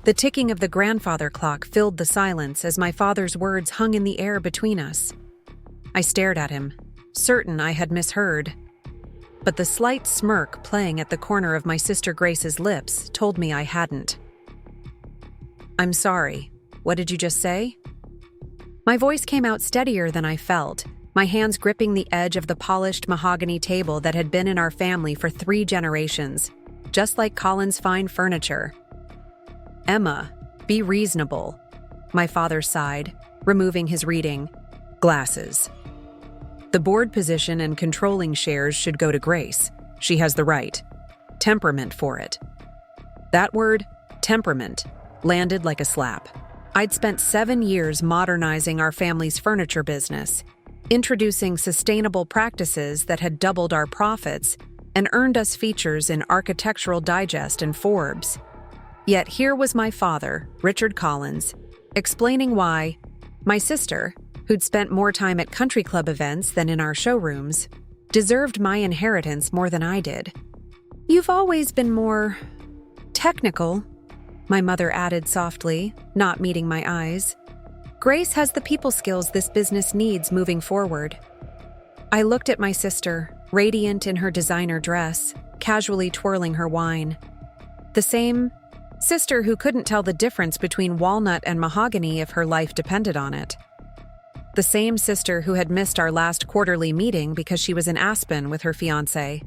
The ticking of the grandfather clock filled the silence as my father's words hung in the air between us. I stared at him, certain I had misheard. But the slight smirk playing at the corner of my sister Grace's lips told me I hadn't. "I'm sorry. What did you just say?" My voice came out steadier than I felt, my hands gripping the edge of the polished mahogany table that had been in our family for 3 generations, just like Colin's fine furniture. "Emma, be reasonable," my father sighed, removing his reading glasses. "The board position and controlling shares should go to Grace. She has the right temperament for it." That word, temperament, landed like a slap. I'd spent 7 years modernizing our family's furniture business, introducing sustainable practices that had doubled our profits and earned us features in Architectural Digest and Forbes. Yet here was my father, Richard Collins, explaining why my sister, who'd spent more time at country club events than in our showrooms, deserved my inheritance more than I did. "You've always been more technical," my mother added softly, not meeting my eyes. "Grace has the people skills this business needs moving forward." I looked at my sister, radiant in her designer dress, casually twirling her wine. The same sister who couldn't tell the difference between walnut and mahogany if her life depended on it. The same sister who had missed our last quarterly meeting because she was in Aspen with her fiancé.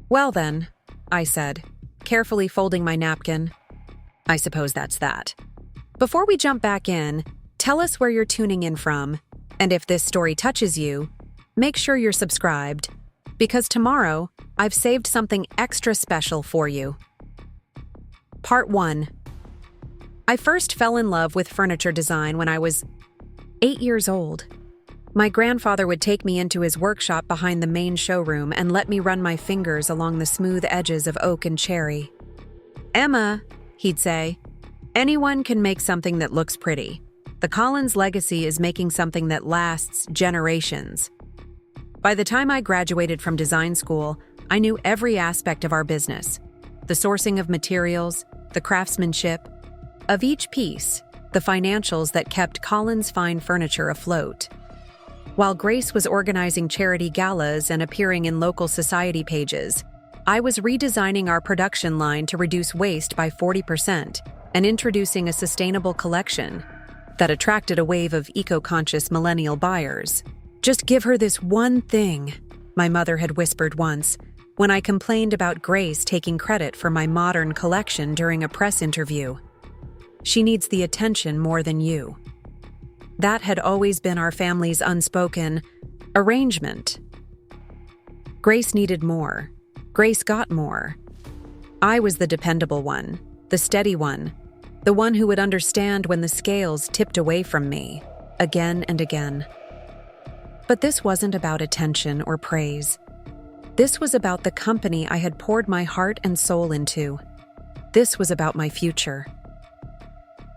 "Well then," I said, carefully folding my napkin, "I suppose that's that. Before we jump back in, tell us where you're tuning in from, and if this story touches you, make sure you're subscribed, because tomorrow I've saved something extra special for you." Part 1. I first fell in love with furniture design when I was 8 years old. My grandfather would take me into his workshop behind the main showroom and let me run my fingers along the smooth edges of oak and cherry. "Emma," he'd say, "anyone can make something that looks pretty. The Collins legacy is making something that lasts generations." By the time I graduated from design school, I knew every aspect of our business: the sourcing of materials, the craftsmanship of each piece, the financials that kept Collins Fine Furniture afloat. While Grace was organizing charity galas and appearing in local society pages, I was redesigning our production line to reduce waste by 40% and introducing a sustainable collection that attracted a wave of eco-conscious millennial buyers. "Just give her this one thing," my mother had whispered once, when I complained about Grace taking credit for my modern collection during a press interview. "She needs the attention more than you." That had always been our family's unspoken arrangement. Grace needed more. Grace got more. I was the dependable one, the steady one, the one who would understand when the scales tipped away from me, again and again. But this wasn't about attention or praise. This was about the company I had poured my heart and soul into. This was about my future.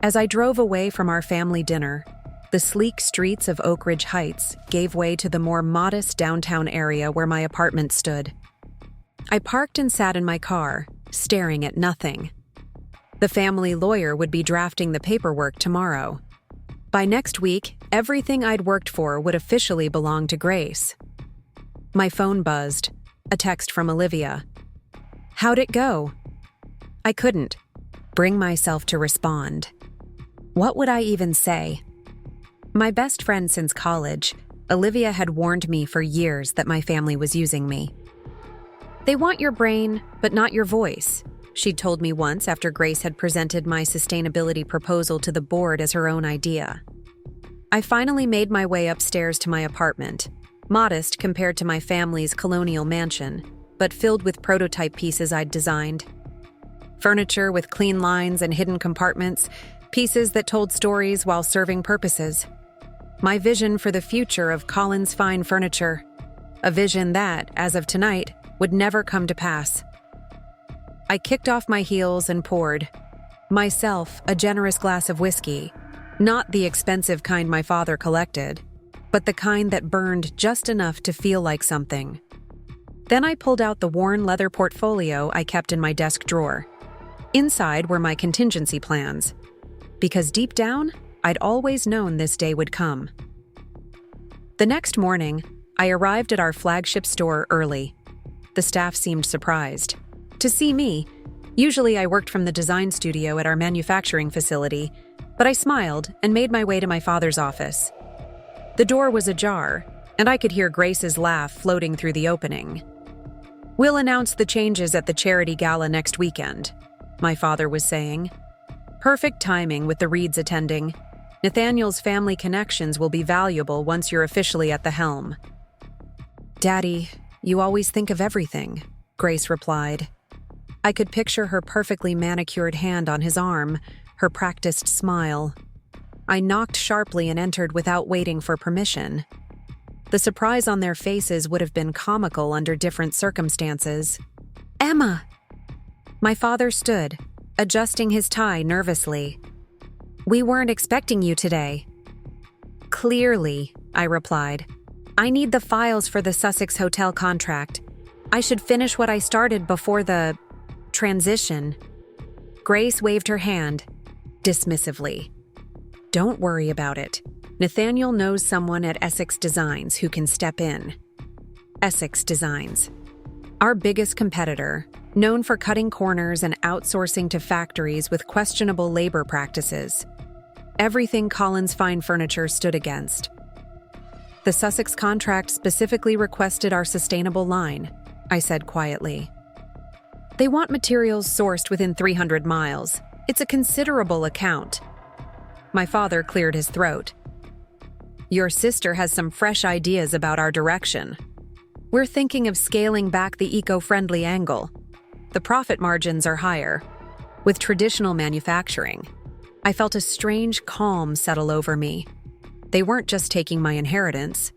As I drove away from our family dinner, the sleek streets of Oak Ridge Heights gave way to the more modest downtown area where my apartment stood. I parked and sat in my car, staring at nothing. The family lawyer would be drafting the paperwork tomorrow. By next week, everything I'd worked for would officially belong to Grace. My phone buzzed, a text from Olivia. "How'd it go?" I couldn't bring myself to respond. What would I even say? My best friend since college, Olivia had warned me for years that my family was using me. "They want your brain, but not your voice," she'd told me once after Grace had presented my sustainability proposal to the board as her own idea. I finally made my way upstairs to my apartment, modest compared to my family's colonial mansion, but filled with prototype pieces I'd designed. Furniture with clean lines and hidden compartments, pieces that told stories while serving purposes. My vision for the future of Collins Fine Furniture. A vision that, as of tonight, would never come to pass. I kicked off my heels and poured myself a generous glass of whiskey, not the expensive kind my father collected, but the kind that burned just enough to feel like something. Then I pulled out the worn leather portfolio I kept in my desk drawer. Inside were my contingency plans, because deep down, I'd always known this day would come. The next morning, I arrived at our flagship store early. The staff seemed surprised. To see me, usually I worked from the design studio at our manufacturing facility, but I smiled and made my way to my father's office. The door was ajar, and I could hear Grace's laugh floating through the opening. "We'll announce the changes at the charity gala next weekend," my father was saying. "Perfect timing with the Reeds attending. Nathaniel's family connections will be valuable once you're officially at the helm." "Daddy, you always think of everything," Grace replied. I could picture her perfectly manicured hand on his arm, her practiced smile. I knocked sharply and entered without waiting for permission. The surprise on their faces would have been comical under different circumstances. "Emma!" My father stood, adjusting his tie nervously. "We weren't expecting you today." "Clearly," I replied. "I need the files for the Sussex Hotel contract. I should finish what I started before the transition." Grace waved her hand, dismissively. "Don't worry about it. Nathaniel knows someone at Essex Designs who can step in." Essex Designs. Our biggest competitor, known for cutting corners and outsourcing to factories with questionable labor practices. Everything Collins Fine Furniture stood against. "The Sussex contract specifically requested our sustainable line," I said quietly. "They want materials sourced within 300 miles. It's a considerable account." My father cleared his throat. "Your sister has some fresh ideas about our direction. We're thinking of scaling back the eco-friendly angle. The profit margins are higher. With traditional manufacturing." I felt a strange calm settle over me. They weren't just taking my inheritance.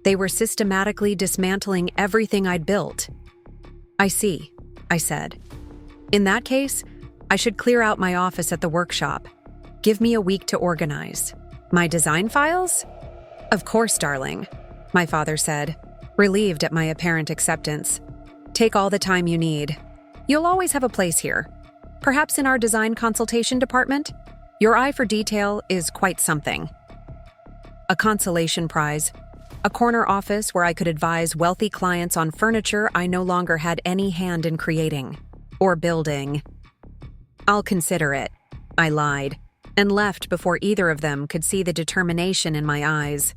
They were systematically dismantling everything I'd built. "I see," I said. "In that case, I should clear out my office at the workshop. Give me a week to organize." "My design files?" "Of course, darling," my father said, relieved at my apparent acceptance. "Take all the time you need. You'll always have a place here. Perhaps in our design consultation department? Your eye for detail is quite something." A consolation prize. A corner office where I could advise wealthy clients on furniture I no longer had any hand in creating or building. "I'll consider it," I lied, and left before either of them could see the determination in my eyes.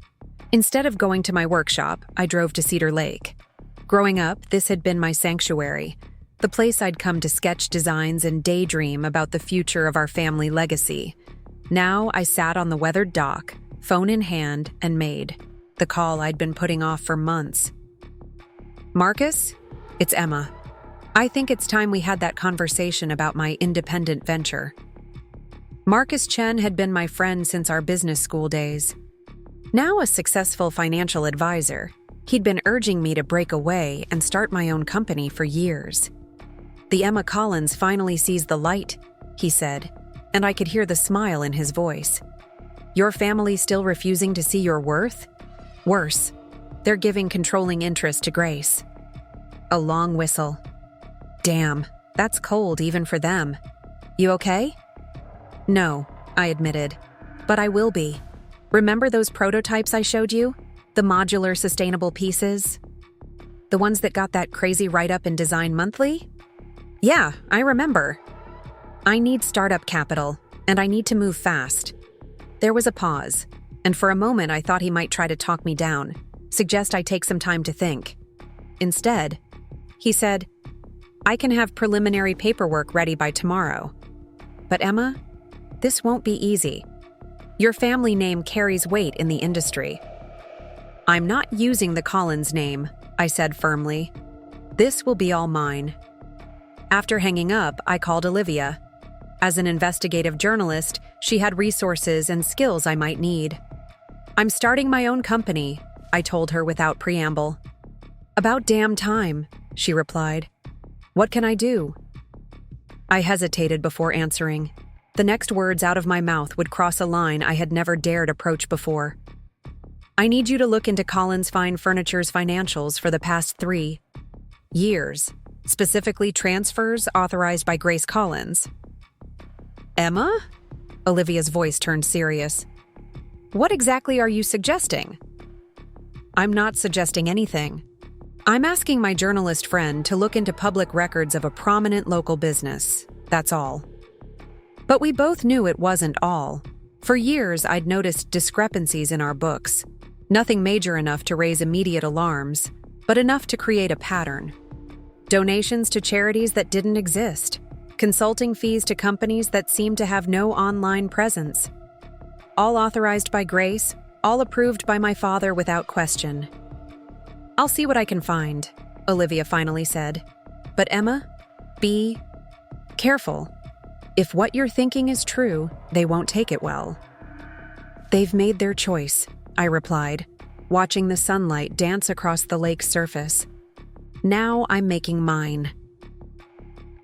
Instead of going to my workshop, I drove to Cedar Lake. Growing up, this had been my sanctuary, the place I'd come to sketch designs and daydream about the future of our family legacy. Now I sat on the weathered dock, phone in hand, and made the call I'd been putting off for months. "Marcus, it's Emma. I think it's time we had that conversation about my independent venture." Marcus Chen had been my friend since our business school days. Now a successful financial advisor, he'd been urging me to break away and start my own company for years. "The Emma Collins finally sees the light," he said, and I could hear the smile in his voice. "Your family still refusing to see your worth? Worse, they're giving controlling interest to Grace." A long whistle. "Damn, that's cold even for them. You okay?" "No," I admitted, "but I will be. Remember those prototypes I showed you? The modular sustainable pieces? The ones that got that crazy write-up in Design Monthly?" "Yeah, I remember." "I need startup capital, and I need to move fast." There was a pause, and for a moment I thought he might try to talk me down, suggest I take some time to think. Instead, he said, "I can have preliminary paperwork ready by tomorrow. But Emma, this won't be easy. Your family name carries weight in the industry." "I'm not using the Collins name," I said firmly. "This will be all mine." After hanging up, I called Olivia. As an investigative journalist, she had resources and skills I might need. "I'm starting my own company," I told her without preamble. "About damn time," she replied. "What can I do?" I hesitated before answering. The next words out of my mouth would cross a line I had never dared approach before. "I need you to look into Collins Fine Furniture's financials for the past 3 years. specifically transfers authorized by Grace Collins. Emma? Olivia's voice turned serious. What exactly are you suggesting? I'm not suggesting anything. I'm asking my journalist friend to look into public records of a prominent local business. That's all. But we both knew it wasn't all. For years, I'd noticed discrepancies in our books. Nothing major enough to raise immediate alarms, but enough to create a pattern. Donations to charities that didn't exist. Consulting fees to companies that seemed to have no online presence. All authorized by Grace, all approved by my father without question. I'll see what I can find, Olivia finally said. But Emma, be careful. If what you're thinking is true, they won't take it well. They've made their choice, I replied, watching the sunlight dance across the lake's surface. Now I'm making mine.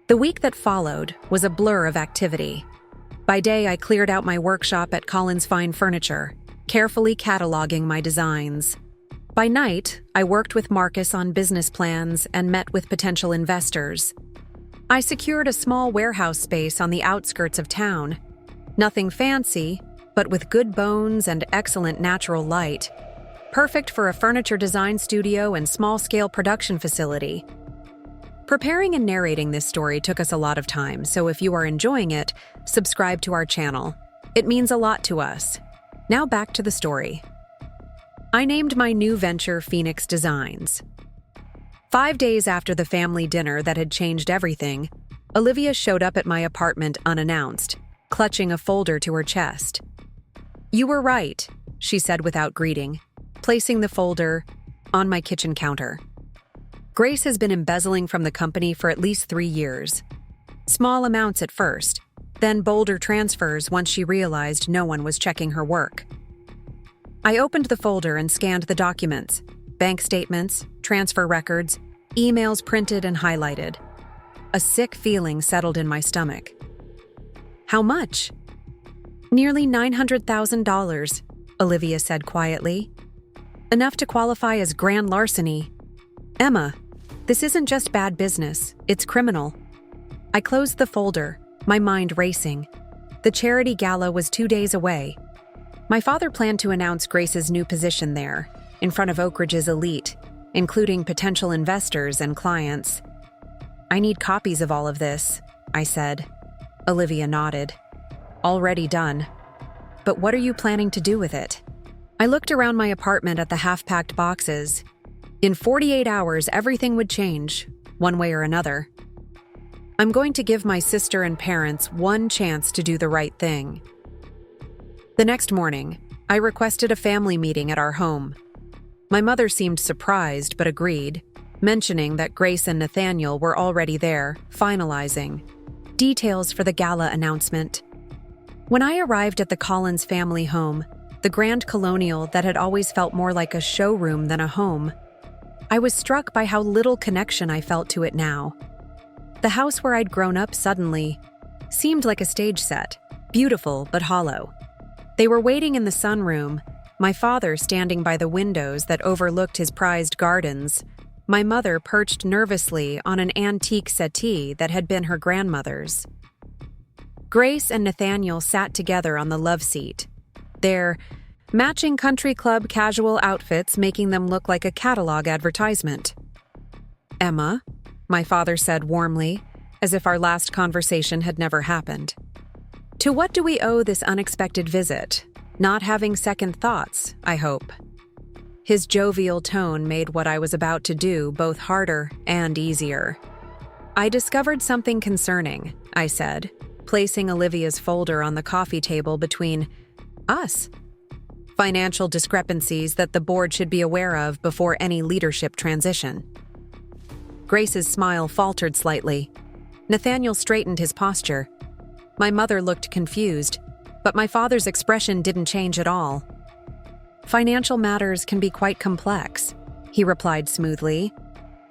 The week that followed was a blur of activity. By day, I cleared out my workshop at Collins Fine Furniture, carefully cataloging my designs. By night, I worked with Marcus on business plans and met with potential investors. I secured a small warehouse space on the outskirts of town. Nothing fancy, but with good bones and excellent natural light. Perfect for a furniture design studio and small-scale production facility. Preparing and narrating this story took us a lot of time, so if you are enjoying it, subscribe to our channel. It means a lot to us. Now back to the story. I named my new venture Phoenix Designs. 5 days after the family dinner that had changed everything, Olivia showed up at my apartment unannounced, clutching a folder to her chest. You were right, she said without greeting, placing the folder on my kitchen counter. Grace has been embezzling from the company for at least 3 years. Small amounts at first, then bolder transfers once she realized no one was checking her work. I opened the folder and scanned the documents, bank statements, transfer records, emails printed and highlighted. A sick feeling settled in my stomach. How much? Nearly $900,000, Olivia said quietly. Enough to qualify as grand larceny. Emma, this isn't just bad business, it's criminal. I closed the folder, my mind racing. The charity gala was 2 days away. My father planned to announce Grace's new position there, in front of Oak Ridge's elite, including potential investors and clients. I need copies of all of this, I said. Olivia nodded. Already done. But what are you planning to do with it? I looked around my apartment at the half-packed boxes. In 48 hours, everything would change, one way or another. I'm going to give my sister and parents one chance to do the right thing. The next morning, I requested a family meeting at our home. My mother seemed surprised but agreed, mentioning that Grace and Nathaniel were already there, finalizing details for the gala announcement. When I arrived at the Collins family home, the grand colonial that had always felt more like a showroom than a home, I was struck by how little connection I felt to it now. The house where I'd grown up suddenly seemed like a stage set, beautiful but hollow. They were waiting in the sunroom, my father standing by the windows that overlooked his prized gardens, my mother perched nervously on an antique settee that had been her grandmother's. Grace and Nathaniel sat together on the love seat, their matching country club casual outfits making them look like a catalog advertisement. Emma, my father said warmly, as if our last conversation had never happened. To what do we owe this unexpected visit? Not having second thoughts, I hope. His jovial tone made what I was about to do both harder and easier. I discovered something concerning, I said, placing Olivia's folder on the coffee table between us. Financial discrepancies that the board should be aware of before any leadership transition. Grace's smile faltered slightly. Nathaniel straightened his posture. My mother looked confused, but my father's expression didn't change at all. Financial matters can be quite complex, he replied smoothly.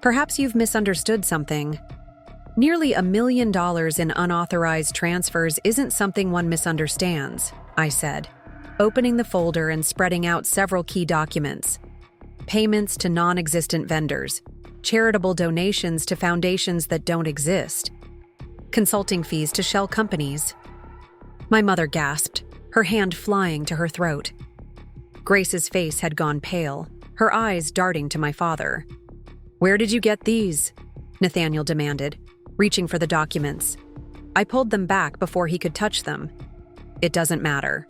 Perhaps you've misunderstood something. Nearly $1 million in unauthorized transfers isn't something one misunderstands, I said, opening the folder and spreading out several key documents. Payments to non-existent vendors, charitable donations to foundations that don't exist, consulting fees to shell companies. My mother gasped, her hand flying to her throat. Grace's face had gone pale, her eyes darting to my father. "Where did you get these?" Nathaniel demanded, reaching for the documents. I pulled them back before he could touch them. "It doesn't matter.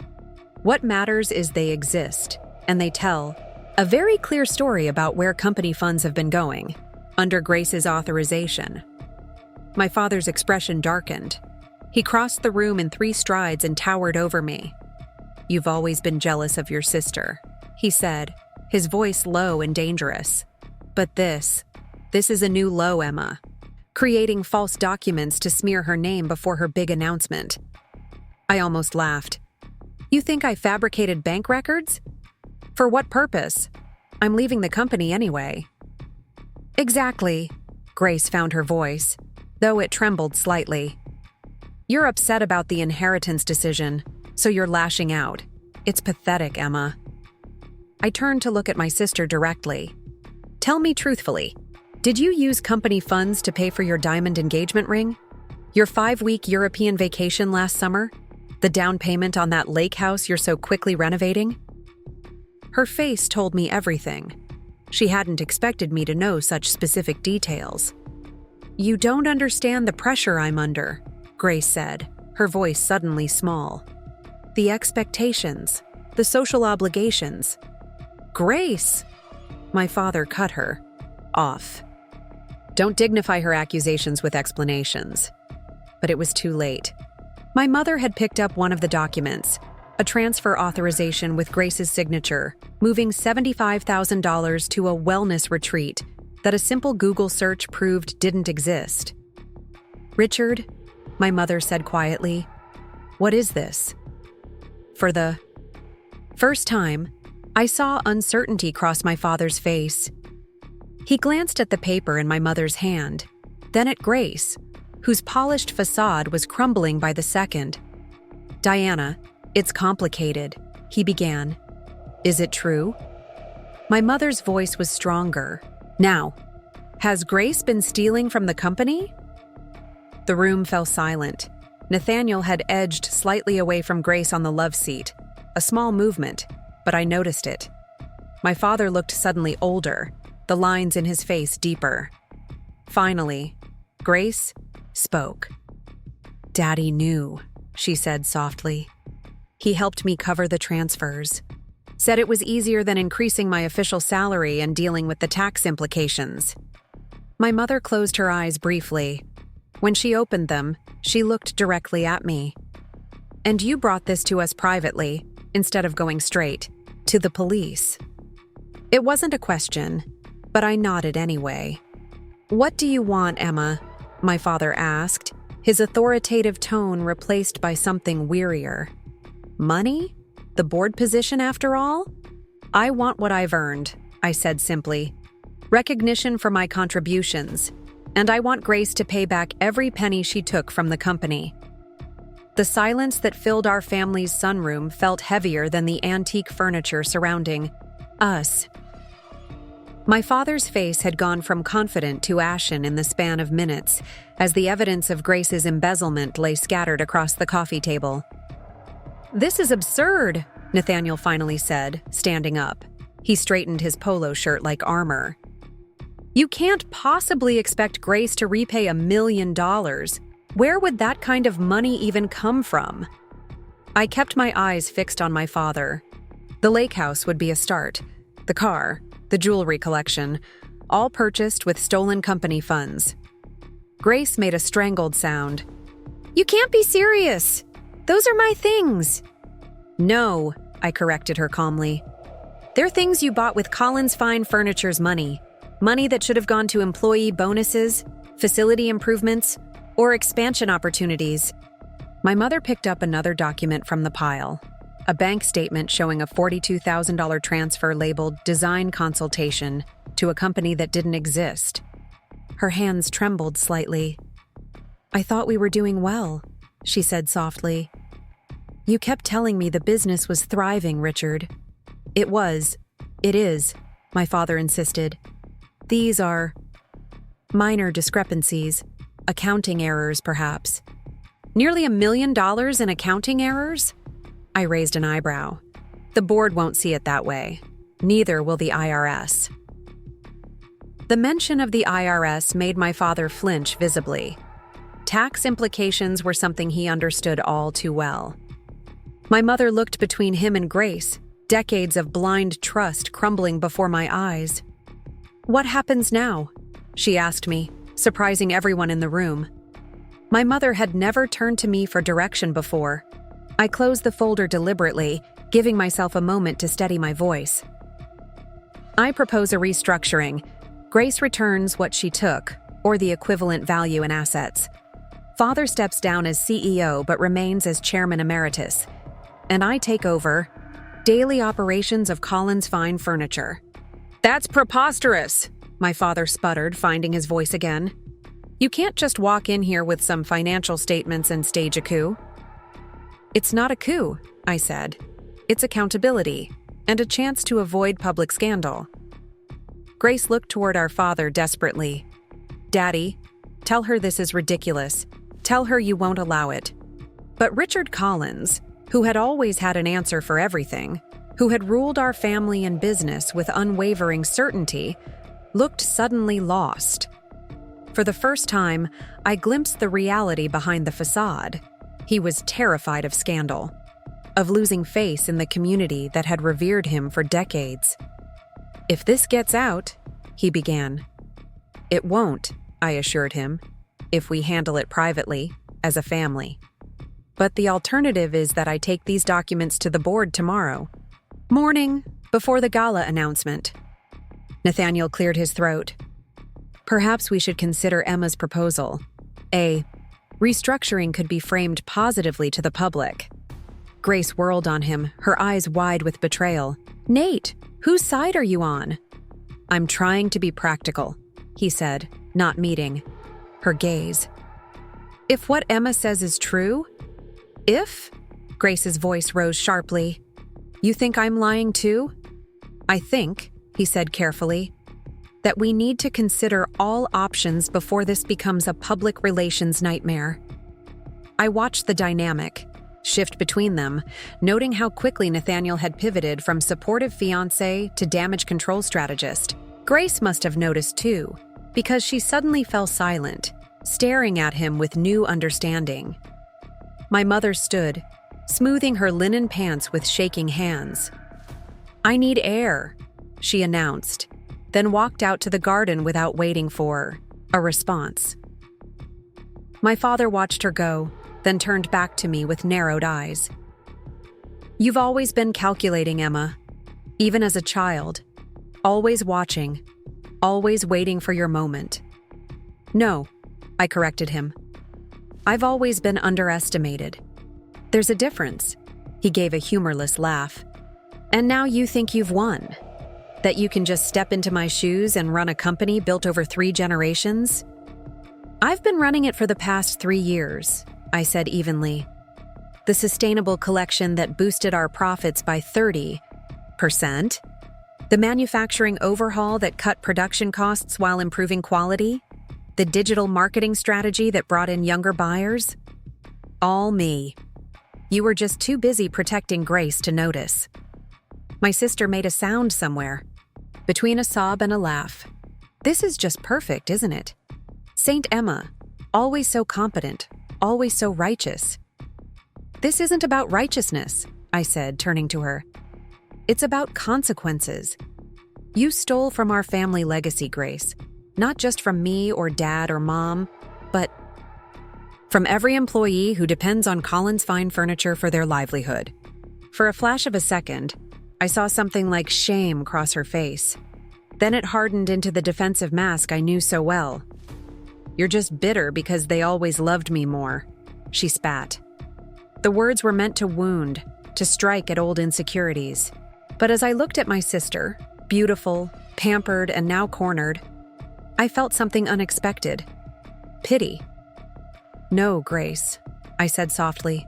What matters is they exist, and they tell a very clear story about where company funds have been going, under Grace's authorization." My father's expression darkened. He crossed the room in 3 strides and towered over me. "You've always been jealous of your sister," he said, his voice low and dangerous. "But this is a new low, Emma. Creating false documents to smear her name before her big announcement." I almost laughed. "You think I fabricated bank records? For what purpose? I'm leaving the company anyway." "Exactly," Grace found her voice, though it trembled slightly. "You're upset about the inheritance decision, so you're lashing out. It's pathetic, Emma." I turned to look at my sister directly. "Tell me truthfully, did you use company funds to pay for your diamond engagement ring? Your 5-week European vacation last summer? The down payment on that lake house you're so quickly renovating?" Her face told me everything. She hadn't expected me to know such specific details. "You don't understand the pressure I'm under," Grace said, her voice suddenly small. "The expectations, the social obligations." "Grace!" My father cut her off. "Don't dignify her accusations with explanations." But it was too late. My mother had picked up one of the documents, a transfer authorization with Grace's signature, moving $75,000 to a wellness retreat that a simple Google search proved didn't exist. "Richard," my mother said quietly, "what is this?" For the first time, I saw uncertainty cross my father's face. He glanced at the paper in my mother's hand, then at Grace, whose polished facade was crumbling by the second. "Diana, it's complicated," he began. "Is it true?" My mother's voice was stronger. "Now, has Grace been stealing from the company?" The room fell silent. Nathaniel had edged slightly away from Grace on the love seat, a small movement, but I noticed it. My father looked suddenly older, the lines in his face deeper. Finally, Grace spoke. "Daddy knew," she said softly. "He helped me cover the transfers. Said it was easier than increasing my official salary and dealing with the tax implications." My mother closed her eyes briefly. When she opened them, she looked directly at me. "And you brought this to us privately, instead of going straight to the police." It wasn't a question, but I nodded anyway. "What do you want, Emma?" my father asked, his authoritative tone replaced by something wearier. "Money? The board position, after all?" "I want what I've earned," I said simply. "Recognition for my contributions, and I want Grace to pay back every penny she took from the company." The silence that filled our family's sunroom felt heavier than the antique furniture surrounding us. My father's face had gone from confident to ashen in the span of minutes, as the evidence of Grace's embezzlement lay scattered across the coffee table. "This is absurd," Nathaniel finally said, standing up. He straightened his polo shirt like armor. "You can't possibly expect Grace to repay $1 million. Where would that kind of money even come from?" I kept my eyes fixed on my father. The lake house would be a start. The car, the jewelry collection, all purchased with stolen company funds. Grace made a strangled sound. "You can't be serious. Those are my things." "No," I corrected her calmly. "They're things you bought with Collins Fine Furniture's money. Money that should have gone to employee bonuses, facility improvements, or expansion opportunities." My mother picked up another document from the pile, a bank statement showing a $42,000 transfer labeled Design Consultation to a company that didn't exist. Her hands trembled slightly. "I thought we were doing well," she said softly. "You kept telling me the business was thriving, Richard." "It was. It is," my father insisted. "These are Minor discrepancies, accounting errors perhaps. Nearly $1 million in accounting errors? I raised an eyebrow. The board won't see it that way. Neither will the IRS. The mention of the IRS made my father flinch visibly. Tax implications were something he understood all too well. My mother looked between him and Grace, decades of blind trust crumbling before my eyes. "What happens now?" she asked me, surprising everyone in the room. My mother had never turned to me for direction before. I closed the folder deliberately, giving myself a moment to steady my voice. "I propose a restructuring. Grace returns what she took, or the equivalent value in assets. Father steps down as CEO but remains as chairman emeritus. And I take over daily operations of Collins Fine Furniture." "That's preposterous," my father sputtered, finding his voice again. "You can't just walk in here with some financial statements and stage a coup." "It's not a coup," I said. "It's accountability, and a chance to avoid public scandal." Grace looked toward our father desperately. "Daddy, tell her this is ridiculous. Tell her you won't allow it." But Richard Collins, who had always had an answer for everything, who had ruled our family and business with unwavering certainty, looked suddenly lost. For the first time, I glimpsed the reality behind the facade. He was terrified of scandal, of losing face in the community that had revered him for decades. "If this gets out," he began. "It won't," I assured him, "if we handle it privately, as a family. But the alternative is that I take these documents to the board tomorrow morning, before the gala announcement." Nathaniel cleared his throat. "Perhaps we should consider Emma's proposal. A restructuring could be framed positively to the public." Grace whirled on him, her eyes wide with betrayal. "Nate, whose side are you on?" "I'm trying to be practical," he said, not meeting her gaze. "If what Emma says is true?" "If?" Grace's voice rose sharply. "You think I'm lying too?" "I think," he said carefully, "that we need to consider all options before this becomes a public relations nightmare." I watched the dynamic shift between them, noting how quickly Nathaniel had pivoted from supportive fiancé to damage control strategist. Grace must have noticed too, because she suddenly fell silent, staring at him with new understanding. My mother stood, smoothing her linen pants with shaking hands. "I need air," she announced, then walked out to the garden without waiting for a response. My father watched her go, then turned back to me with narrowed eyes. "You've always been calculating, Emma, even as a child, always watching, always waiting for your moment." "No," I corrected him. "I've always been underestimated." "There's a difference," he gave a humorless laugh. "And now you think you've won? That you can just step into my shoes and run a company built over 3 generations?" "I've been running it for the past 3 years," I said evenly. "The sustainable collection that boosted our profits by 30%? The manufacturing overhaul that cut production costs while improving quality? The digital marketing strategy that brought in younger buyers? All me. You were just too busy protecting Grace to notice." My sister made a sound somewhere, between a sob and a laugh. "This is just perfect, isn't it? Saint Emma, always so competent, always so righteous." "This isn't about righteousness," I said, turning to her. "It's about consequences. You stole from our family legacy, Grace. Not just from me or Dad or Mom, but from every employee who depends on Collins Fine Furniture for their livelihood." For a flash of a second, I saw something like shame cross her face. Then it hardened into the defensive mask I knew so well. "You're just bitter because they always loved me more," she spat. The words were meant to wound, to strike at old insecurities. But as I looked at my sister, beautiful, pampered, and now cornered, I felt something unexpected. Pity. "No, Grace," I said softly.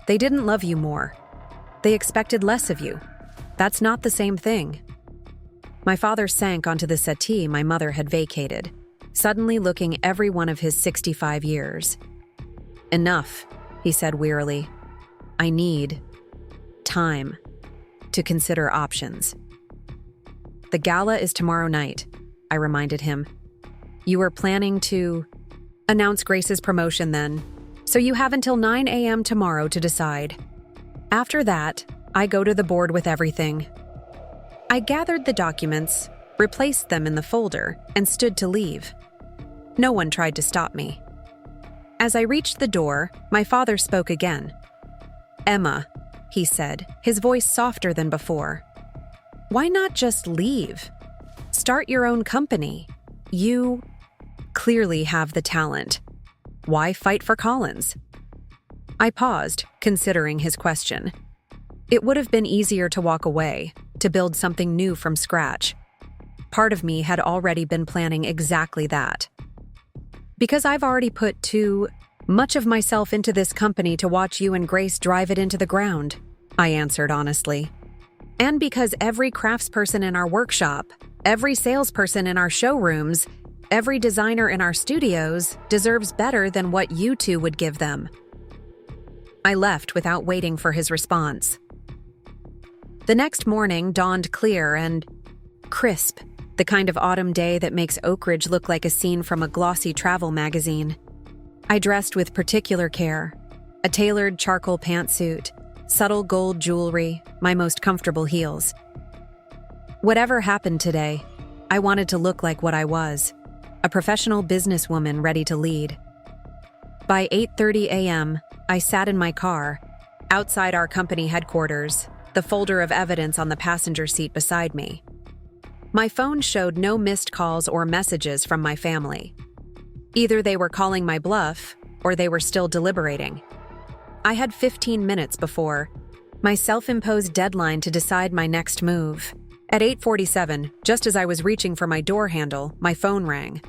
"They didn't love you more. They expected less of you. That's not the same thing." My father sank onto the settee my mother had vacated. suddenly looking every one of his 65 years. "Enough," he said wearily. "I need time to consider options." "The gala is tomorrow night," I reminded him. "You were planning to announce Grace's promotion then, so you have until 9 a.m. tomorrow to decide. After that, I go to the board with everything." I gathered the documents, replaced them in the folder, and stood to leave. No one tried to stop me. As I reached the door, my father spoke again. "Emma," he said, his voice softer than before. "Why not just leave? Start your own company. You clearly have the talent. Why fight for Collins?" I paused, considering his question. It would have been easier to walk away, to build something new from scratch. Part of me had already been planning exactly that. "Because I've already put too much of myself into this company to watch you and Grace drive it into the ground," I answered honestly. "And because every craftsperson in our workshop, every salesperson in our showrooms, every designer in our studios deserves better than what you two would give them." I left without waiting for his response. The next morning dawned clear and crisp, the kind of autumn day that makes Oak Ridge look like a scene from a glossy travel magazine. I dressed with particular care: a tailored charcoal pantsuit, subtle gold jewelry, my most comfortable heels. Whatever happened today, I wanted to look like what I was, a professional businesswoman ready to lead. By 8:30 a.m., I sat in my car, outside our company headquarters, the folder of evidence on the passenger seat beside me. My phone showed no missed calls or messages from my family. Either they were calling my bluff, or they were still deliberating. I had 15 minutes before my self-imposed deadline to decide my next move. At 8:47, just as I was reaching for my door handle, my phone rang.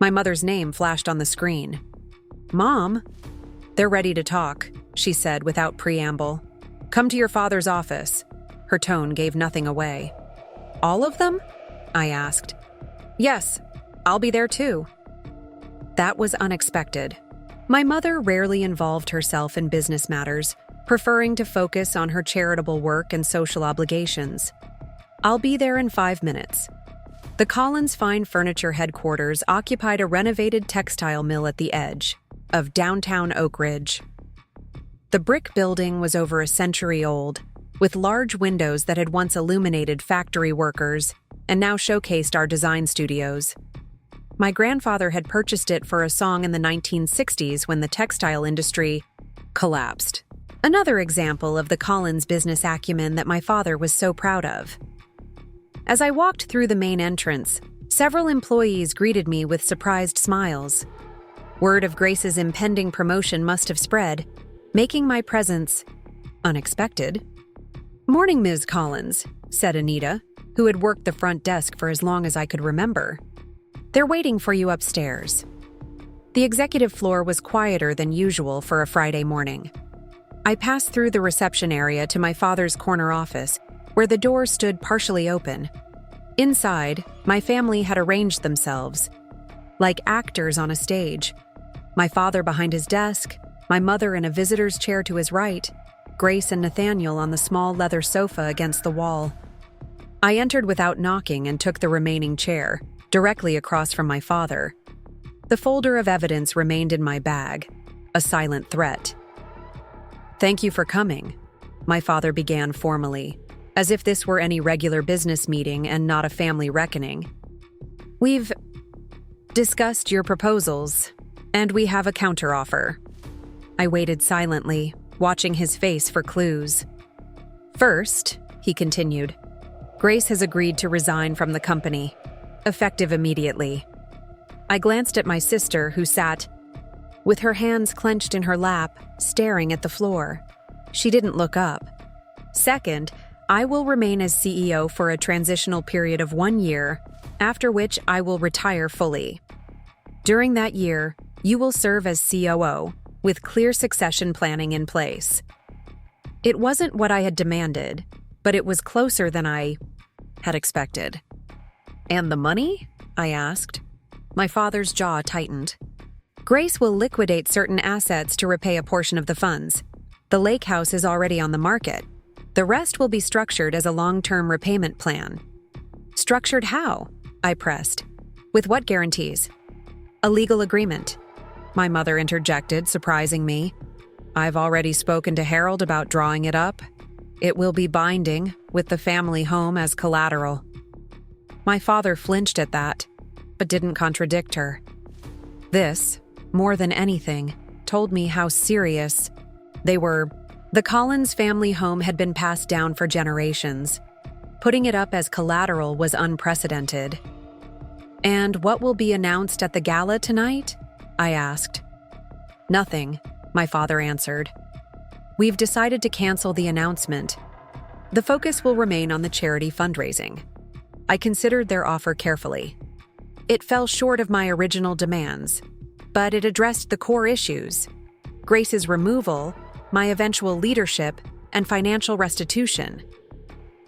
My mother's name flashed on the screen. "Mom?" "They're ready to talk," she said without preamble. "Come to your father's office." Her tone gave nothing away. "All of them?" I asked. "Yes, I'll be there too." That was unexpected. My mother rarely involved herself in business matters, preferring to focus on her charitable work and social obligations. "I'll be there in 5 minutes." The Collins Fine Furniture headquarters occupied a renovated textile mill at the edge of downtown Oak Ridge. The brick building was over a century old, with large windows that had once illuminated factory workers and now showcased our design studios. My grandfather had purchased it for a song in the 1960s when the textile industry collapsed. Another example of the Collins business acumen that my father was so proud of. As I walked through the main entrance, several employees greeted me with surprised smiles. Word of Grace's impending promotion must have spread, making my presence unexpected. "Morning, Ms. Collins," said Anita, who had worked the front desk for as long as I could remember. "They're waiting for you upstairs." The executive floor was quieter than usual for a Friday morning. I passed through the reception area to my father's corner office, where the door stood partially open. Inside, my family had arranged themselves, like actors on a stage. My father behind his desk, my mother in a visitor's chair to his right, Grace and Nathaniel on the small leather sofa against the wall. I entered without knocking and took the remaining chair, directly across from my father. The folder of evidence remained in my bag, a silent threat. "Thank you for coming," my father began formally, as if this were any regular business meeting and not a family reckoning. "We've discussed your proposals, and we have a counteroffer." I waited silently, watching his face for clues. "First," he continued, "Grace has agreed to resign from the company, effective immediately." I glanced at my sister, who sat with her hands clenched in her lap, staring at the floor. She didn't look up. "Second, I will remain as CEO for a transitional period of 1 year, after which I will retire fully. During that year, you will serve as COO, with clear succession planning in place." It wasn't what I had demanded, but it was closer than I had expected. "And the money?" I asked. My father's jaw tightened. Grace will liquidate certain assets to repay a portion of the funds. The lake house is already on the market. The rest will be structured as a long-term repayment plan. Structured how? I pressed. With what guarantees? A legal agreement. My mother interjected, surprising me. I've already spoken to Harold about drawing it up. It will be binding, with the family home as collateral. My father flinched at that, but didn't contradict her. This, more than anything, told me how serious they were. The Collins family home had been passed down for generations. Putting it up as collateral was unprecedented. And what will be announced at the gala tonight? I asked. Nothing, my father answered. We've decided to cancel the announcement. The focus will remain on the charity fundraising. I considered their offer carefully. It fell short of my original demands, but it addressed the core issues: Grace's removal, my eventual leadership, and financial restitution.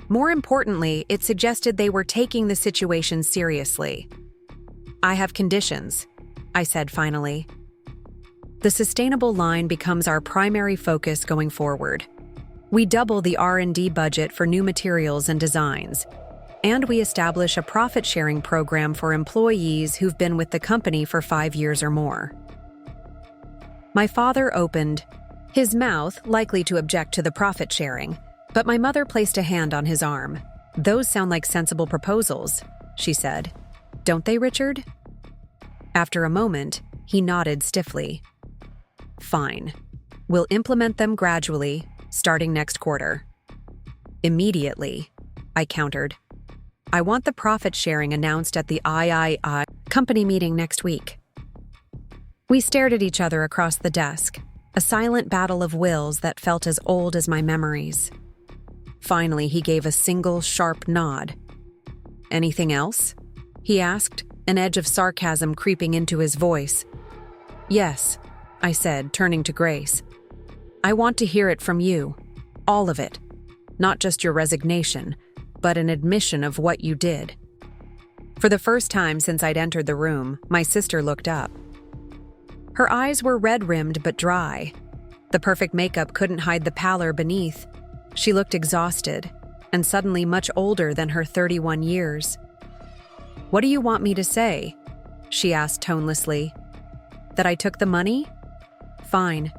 More importantly, it suggested they were taking the situation seriously. I have conditions, I said finally. The sustainable line becomes our primary focus going forward. We double the R&D budget for new materials and designs, and we establish a profit-sharing program for employees who've been with the company for 5 years or more. My father opened his mouth, likely to object to the profit sharing, but my mother placed a hand on his arm. Those sound like sensible proposals, she said. Don't they, Richard? After a moment, he nodded stiffly. Fine. We'll implement them gradually, starting next quarter. Immediately, I countered. I want the profit sharing announced at the III company meeting next week. We stared at each other across the desk, a silent battle of wills that felt as old as my memories. Finally, he gave a single, sharp nod. Anything else? He asked, an edge of sarcasm creeping into his voice. Yes, I said, turning to Grace. I want to hear it from you. All of it. Not just your resignation, but an admission of what you did. For the first time since I'd entered the room, my sister looked up. Her eyes were red-rimmed but dry. The perfect makeup couldn't hide the pallor beneath. She looked exhausted, and suddenly much older than her 31 years. What do you want me to say? She asked tonelessly. That I took the money? Fine.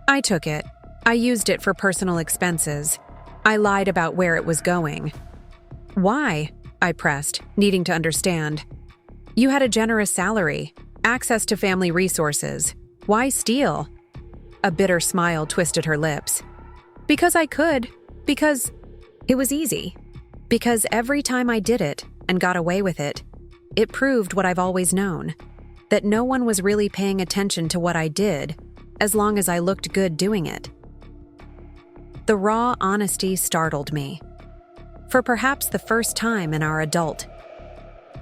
I took it. I used it for personal expenses. I lied about where it was going. Why? I pressed, needing to understand. You had a generous salary, access to family resources. Why steal? A bitter smile twisted her lips. Because I could. Because it was easy. Because every time I did it and got away with it, it proved what I've always known, that no one was really paying attention to what I did, as long as I looked good doing it. The raw honesty startled me. For perhaps the first time in our adult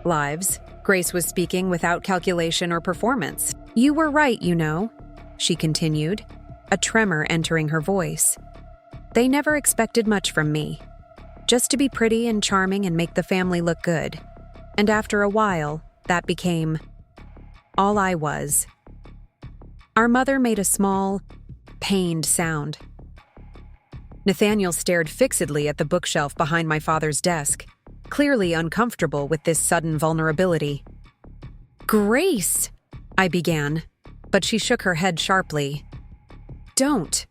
lives, Grace was speaking without calculation or performance. You were right, you know, she continued, a tremor entering her voice. They never expected much from me. Just to be pretty and charming and make the family look good. And after a while, that became all I was. Our mother made a small, pained sound. Nathaniel stared fixedly at the bookshelf behind my father's desk, clearly uncomfortable with this sudden vulnerability. Grace, I began, but she shook her head sharply. Don't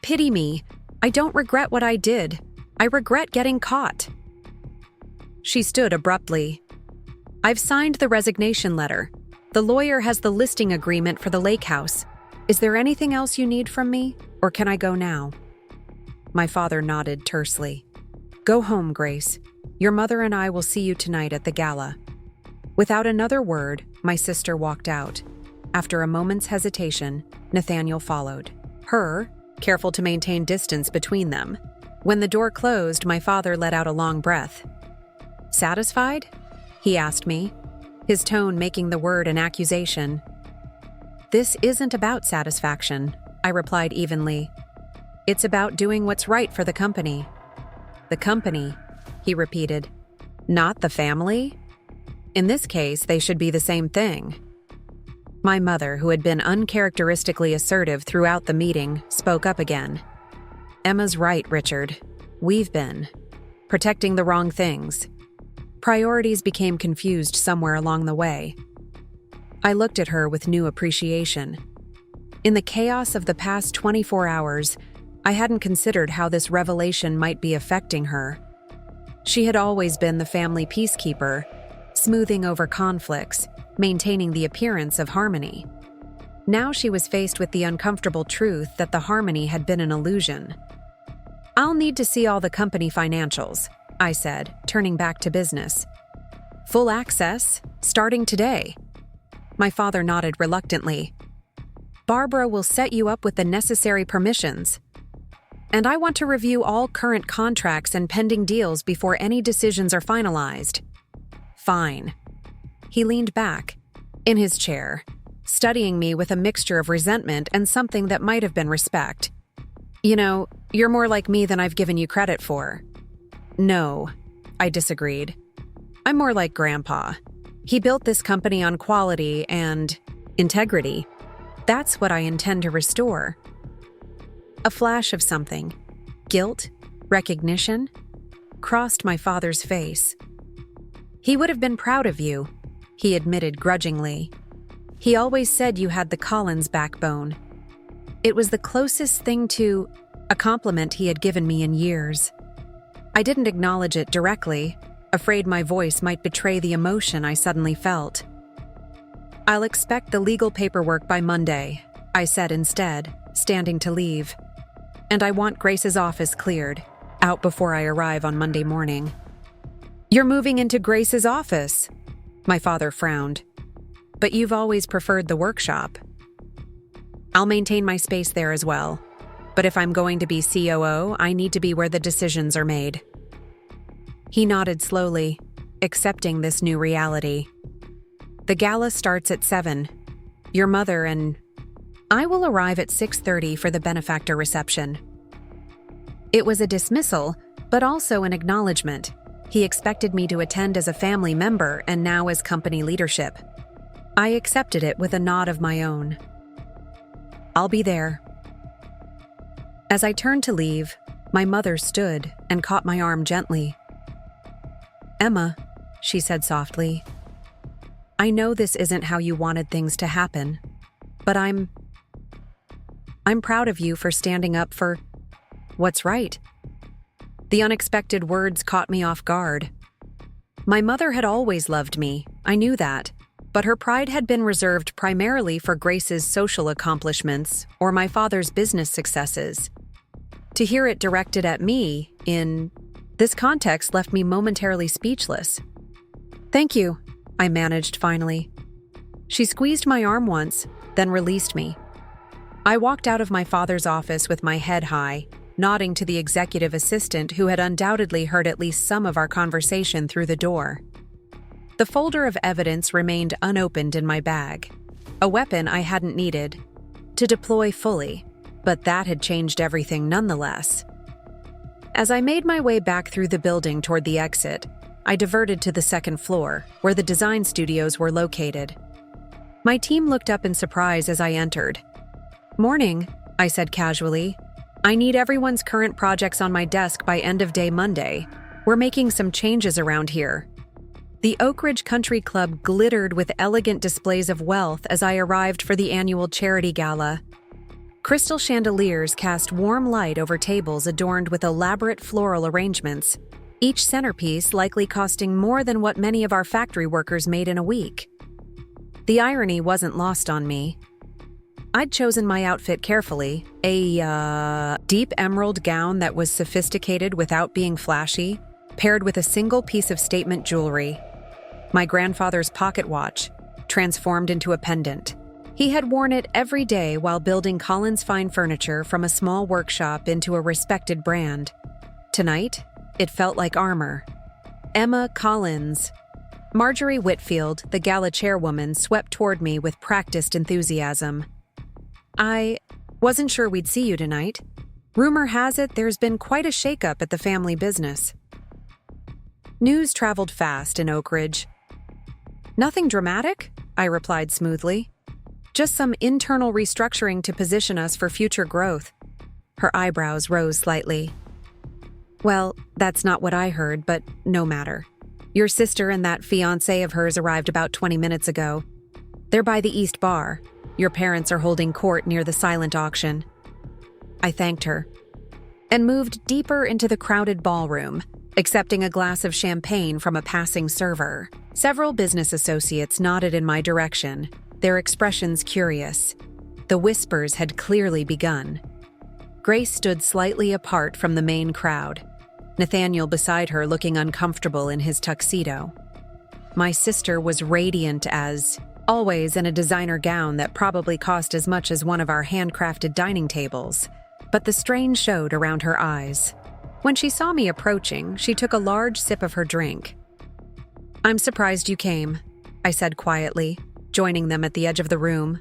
pity me. I don't regret what I did. I regret getting caught. She stood abruptly. I've signed the resignation letter. The lawyer has the listing agreement for the lake house. Is there anything else you need from me, or can I go now? My father nodded tersely. Go home, Grace. Your mother and I will see you tonight at the gala. Without another word, my sister walked out. After a moment's hesitation, Nathaniel followed. Her, careful to maintain distance between them. When the door closed, my father let out a long breath. Satisfied? He asked me, his tone making the word an accusation. This isn't about satisfaction, I replied evenly. It's about doing what's right for the company. The company, he repeated. Not the family? In this case, they should be the same thing. My mother, who had been uncharacteristically assertive throughout the meeting, spoke up again. Emma's right, Richard. We've been protecting the wrong things. Priorities became confused somewhere along the way. I looked at her with new appreciation. In the chaos of the past 24 hours, I hadn't considered how this revelation might be affecting her. She had always been the family peacekeeper, smoothing over conflicts, maintaining the appearance of harmony. Now she was faced with the uncomfortable truth that the harmony had been an illusion. "I'll need to see all the company financials," I said, turning back to business. "Full access, starting today." My father nodded reluctantly. "Barbara will set you up with the necessary permissions. And I want to review all current contracts and pending deals before any decisions are finalized." "Fine." He leaned back, in his chair, studying me with a mixture of resentment and something that might have been respect. "You know, you're more like me than I've given you credit for." "No," I disagreed. "I'm more like Grandpa. He built this company on quality and integrity. That's what I intend to restore." A flash of something, guilt, recognition, crossed my father's face. "He would have been proud of you," he admitted grudgingly. "He always said you had the Collins backbone." It was the closest thing to a compliment he had given me in years. I didn't acknowledge it directly, afraid my voice might betray the emotion I suddenly felt. "I'll expect the legal paperwork by Monday," I said instead, standing to leave. "And I want Grace's office cleared, out before I arrive on Monday morning." "You're moving into Grace's office?" My father frowned. "But you've always preferred the workshop." "I'll maintain my space there as well. But if I'm going to be COO, I need to be where the decisions are made." He nodded slowly, accepting this new reality. "The gala starts at 7. Your mother and I will arrive at 6:30 for the benefactor reception." It was a dismissal, but also an acknowledgement. He expected me to attend as a family member and now as company leadership. I accepted it with a nod of my own. "I'll be there." As I turned to leave, my mother stood and caught my arm gently. "Emma," she said softly, "I know this isn't how you wanted things to happen, but I'm proud of you for standing up for what's right." The unexpected words caught me off guard. My mother had always loved me, I knew that, but her pride had been reserved primarily for Grace's social accomplishments or my father's business successes. To hear it directed at me in this context left me momentarily speechless. "Thank you," I managed finally. She squeezed my arm once, then released me. I walked out of my father's office with my head high, nodding to the executive assistant who had undoubtedly heard at least some of our conversation through the door. The folder of evidence remained unopened in my bag, a weapon I hadn't needed to deploy fully, but that had changed everything nonetheless. As I made my way back through the building toward the exit, I diverted to the second floor, where the design studios were located. My team looked up in surprise as I entered. "Morning," I said casually. "I need everyone's current projects on my desk by end of day Monday. We're making some changes around here." The Oak Ridge Country Club glittered with elegant displays of wealth as I arrived for the annual charity gala. Crystal chandeliers cast warm light over tables adorned with elaborate floral arrangements, each centerpiece likely costing more than what many of our factory workers made in a week. The irony wasn't lost on me. I'd chosen my outfit carefully, a deep emerald gown that was sophisticated without being flashy, paired with a single piece of statement jewelry. My grandfather's pocket watch, transformed into a pendant. He had worn it every day while building Collins Fine Furniture from a small workshop into a respected brand. Tonight, it felt like armor. Emma Collins. Marjorie Whitfield, the gala chairwoman, swept toward me with practiced enthusiasm. "I wasn't sure we'd see you tonight. Rumor has it there's been quite a shakeup at the family business." News traveled fast in Oak Ridge. Nothing dramatic, I replied smoothly. Just some internal restructuring to position us for future growth. Her eyebrows rose slightly. Well, that's not what I heard, but no matter. Your sister and that fiancé of hers arrived about 20 minutes ago. They're by the East Bar. Your parents are holding court near the silent auction. I thanked her and moved deeper into the crowded ballroom, accepting a glass of champagne from a passing server. Several business associates nodded in my direction, their expressions curious. The whispers had clearly begun. Grace stood slightly apart from the main crowd, Nathaniel beside her looking uncomfortable in his tuxedo. My sister was radiant as always in a designer gown that probably cost as much as one of our handcrafted dining tables, but the strain showed around her eyes. When she saw me approaching, she took a large sip of her drink. "I'm surprised you came," I said quietly, joining them at the edge of the room.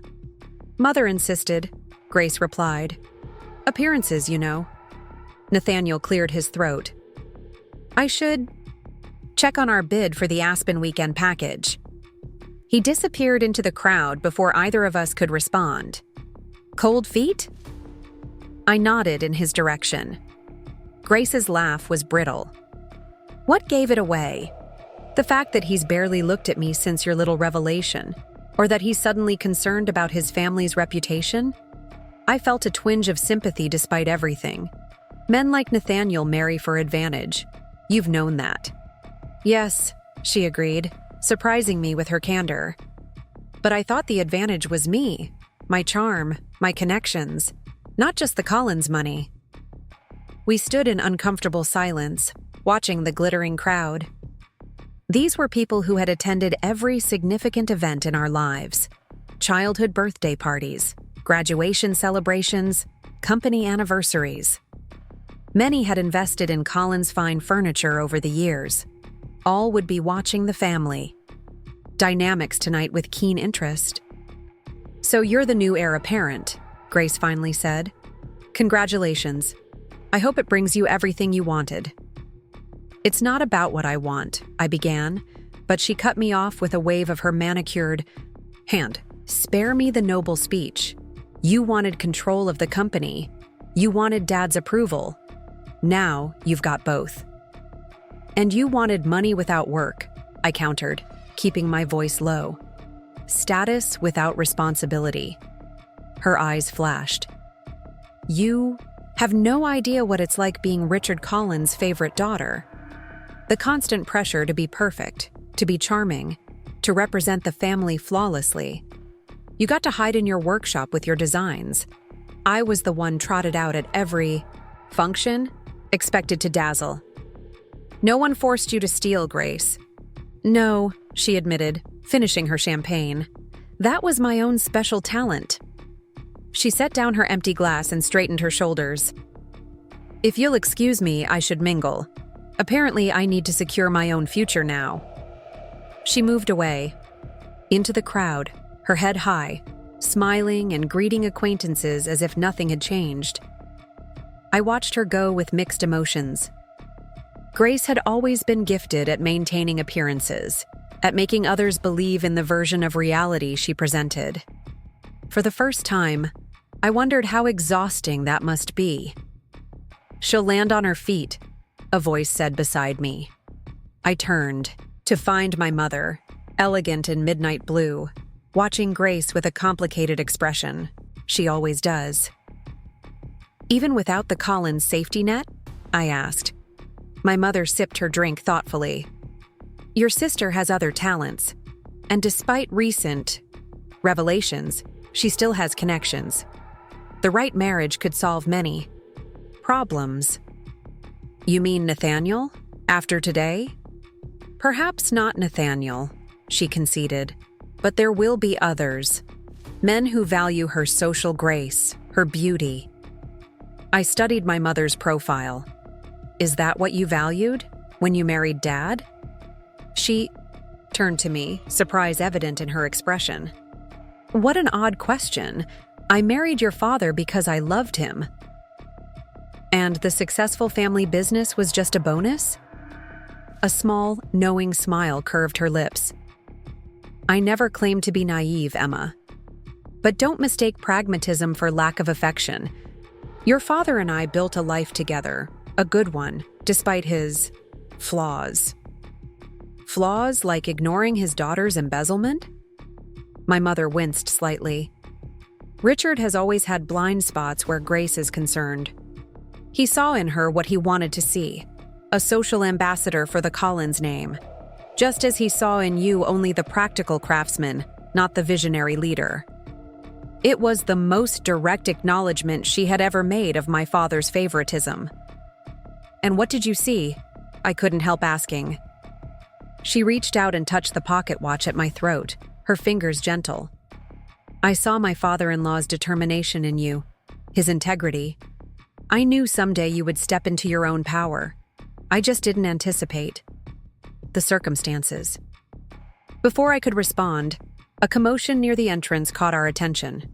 "Mother insisted," Grace replied. "Appearances, you know." Nathaniel cleared his throat. "I should check on our bid for the Aspen weekend package." He disappeared into the crowd before either of us could respond. "Cold feet?" I nodded in his direction. Grace's laugh was brittle. "What gave it away? The fact that he's barely looked at me since your little revelation, or that he's suddenly concerned about his family's reputation?" I felt a twinge of sympathy despite everything. Men like Nathaniel marry for advantage. You've known that. "Yes," she agreed, surprising me with her candor. "But I thought the advantage was me, my charm, my connections, not just the Collins money." We stood in uncomfortable silence, watching the glittering crowd. These were people who had attended every significant event in our lives: childhood birthday parties, graduation celebrations, company anniversaries. Many had invested in Collins fine furniture over the years. All would be watching the family dynamics tonight with keen interest. "So you're the new heir apparent," Grace finally said. "Congratulations. I hope it brings you everything you wanted." "It's not about what I want," I began, but she cut me off with a wave of her manicured hand. "Spare me the noble speech. You wanted control of the company. You wanted Dad's approval. Now you've got both." "And you wanted money without work," I countered, keeping my voice low. "Status without responsibility." Her eyes flashed. "You have no idea what it's like being Richard Collins' favorite daughter. The constant pressure to be perfect, to be charming, to represent the family flawlessly. You got to hide in your workshop with your designs. I was the one trotted out at every function, expected to dazzle. No one forced you to steal, Grace." "No," she admitted, finishing her champagne. "That was my own special talent." She set down her empty glass and straightened her shoulders. "If you'll excuse me, I should mingle. Apparently, I need to secure my own future now." She moved away, into the crowd, her head high, smiling and greeting acquaintances as if nothing had changed. I watched her go with mixed emotions. Grace had always been gifted at maintaining appearances, at making others believe in the version of reality she presented. For the first time, I wondered how exhausting that must be. "She'll land on her feet," a voice said beside me. I turned to find my mother, elegant in midnight blue, watching Grace with a complicated expression. She always does. "Even without the Collins safety net?" I asked. My mother sipped her drink thoughtfully. "Your sister has other talents, and despite recent revelations, she still has connections. The right marriage could solve many problems." "You mean Nathaniel? After today?" "Perhaps not Nathaniel," she conceded, "but there will be others. Men who value her social grace, her beauty." I studied my mother's profile. "Is that what you valued when you married Dad?" She turned to me, surprise evident in her expression. "What an odd question. I married your father because I loved him." "And the successful family business was just a bonus?" A small, knowing smile curved her lips. I never claimed to be naive, Emma. But don't mistake pragmatism for lack of affection. Your father and I built a life together, a good one, despite his flaws. Flaws like ignoring his daughter's embezzlement? My mother winced slightly. Richard has always had blind spots where Grace is concerned. He saw in her what he wanted to see, a social ambassador for the Collins name, just as he saw in you only the practical craftsman, not the visionary leader. It was the most direct acknowledgement she had ever made of my father's favoritism. And what did you see? I couldn't help asking. She reached out and touched the pocket watch at my throat, her fingers gentle. I saw my father-in-law's determination in you, his integrity. I knew someday you would step into your own power. I just didn't anticipate the circumstances. Before I could respond, a commotion near the entrance caught our attention.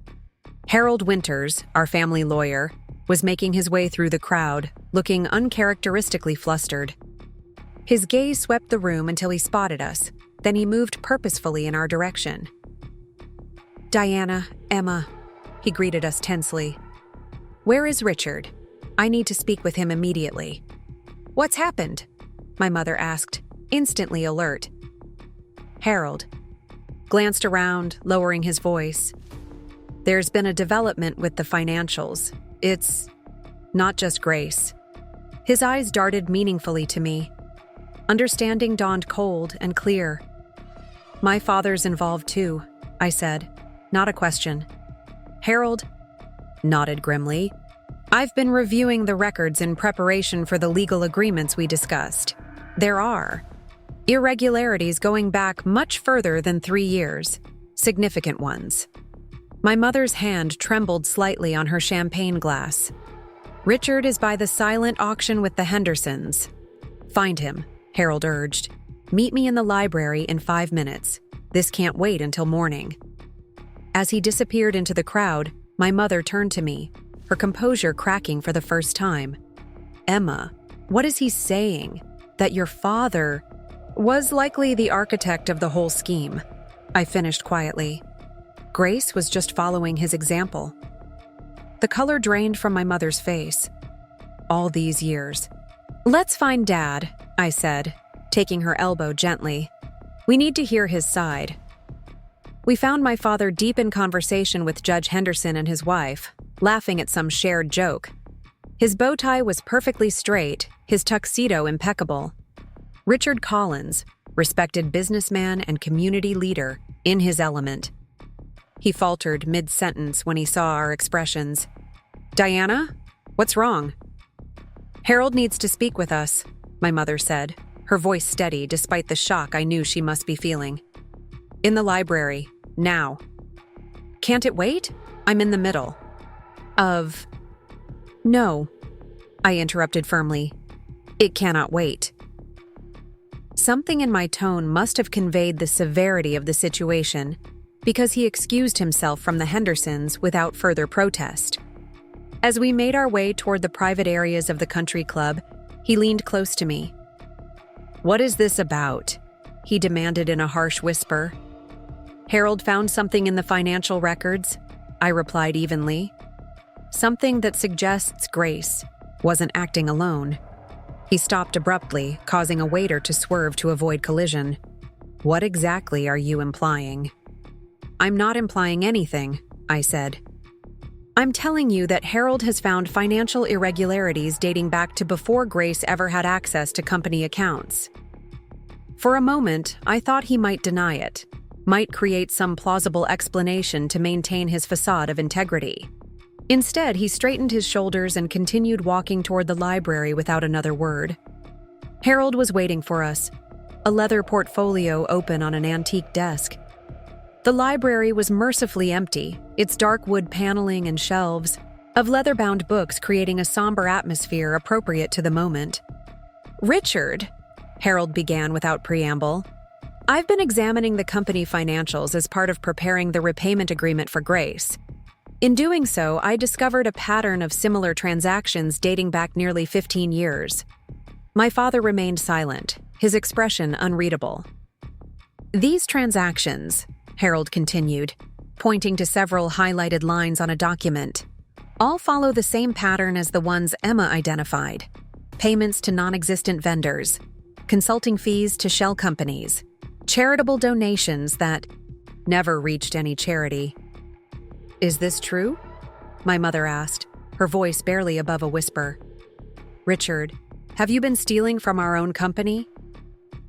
Harold Winters, our family lawyer, was making his way through the crowd, looking uncharacteristically flustered. His gaze swept the room until he spotted us, then he moved purposefully in our direction. "Diana, Emma," he greeted us tensely. "Where is Richard? I need to speak with him immediately." "What's happened?" my mother asked, instantly alert. Harold glanced around, lowering his voice. "There's been a development with the financials. It's not just Grace." His eyes darted meaningfully to me. Understanding dawned cold and clear. "My father's involved too," I said, not a question. Harold nodded grimly. "I've been reviewing the records in preparation for the legal agreements we discussed. There are irregularities going back much further than 3 years, significant ones." My mother's hand trembled slightly on her champagne glass. "Richard is by the silent auction with the Hendersons." "Find him," Harold urged. "Meet me in the library in 5 minutes. This can't wait until morning." As he disappeared into the crowd, my mother turned to me, her composure cracking for the first time. "Emma, what is he saying? That your father was likely the architect of the whole scheme?" I finished quietly. Grace was just following his example. The color drained from my mother's face. All these years. "Let's find Dad," I said, taking her elbow gently. "We need to hear his side." We found my father deep in conversation with Judge Henderson and his wife, laughing at some shared joke. His bow tie was perfectly straight, his tuxedo impeccable. Richard Collins, respected businessman and community leader, in his element. He faltered mid-sentence when he saw our expressions. "Diana, what's wrong?" "Harold needs to speak with us," my mother said, her voice steady despite the shock I knew she must be feeling. "In the library, now." "Can't it wait? I'm in the middle." "Of..." "No," I interrupted firmly. "It cannot wait." Something in my tone must have conveyed the severity of the situation, because he excused himself from the Hendersons without further protest. As we made our way toward the private areas of the country club, he leaned close to me. "What is this about?" he demanded in a harsh whisper. "Harold found something in the financial records," I replied evenly. "Something that suggests Grace wasn't acting alone." He stopped abruptly, causing a waiter to swerve to avoid collision. "What exactly are you implying?" "I'm not implying anything," I said. "I'm telling you that Harold has found financial irregularities dating back to before Grace ever had access to company accounts." For a moment, I thought he might deny it, might create some plausible explanation to maintain his facade of integrity. Instead, he straightened his shoulders and continued walking toward the library without another word. Harold was waiting for us, a leather portfolio open on an antique desk. The library was mercifully empty, its dark wood paneling and shelves of leather-bound books creating a somber atmosphere appropriate to the moment. "Richard," Harold began without preamble, "I've been examining the company financials as part of preparing the repayment agreement for Grace. In doing so, I discovered a pattern of similar transactions dating back nearly 15 years. My father remained silent, his expression unreadable. These transactions, Harold continued, pointing to several highlighted lines on a document, all follow the same pattern as the ones Emma identified: payments to non-existent vendors, consulting fees to shell companies, charitable donations that never reached any charity. "Is this true?" my mother asked, her voice barely above a whisper. "Richard, have you been stealing from our own company?"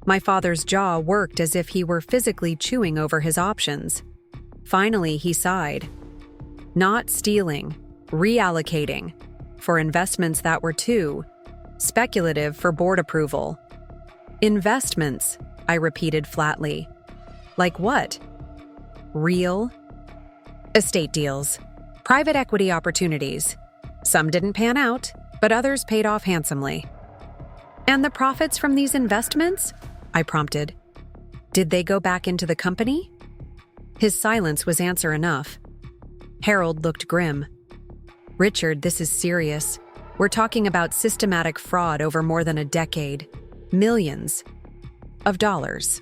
My father's jaw worked as if he were physically chewing over his options. Finally, he sighed. "Not stealing, reallocating, for investments that were too speculative for board approval." "Investments," I repeated flatly. "Like what?" "Real estate deals, private equity opportunities. Some didn't pan out, but others paid off handsomely." "And the profits from these investments?" I prompted. "Did they go back into the company?" His silence was answer enough. Harold looked grim. "Richard, this is serious. We're talking about systematic fraud over more than a decade. Millions of dollars."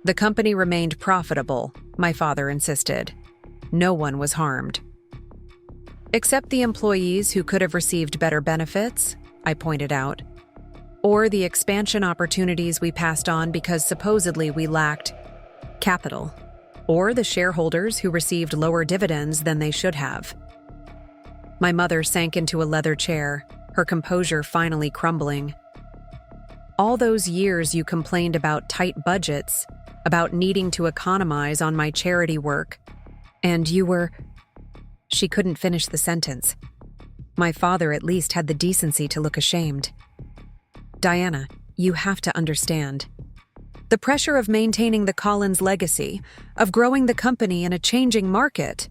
"The company remained profitable," my father insisted. "No one was harmed." "Except the employees who could have received better benefits," I pointed out. "Or the expansion opportunities we passed on because supposedly we lacked capital. Or the shareholders who received lower dividends than they should have." My mother sank into a leather chair, her composure finally crumbling. "All those years you complained about tight budgets, about needing to economize on my charity work, and you were—" She couldn't finish the sentence. My father at least had the decency to look ashamed. "Diana, you have to understand. The pressure of maintaining the Collins legacy, of growing the company in a changing market—"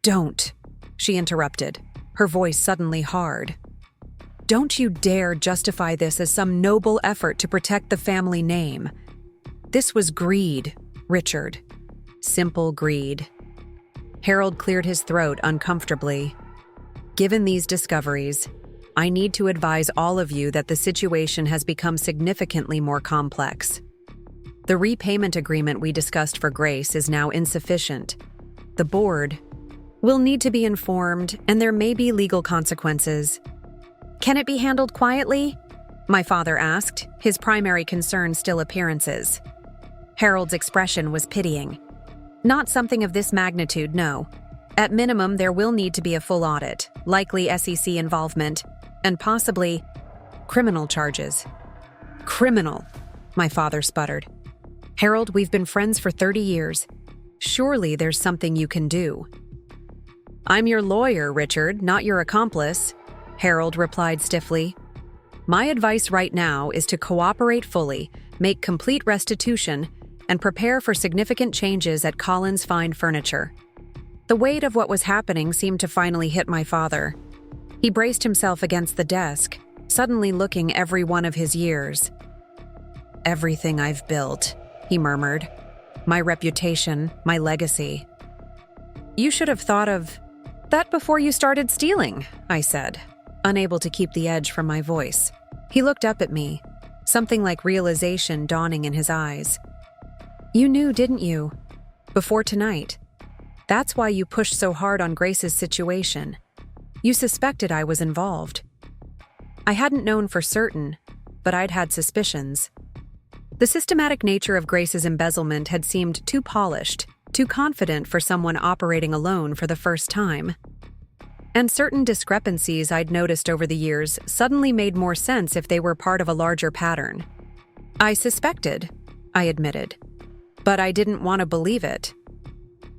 "Don't," she interrupted, her voice suddenly hard. "Don't you dare justify this as some noble effort to protect the family name. This was greed, Richard. Simple greed." Harold cleared his throat uncomfortably. "Given these discoveries, I need to advise all of you that the situation has become significantly more complex. The repayment agreement we discussed for Grace is now insufficient. The board will need to be informed, and there may be legal consequences." "Can it be handled quietly?" my father asked, his primary concern still appearances. Harold's expression was pitying. "Not something of this magnitude, no. At minimum, there will need to be a full audit, likely SEC involvement, and possibly criminal charges." "Criminal," my father sputtered. "Harold, we've been friends for 30 years. Surely there's something you can do." "I'm your lawyer, Richard, not your accomplice," Harold replied stiffly. "My advice right now is to cooperate fully, make complete restitution, and prepare for significant changes at Collins Fine Furniture." The weight of what was happening seemed to finally hit my father. He braced himself against the desk, suddenly looking every one of his years. "Everything I've built," he murmured. "My reputation, my legacy." "You should have thought of that before you started stealing," I said, unable to keep the edge from my voice. He looked up at me, something like realization dawning in his eyes. "You knew, didn't you? Before tonight. That's why you pushed so hard on Grace's situation. You suspected I was involved." I hadn't known for certain, but I'd had suspicions. The systematic nature of Grace's embezzlement had seemed too polished, too confident for someone operating alone for the first time. And certain discrepancies I'd noticed over the years suddenly made more sense if they were part of a larger pattern. "I suspected," I admitted, "but I didn't want to believe it."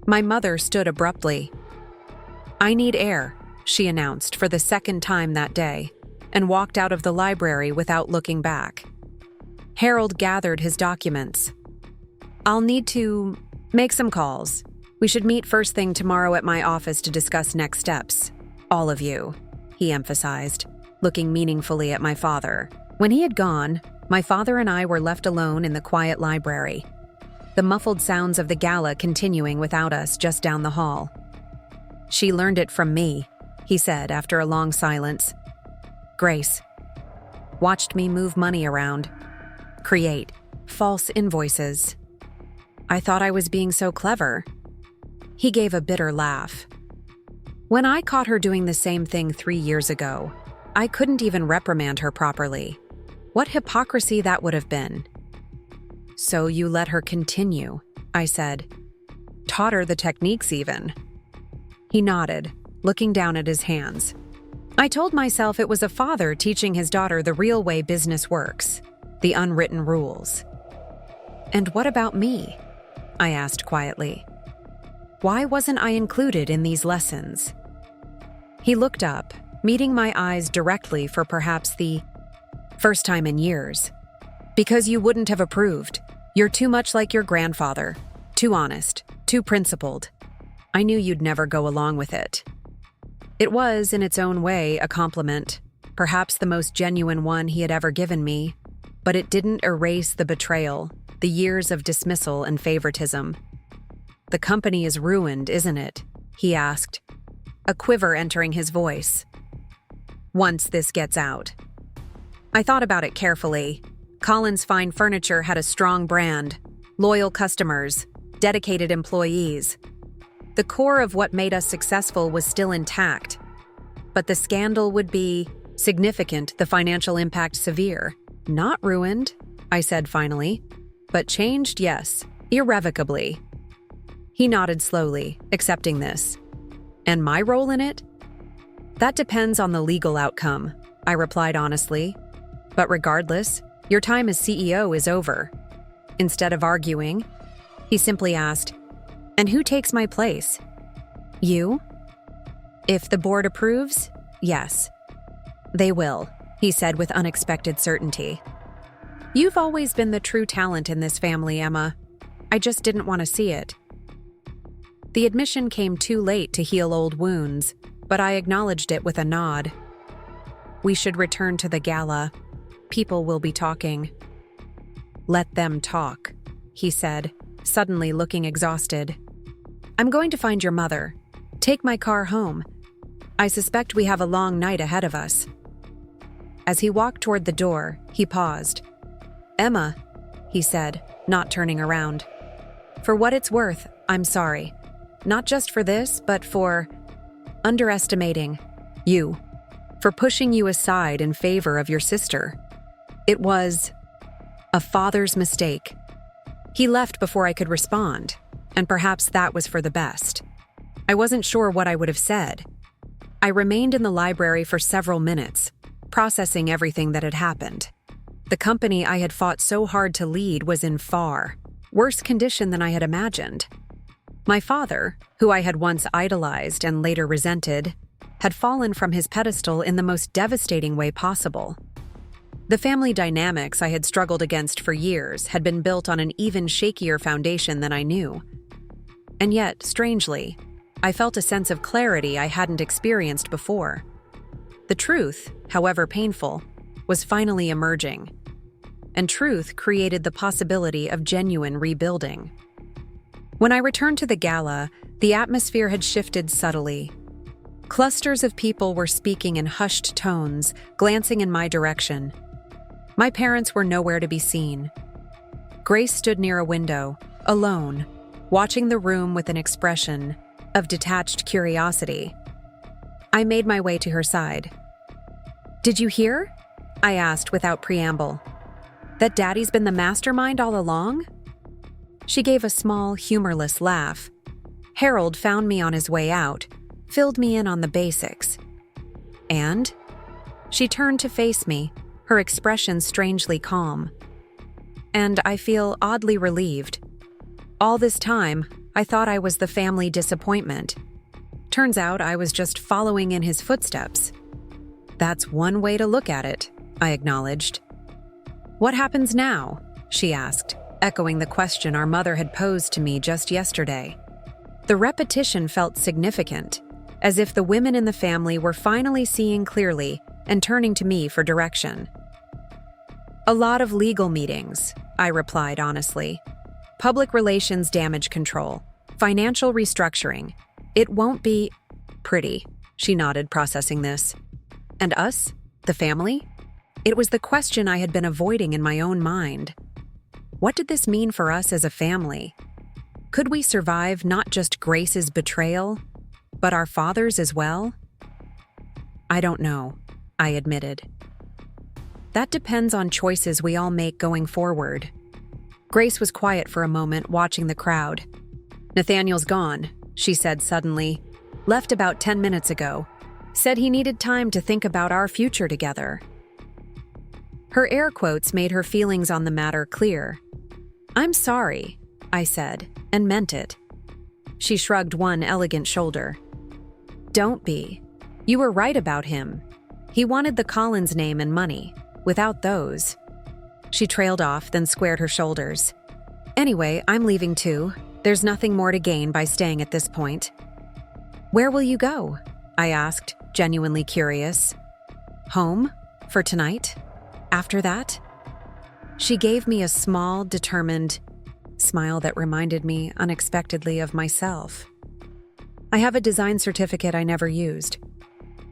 My mother stood abruptly. "I need air," she announced for the second time that day, and walked out of the library without looking back. Harold gathered his documents. "I'll need to make some calls. We should meet first thing tomorrow at my office to discuss next steps. All of you," he emphasized, looking meaningfully at my father. When he had gone, my father and I were left alone in the quiet library, the muffled sounds of the gala continuing without us just down the hall. "She learned it from me," he said after a long silence. "Grace watched me move money around, create false invoices, I thought I was being so clever. He gave a bitter laugh. When I caught her doing the same thing 3 years ago, I couldn't even reprimand her properly. What hypocrisy that would have been. So you let her continue, I said. Taught her the techniques even. He nodded, looking down at his hands. I told myself it was a father teaching his daughter the real way business works, the unwritten rules. And what about me? I asked quietly. Why wasn't I included in these lessons? He looked up, meeting my eyes directly for perhaps the first time in years. Because you wouldn't have approved. You're too much like your grandfather. Too honest. Too principled. I knew you'd never go along with it. It was, in its own way, a compliment, perhaps the most genuine one he had ever given me, but it didn't erase the betrayal, the years of dismissal and favoritism. The company is ruined, isn't it? He asked, a quiver entering his voice. Once this gets out. I thought about it carefully. Collins Fine Furniture had a strong brand, loyal customers, dedicated employees. The core of what made us successful was still intact. But the scandal would be significant, the financial impact severe. Not ruined, I said finally, but changed, yes, irrevocably. He nodded slowly, accepting this. And my role in it? That depends on the legal outcome, I replied honestly. But regardless, your time as CEO is over. Instead of arguing, he simply asked, and who takes my place? You? If the board approves, yes. They will, he said with unexpected certainty. You've always been the true talent in this family, Emma. I just didn't want to see it. The admission came too late to heal old wounds, but I acknowledged it with a nod. We should return to the gala. People will be talking. Let them talk, he said, suddenly looking exhausted. I'm going to find your mother. Take my car home. I suspect we have a long night ahead of us. As he walked toward the door, he paused. Emma, he said, not turning around. For what it's worth, I'm sorry. Not just for this, but for underestimating you. For pushing you aside in favor of your sister. It was a father's mistake. He left before I could respond, and perhaps that was for the best. I wasn't sure what I would have said. I remained in the library for several minutes, processing everything that had happened. The company I had fought so hard to lead was in far worse condition than I had imagined. My father, who I had once idolized and later resented, had fallen from his pedestal in the most devastating way possible. The family dynamics I had struggled against for years had been built on an even shakier foundation than I knew. And yet, strangely, I felt a sense of clarity I hadn't experienced before. The truth, however painful, was finally emerging. And truth created the possibility of genuine rebuilding. When I returned to the gala, the atmosphere had shifted subtly. Clusters of people were speaking in hushed tones, glancing in my direction. My parents were nowhere to be seen. Grace stood near a window, alone, watching the room with an expression of detached curiosity. I made my way to her side. Did you hear? I asked without preamble. That Daddy's been the mastermind all along? She gave a small, humorless laugh. Harold found me on his way out, filled me in on the basics. And? She turned to face me, her expression strangely calm. And I feel oddly relieved. All this time, I thought I was the family disappointment. Turns out I was just following in his footsteps. That's one way to look at it, I acknowledged. What happens now? She asked, echoing the question our mother had posed to me just yesterday. The repetition felt significant, as if the women in the family were finally seeing clearly and turning to me for direction. A lot of legal meetings, I replied honestly. Public relations damage control, financial restructuring. It won't be pretty, she nodded, processing this. And us? The family? It was the question I had been avoiding in my own mind. What did this mean for us as a family? Could we survive not just Grace's betrayal, but our father's as well? I don't know, I admitted. That depends on choices we all make going forward. Grace was quiet for a moment, watching the crowd. Nathaniel's gone, she said suddenly. Left about 10 minutes ago. Said he needed time to think about our future together. Her air quotes made her feelings on the matter clear. I'm sorry, I said, and meant it. She shrugged one elegant shoulder. Don't be. You were right about him. He wanted the Collins name and money. Without those. She trailed off, then squared her shoulders. Anyway, I'm leaving too. There's nothing more to gain by staying at this point. Where will you go? I asked, genuinely curious. Home? For tonight? After that? She gave me a small, determined smile that reminded me unexpectedly of myself. I have a design certificate I never used.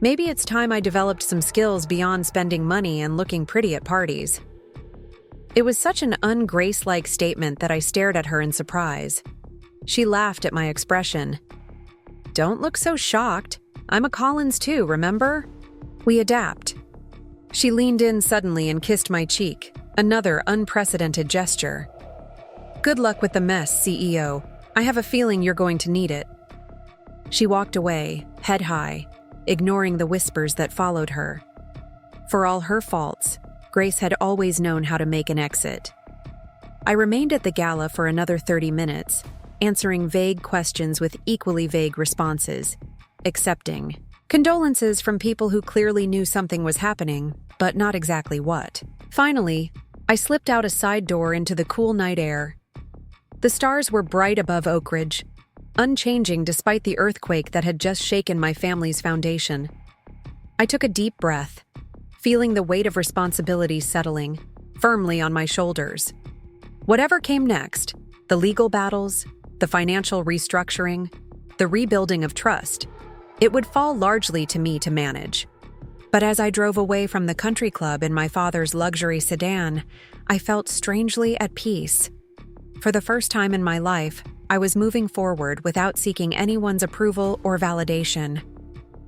Maybe it's time I developed some skills beyond spending money and looking pretty at parties. It was such an un-Grace-like statement that I stared at her in surprise. She laughed at my expression. Don't look so shocked. I'm a Collins too, remember? We adapt. She leaned in suddenly and kissed my cheek, another unprecedented gesture. Good luck with the mess, CEO. I have a feeling you're going to need it. She walked away, head high, ignoring the whispers that followed her. For all her faults, Grace had always known how to make an exit. I remained at the gala for another 30 minutes, answering vague questions with equally vague responses, accepting condolences from people who clearly knew something was happening, but not exactly what. Finally, I slipped out a side door into the cool night air. The stars were bright above Oak Ridge, unchanging despite the earthquake that had just shaken my family's foundation. I took a deep breath, feeling the weight of responsibility settling firmly on my shoulders. Whatever came next, the legal battles, the financial restructuring, the rebuilding of trust, it would fall largely to me to manage. But as I drove away from the country club in my father's luxury sedan, I felt strangely at peace. For the first time in my life, I was moving forward without seeking anyone's approval or validation.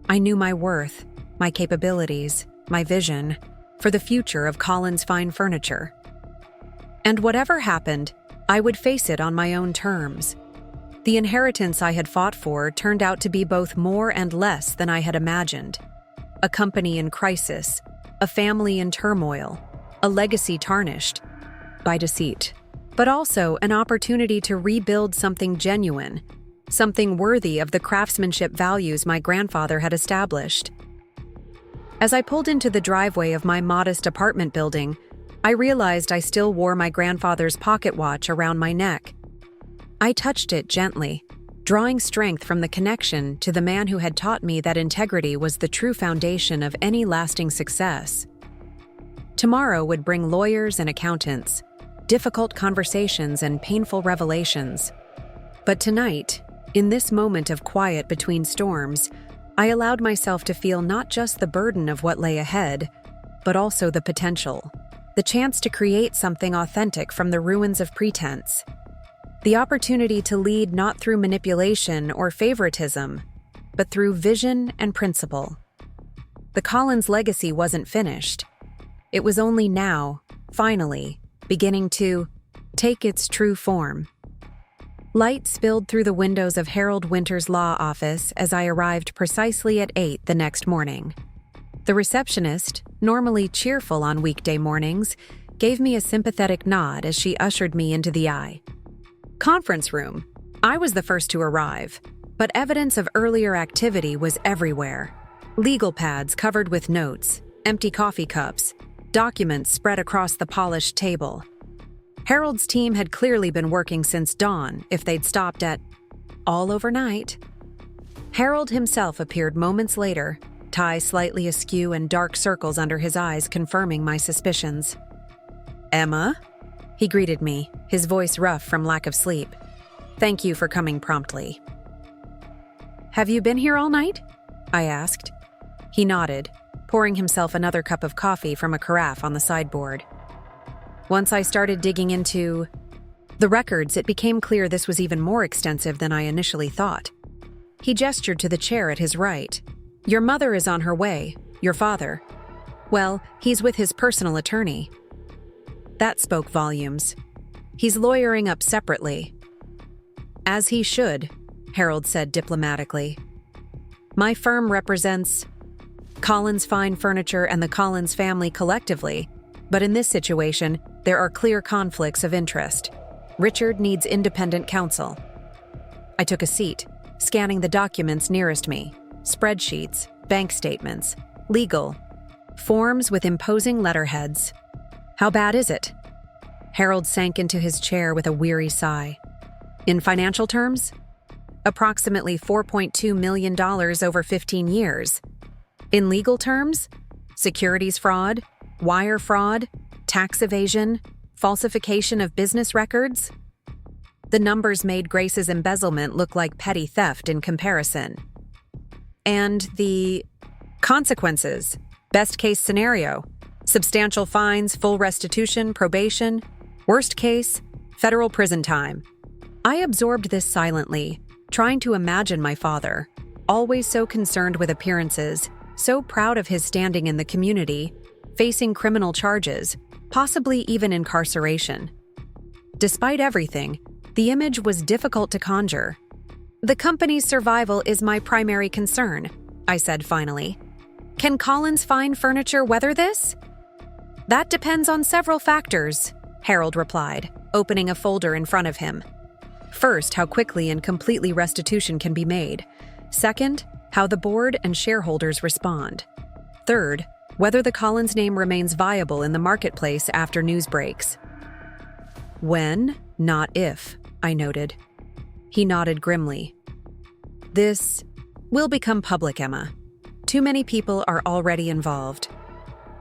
I knew my worth, my capabilities, my vision for the future of Collins Fine Furniture. And whatever happened, I would face it on my own terms. The inheritance I had fought for turned out to be both more and less than I had imagined. A company in crisis, a family in turmoil, a legacy tarnished by deceit. But also an opportunity to rebuild something genuine, something worthy of the craftsmanship values my grandfather had established. As I pulled into the driveway of my modest apartment building, I realized I still wore my grandfather's pocket watch around my neck. I touched it gently, drawing strength from the connection to the man who had taught me that integrity was the true foundation of any lasting success. Tomorrow would bring lawyers and accountants, difficult conversations and painful revelations. But tonight, in this moment of quiet between storms, I allowed myself to feel not just the burden of what lay ahead, but also the potential, the chance to create something authentic from the ruins of pretense, the opportunity to lead not through manipulation or favoritism, but through vision and principle. The Collins legacy wasn't finished. It was only now, finally, beginning to take its true form. Light spilled through the windows of Harold Winter's law office as I arrived precisely at 8 the next morning. The receptionist, normally cheerful on weekday mornings, gave me a sympathetic nod as she ushered me into the conference room. I was the first to arrive, but evidence of earlier activity was everywhere. Legal pads covered with notes, empty coffee cups, documents spread across the polished table. Harold's team had clearly been working since dawn if they'd stopped at all overnight. Harold himself appeared moments later, tie slightly askew and dark circles under his eyes confirming my suspicions. "Emma?" He greeted me, his voice rough from lack of sleep. "Thank you for coming promptly." "Have you been here all night?" I asked. He nodded, pouring himself another cup of coffee from a carafe on the sideboard. Once I started digging into The records, it became clear this was even more extensive than I initially thought. He gestured to the chair at his right. Your mother is on her way. Your father. Well, he's with his personal attorney. That spoke volumes. He's lawyering up separately. As he should, Harold said diplomatically. My firm represents Collins Fine Furniture and the Collins family collectively, but in this situation, there are clear conflicts of interest. Richard needs independent counsel. I took a seat, scanning the documents nearest me. Spreadsheets, bank statements, legal, forms with imposing letterheads. How bad is it? Harold sank into his chair with a weary sigh. In financial terms? Approximately $4.2 million over 15 years. In legal terms? Securities fraud, wire fraud, tax evasion, falsification of business records? The numbers made Grace's embezzlement look like petty theft in comparison. And the consequences, best case scenario, substantial fines, full restitution, probation, worst case, federal prison time. I absorbed this silently, trying to imagine my father, always so concerned with appearances, so proud of his standing in the community, facing criminal charges, possibly even incarceration. Despite everything, the image was difficult to conjure. The company's survival is my primary concern, I said finally. Can Collins Fine Furniture weather this? That depends on several factors, Harold replied, opening a folder in front of him. First, how quickly and completely restitution can be made. Second, how the board and shareholders respond. Third, whether the Collins name remains viable in the marketplace after news breaks. When, not if, I noted. He nodded grimly. This will become public, Emma. Too many people are already involved.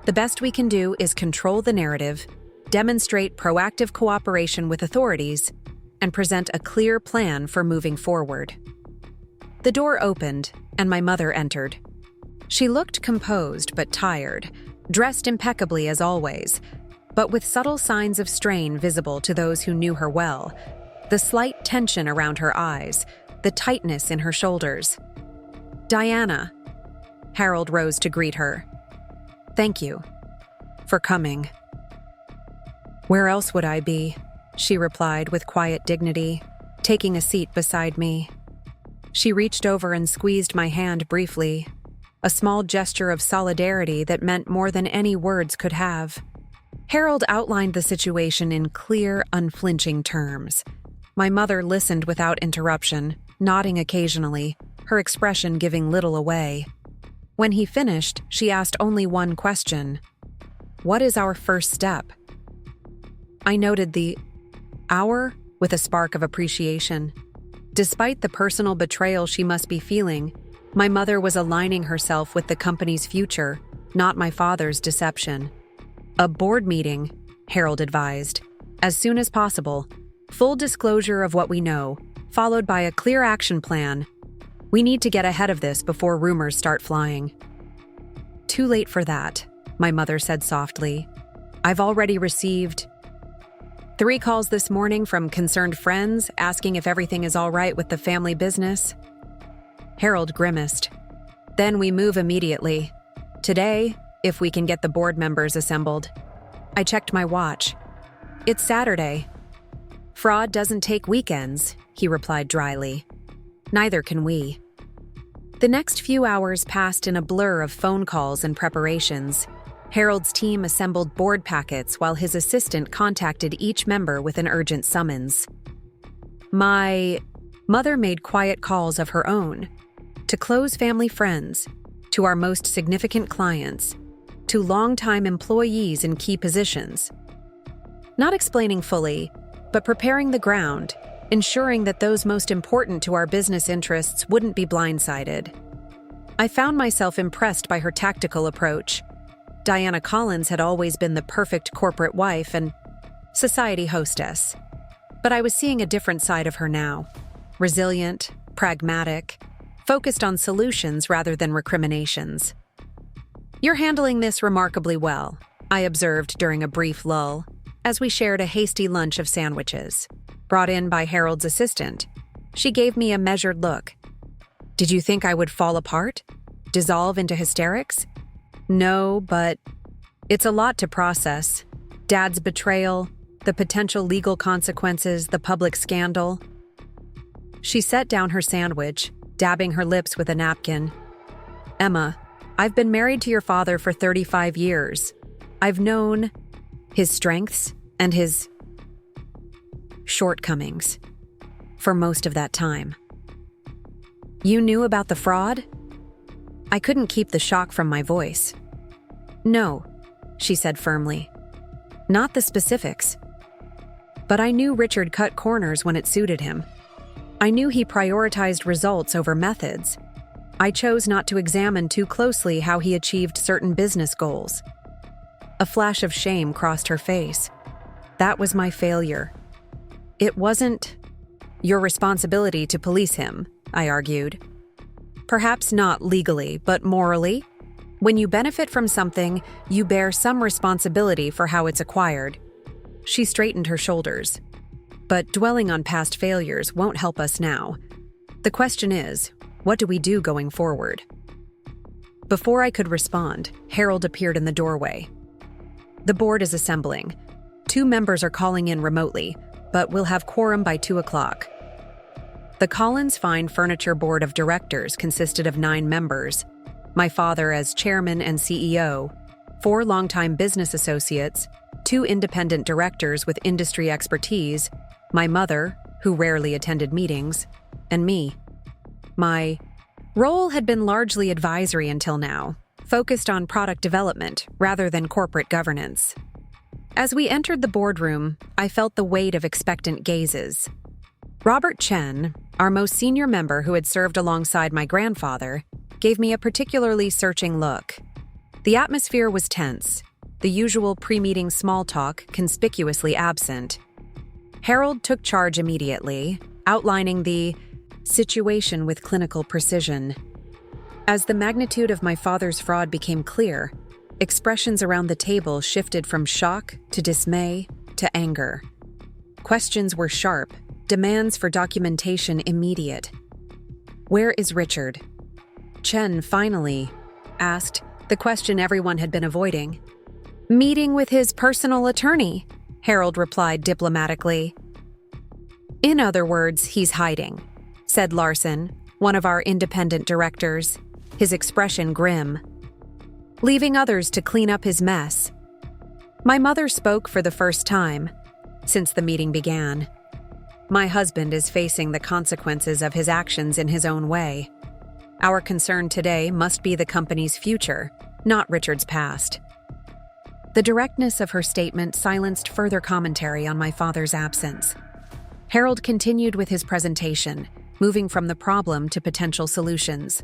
The best we can do is control the narrative, demonstrate proactive cooperation with authorities, and present a clear plan for moving forward. The door opened, and my mother entered. She looked composed but tired, dressed impeccably as always, but with subtle signs of strain visible to those who knew her well, the slight tension around her eyes, the tightness in her shoulders. Diana. Harold rose to greet her. Thank you for coming. Where else would I be? She replied with quiet dignity, taking a seat beside me. She reached over and squeezed my hand briefly, a small gesture of solidarity that meant more than any words could have. Harold outlined the situation in clear, unflinching terms. My mother listened without interruption, nodding occasionally, her expression giving little away. When he finished, she asked only one question. What is our first step? I noted the "our" with a spark of appreciation. Despite the personal betrayal she must be feeling, my mother was aligning herself with the company's future, not my father's deception. A board meeting, Harold advised. As soon as possible. Full disclosure of what we know, followed by a clear action plan. We need to get ahead of this before rumors start flying. Too late for that, my mother said softly. I've already received 3 calls this morning from concerned friends asking if everything is all right with the family business. Harold grimaced. Then we move immediately. Today, if we can get the board members assembled. I checked my watch. It's Saturday. Fraud doesn't take weekends, he replied dryly. Neither can we. The next few hours passed in a blur of phone calls and preparations. Harold's team assembled board packets while his assistant contacted each member with an urgent summons. My mother made quiet calls of her own, to close family friends, to our most significant clients, to longtime employees in key positions. Not explaining fully, but preparing the ground, ensuring that those most important to our business interests wouldn't be blindsided. I found myself impressed by her tactical approach. Diana Collins had always been the perfect corporate wife and society hostess. But I was seeing a different side of her now. Resilient, pragmatic, focused on solutions rather than recriminations. You're handling this remarkably well, I observed during a brief lull, as we shared a hasty lunch of sandwiches. brought in by Harold's assistant. She gave me a measured look. Did you think I would fall apart? Dissolve into hysterics? No, but it's a lot to process. Dad's betrayal, the potential legal consequences, the public scandal. She set down her sandwich, dabbing her lips with a napkin. Emma, I've been married to your father for 35 years. I've known his strengths and his shortcomings for most of that time. You knew about the fraud? I couldn't keep the shock from my voice. No, she said firmly. Not the specifics. But I knew Richard cut corners when it suited him. I knew he prioritized results over methods. I chose not to examine too closely how he achieved certain business goals. A flash of shame crossed her face. That was my failure. It wasn't your responsibility to police him, I argued. Perhaps not legally, but morally. When you benefit from something, you bear some responsibility for how it's acquired. She straightened her shoulders. But dwelling on past failures won't help us now. The question is, what do we do going forward? Before I could respond, Harold appeared in the doorway. The board is assembling. 2 members are calling in remotely, but we'll have quorum by 2 o'clock. The Collins Fine Furniture Board of Directors consisted of 9 members, my father as chairman and CEO, 4 longtime business associates, 2 independent directors with industry expertise, my mother, who rarely attended meetings, and me. My role had been largely advisory until now, focused on product development rather than corporate governance. As we entered the boardroom, I felt the weight of expectant gazes. Robert Chen, our most senior member who had served alongside my grandfather, gave me a particularly searching look. The atmosphere was tense, the usual pre-meeting small talk conspicuously absent. Harold took charge immediately, outlining the situation with clinical precision. As the magnitude of my father's fraud became clear, expressions around the table shifted from shock to dismay to anger. Questions were sharp, demands for documentation immediate. Where is Richard? Chen finally asked the question everyone had been avoiding. Meeting with his personal attorney, Harold replied diplomatically. In other words, he's hiding, said Larson, one of our independent directors, his expression grim. Leaving others to clean up his mess. My mother spoke for the first time since the meeting began. My husband is facing the consequences of his actions in his own way. Our concern today must be the company's future, not Richard's past. The directness of her statement silenced further commentary on my father's absence. Harold continued with his presentation, moving from the problem to potential solutions.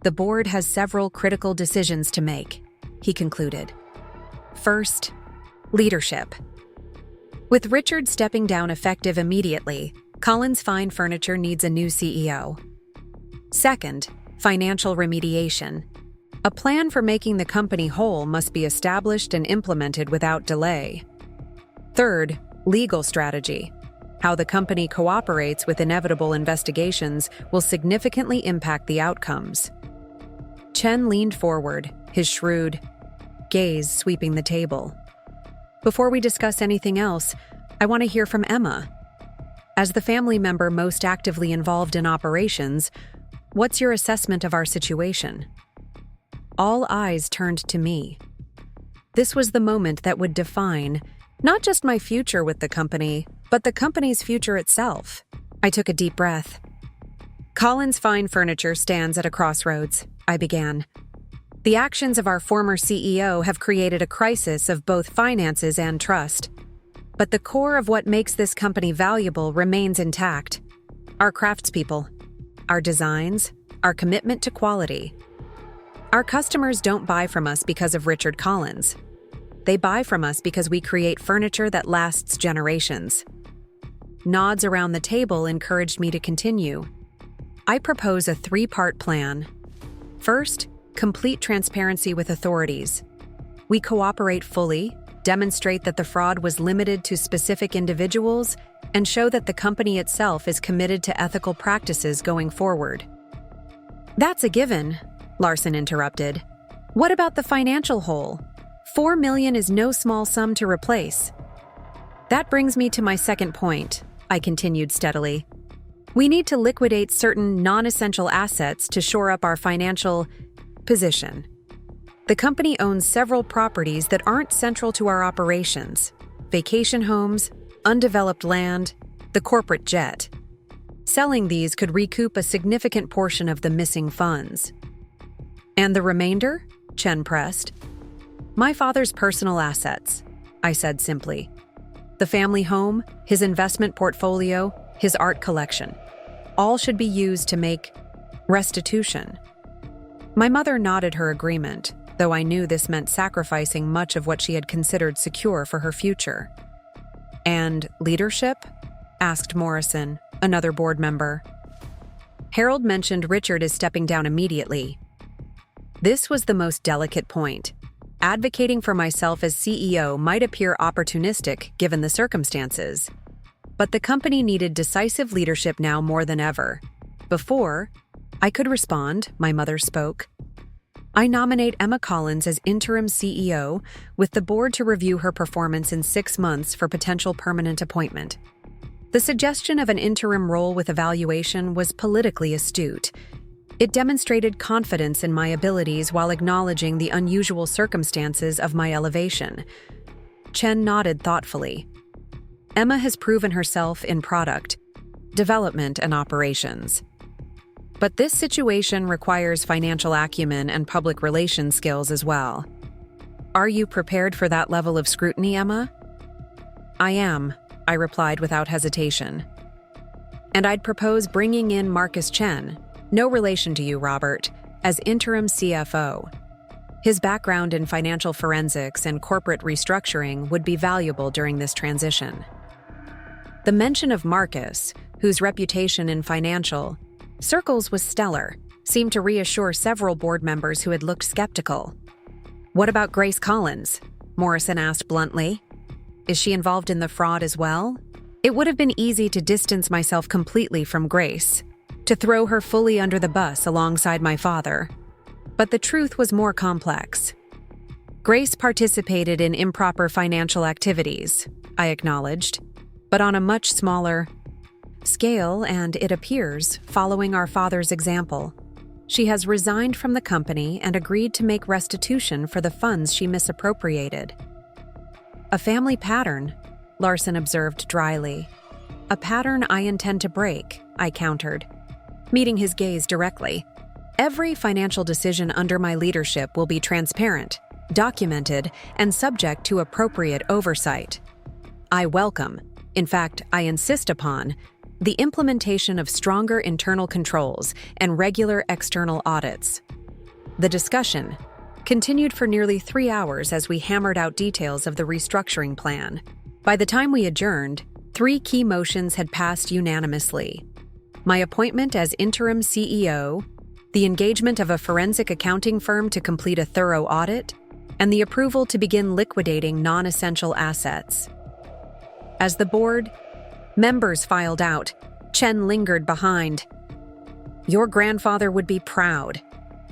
The board has several critical decisions to make, he concluded. First, leadership. With Richard stepping down effective immediately, Collins Fine Furniture needs a new CEO. Second, financial remediation. A plan for making the company whole must be established and implemented without delay. Third, legal strategy. How the company cooperates with inevitable investigations will significantly impact the outcomes. Chen leaned forward, his shrewd gaze sweeping the table. Before we discuss anything else, I want to hear from Emma. As the family member most actively involved in operations, what's your assessment of our situation? All eyes turned to me. This was the moment that would define not just my future with the company, but the company's future itself. I took a deep breath. Collins Fine Furniture stands at a crossroads, I began. The actions of our former CEO have created a crisis of both finances and trust. But the core of what makes this company valuable remains intact. Our craftspeople, our designs, our commitment to quality. Our customers don't buy from us because of Richard Collins. They buy from us because we create furniture that lasts generations. Nods around the table encouraged me to continue. I propose a 3-part plan. First, complete transparency with authorities. We cooperate fully, demonstrate that the fraud was limited to specific individuals, and show that the company itself is committed to ethical practices going forward. That's a given, Larson interrupted. What about the financial hole? $4 million is no small sum to replace. That brings me to my second point, I continued steadily. We need to liquidate certain non-essential assets to shore up our financial position. The company owns several properties that aren't central to our operations: vacation homes, undeveloped land, the corporate jet. Selling these could recoup a significant portion of the missing funds. And the remainder? Chen pressed. My father's personal assets, I said simply. The family home, his investment portfolio, his art collection. All should be used to make restitution. My mother nodded her agreement, though I knew this meant sacrificing much of what she had considered secure for her future. And leadership? Asked Morrison, another board member. Harold mentioned Richard is stepping down immediately. This was the most delicate point. Advocating for myself as CEO might appear opportunistic given the circumstances. But the company needed decisive leadership now more than ever. Before I could respond, my mother spoke. I nominate Emma Collins as interim CEO, with the board to review her performance in 6 months for potential permanent appointment. The suggestion of an interim role with evaluation was politically astute. It demonstrated confidence in my abilities while acknowledging the unusual circumstances of my elevation. Chen nodded thoughtfully. Emma has proven herself in product, development, and operations. But this situation requires financial acumen and public relations skills as well. Are you prepared for that level of scrutiny, Emma? I am, I replied without hesitation. And I'd propose bringing in Marcus Chen, no relation to you, Robert, as interim CFO. His background in financial forensics and corporate restructuring would be valuable during this transition. The mention of Marcus, whose reputation in financial circles was stellar, seemed to reassure several board members who had looked skeptical. What about Grace Collins? Morrison asked bluntly. Is she involved in the fraud as well? It would have been easy to distance myself completely from Grace, to throw her fully under the bus alongside my father. But the truth was more complex. Grace participated in improper financial activities, I acknowledged, but on a much smaller scale, and it appears, following our father's example. She has resigned from the company and agreed to make restitution for the funds she misappropriated. A family pattern, Larson observed dryly. A pattern I intend to break, I countered, meeting his gaze directly. Every financial decision under my leadership will be transparent, documented, and subject to appropriate oversight. I welcome, in fact, I insist upon, the implementation of stronger internal controls and regular external audits. The discussion continued for nearly 3 hours as we hammered out details of the restructuring plan. By the time we adjourned, 3 key motions had passed unanimously. My appointment as interim CEO, the engagement of a forensic accounting firm to complete a thorough audit, and the approval to begin liquidating non-essential assets. As the board members filed out, Chen lingered behind. Your grandfather would be proud,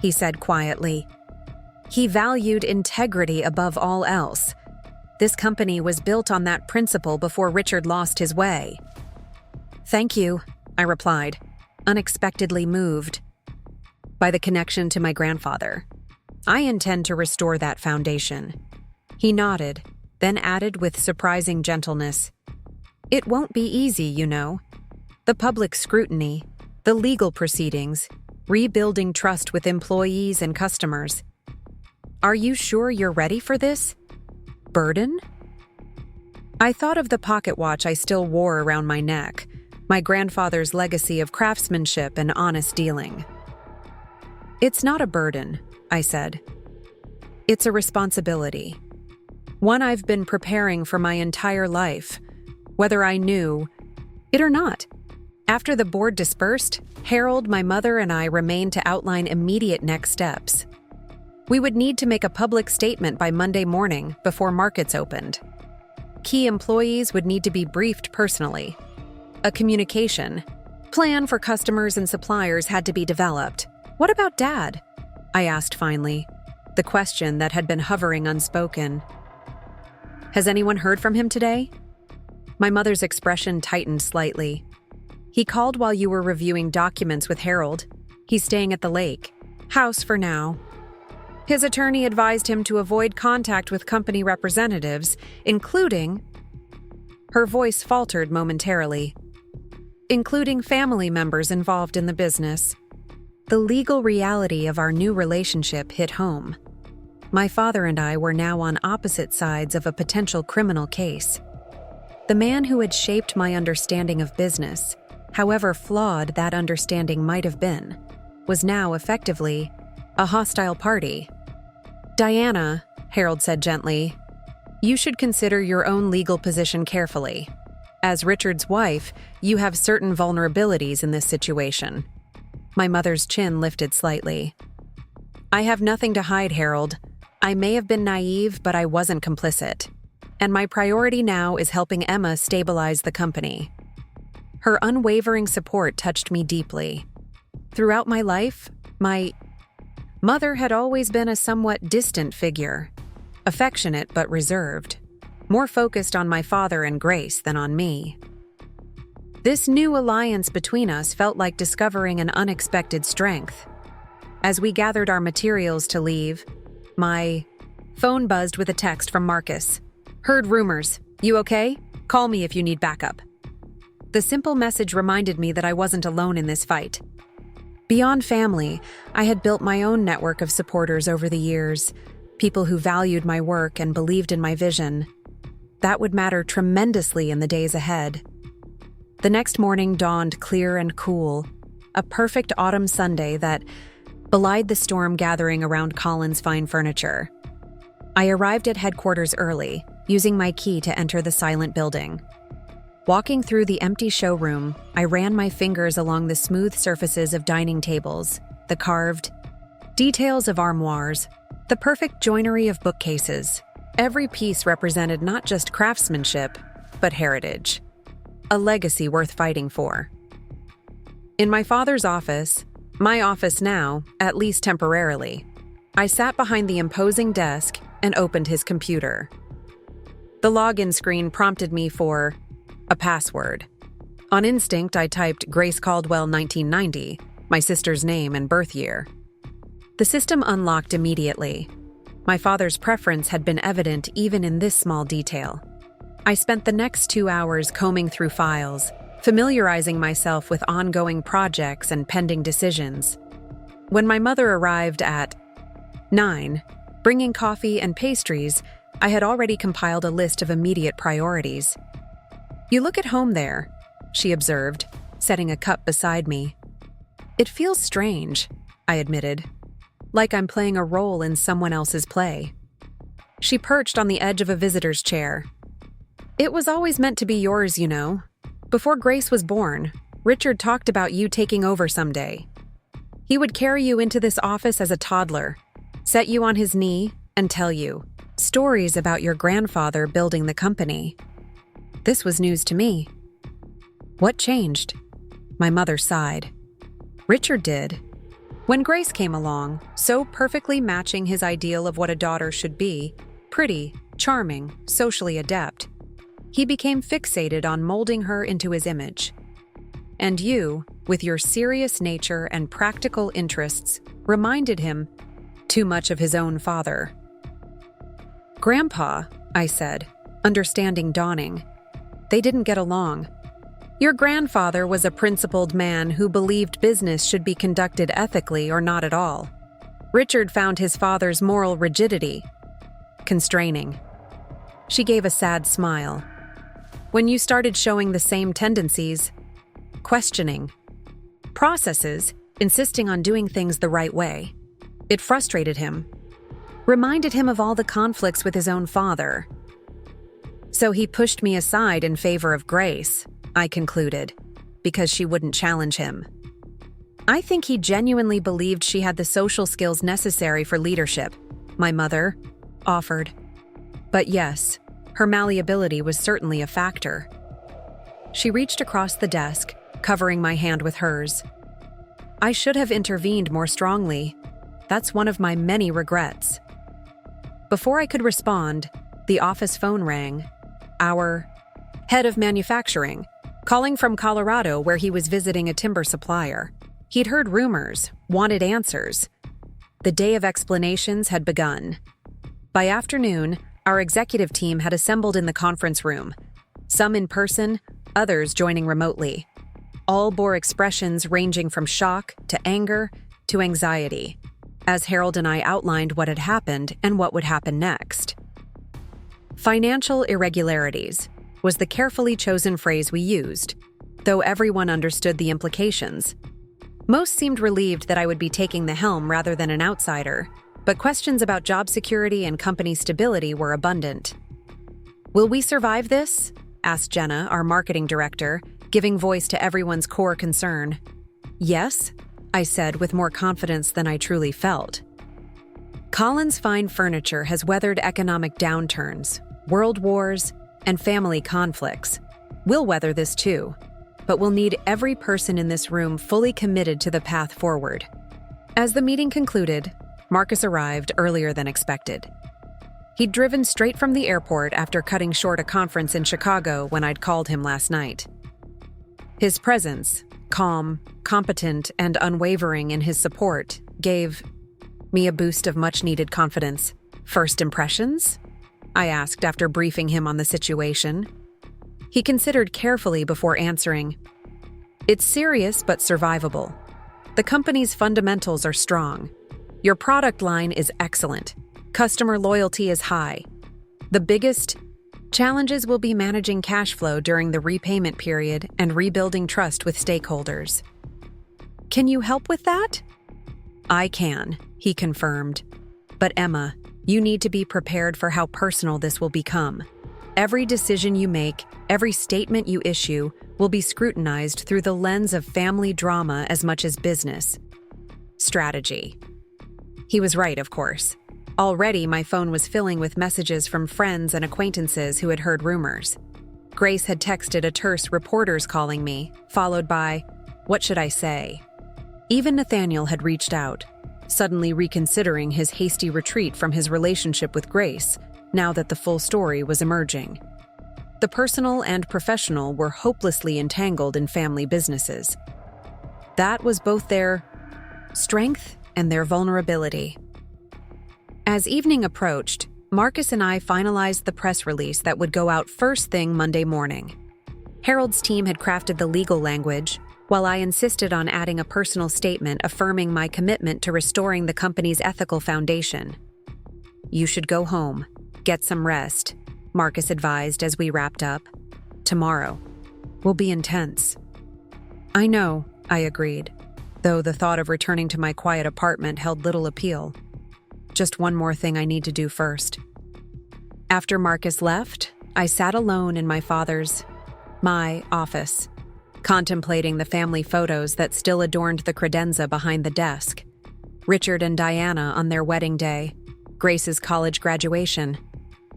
he said quietly. He valued integrity above all else. This company was built on that principle before Richard lost his way. Thank you, I replied, unexpectedly moved by the connection to my grandfather. I intend to restore that foundation. He nodded, then added with surprising gentleness, It won't be easy, you know. The public scrutiny, the legal proceedings, rebuilding trust with employees and customers. Are you sure you're ready for this burden? I thought of the pocket watch I still wore around my neck, my grandfather's legacy of craftsmanship and honest dealing. It's not a burden, I said. It's a responsibility. One I've been preparing for my entire life, whether I knew it or not. After the board dispersed, Harold, my mother, and I remained to outline immediate next steps. We would need to make a public statement by Monday morning before markets opened. Key employees would need to be briefed personally. A communication plan for customers and suppliers had to be developed. What about Dad? I asked finally, the question that had been hovering unspoken. Has anyone heard from him today? My mother's expression tightened slightly. He called while you were reviewing documents with Harold. He's staying at the lake house for now. His attorney advised him to avoid contact with company representatives, including... Her voice faltered momentarily. Including family members involved in the business. The legal reality of our new relationship hit home. My father and I were now on opposite sides of a potential criminal case. The man who had shaped my understanding of business, however flawed that understanding might have been, was now effectively a hostile party. Diana, Harold said gently, you should consider your own legal position carefully. As Richard's wife, you have certain vulnerabilities in this situation. My mother's chin lifted slightly. I have nothing to hide, Harold. I may have been naive, but I wasn't complicit. And my priority now is helping Emma stabilize the company. Her unwavering support touched me deeply. Throughout my life, my mother had always been a somewhat distant figure, affectionate but reserved, more focused on my father and Grace than on me. This new alliance between us felt like discovering an unexpected strength. As we gathered our materials to leave, my phone buzzed with a text from Marcus. Heard rumors. You okay? Call me if you need backup. The simple message reminded me that I wasn't alone in this fight. Beyond family, I had built my own network of supporters over the years, people who valued my work and believed in my vision. That would matter tremendously in the days ahead. The next morning dawned clear and cool, a perfect autumn Sunday that belied the storm gathering around Colin's fine furniture. I arrived at headquarters early, using my key to enter the silent building. Walking through the empty showroom, I ran my fingers along the smooth surfaces of dining tables, the carved details of armoires, the perfect joinery of bookcases. Every piece represented not just craftsmanship, but heritage. A legacy worth fighting for. In my father's office, my office now, at least temporarily, I sat behind the imposing desk and opened his computer. The login screen prompted me for a password. On instinct, I typed Grace Caldwell 1990, my sister's name and birth year. The system unlocked immediately. My father's preference had been evident even in this small detail. I spent the next 2 hours combing through files, familiarizing myself with ongoing projects and pending decisions. When my mother arrived at 9, bringing coffee and pastries, I had already compiled a list of immediate priorities. You look at home there, she observed, setting a cup beside me. It feels strange, I admitted, like I'm playing a role in someone else's play. She perched on the edge of a visitor's chair. It was always meant to be yours, you know. Before Grace was born, Richard talked about you taking over someday. He would carry you into this office as a toddler, set you on his knee, and tell you stories about your grandfather building the company. This was news to me. What changed? My mother sighed. Richard did. When Grace came along, so perfectly matching his ideal of what a daughter should be, pretty, charming, socially adept, he became fixated on molding her into his image. And you, with your serious nature and practical interests, reminded him too much of his own father. Grandpa, I said, understanding dawning. They didn't get along. Your grandfather was a principled man who believed business should be conducted ethically or not at all. Richard found his father's moral rigidity constraining. She gave a sad smile. When you started showing the same tendencies, questioning processes, insisting on doing things the right way, it frustrated him, reminded him of all the conflicts with his own father. So he pushed me aside in favor of Grace, I concluded, because she wouldn't challenge him. I think he genuinely believed she had the social skills necessary for leadership, my mother offered. But yes, her malleability was certainly a factor. She reached across the desk, covering my hand with hers. I should have intervened more strongly. That's one of my many regrets. Before I could respond, the office phone rang. Our head of manufacturing, calling from Colorado where he was visiting a timber supplier. He'd heard rumors, wanted answers. The day of explanations had begun. By afternoon, our executive team had assembled in the conference room, some in person, others joining remotely. All bore expressions ranging from shock to anger to anxiety, as Harold and I outlined what had happened and what would happen next. Financial irregularities was the carefully chosen phrase we used, though everyone understood the implications. Most seemed relieved that I would be taking the helm rather than an outsider, but questions about job security and company stability were abundant. "Will we survive this?" asked Jenna, our marketing director, giving voice to everyone's core concern. "Yes," I said with more confidence than I truly felt. Collins Fine Furniture has weathered economic downturns, world wars, and family conflicts. We'll weather this too, but we'll need every person in this room fully committed to the path forward. As the meeting concluded, Marcus arrived earlier than expected. He'd driven straight from the airport after cutting short a conference in Chicago when I'd called him last night. His presence, calm, competent, and unwavering in his support, gave me a boost of much-needed confidence. "First impressions?" I asked after briefing him on the situation. He considered carefully before answering. "It's serious but survivable. The company's fundamentals are strong. Your product line is excellent. Customer loyalty is high. The biggest challenges will be managing cash flow during the repayment period and rebuilding trust with stakeholders." "Can you help with that?" "I can," he confirmed. "But Emma, you need to be prepared for how personal this will become. Every decision you make, every statement you issue, will be scrutinized through the lens of family drama as much as business strategy." He was right, of course. Already, my phone was filling with messages from friends and acquaintances who had heard rumors. Grace had texted a terse "reporters calling me," followed by, "What should I say?" Even Nathaniel had reached out, suddenly reconsidering his hasty retreat from his relationship with Grace, now that the full story was emerging. The personal and professional were hopelessly entangled in family businesses. That was both their strength and their vulnerability. As evening approached, Marcus and I finalized the press release that would go out first thing Monday morning. Harold's team had crafted the legal language, while I insisted on adding a personal statement affirming my commitment to restoring the company's ethical foundation. "You should go home, get some rest," Marcus advised as we wrapped up. "Tomorrow will be intense." "I know," I agreed, though the thought of returning to my quiet apartment held little appeal. Just one more thing I need to do first. After Marcus left, I sat alone in my office, contemplating the family photos that still adorned the credenza behind the desk. Richard and Diana on their wedding day, Grace's college graduation,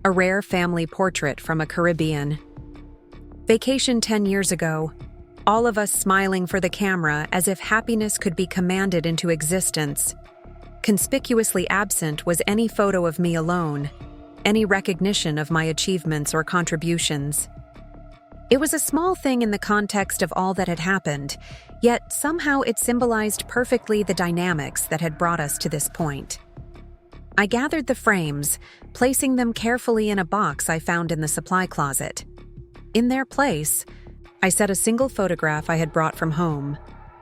a rare family portrait from a Caribbean vacation 10 years ago, all of us smiling for the camera as if happiness could be commanded into existence. Conspicuously absent was any photo of me alone, any recognition of my achievements or contributions. It was a small thing in the context of all that had happened, yet somehow it symbolized perfectly the dynamics that had brought us to this point. I gathered the frames, placing them carefully in a box I found in the supply closet. In their place, I set a single photograph I had brought from home.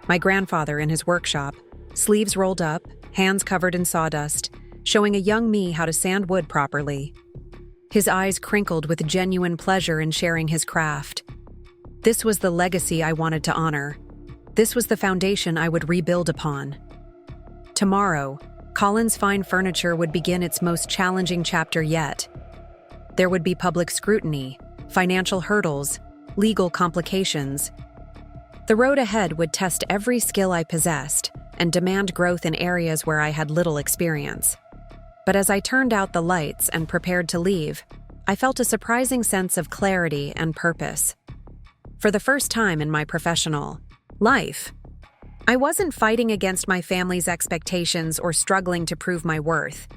My grandfather in his workshop, sleeves rolled up, hands covered in sawdust, showing a young me how to sand wood properly. His eyes crinkled with genuine pleasure in sharing his craft. This was the legacy I wanted to honor. This was the foundation I would rebuild upon. Tomorrow, Collins Fine Furniture would begin its most challenging chapter yet. There would be public scrutiny, financial hurdles, legal complications. The road ahead would test every skill I possessed and demand growth in areas where I had little experience. But as I turned out the lights and prepared to leave, I felt a surprising sense of clarity and purpose. For the first time in my professional life, I wasn't fighting against my family's expectations or struggling to prove my worth.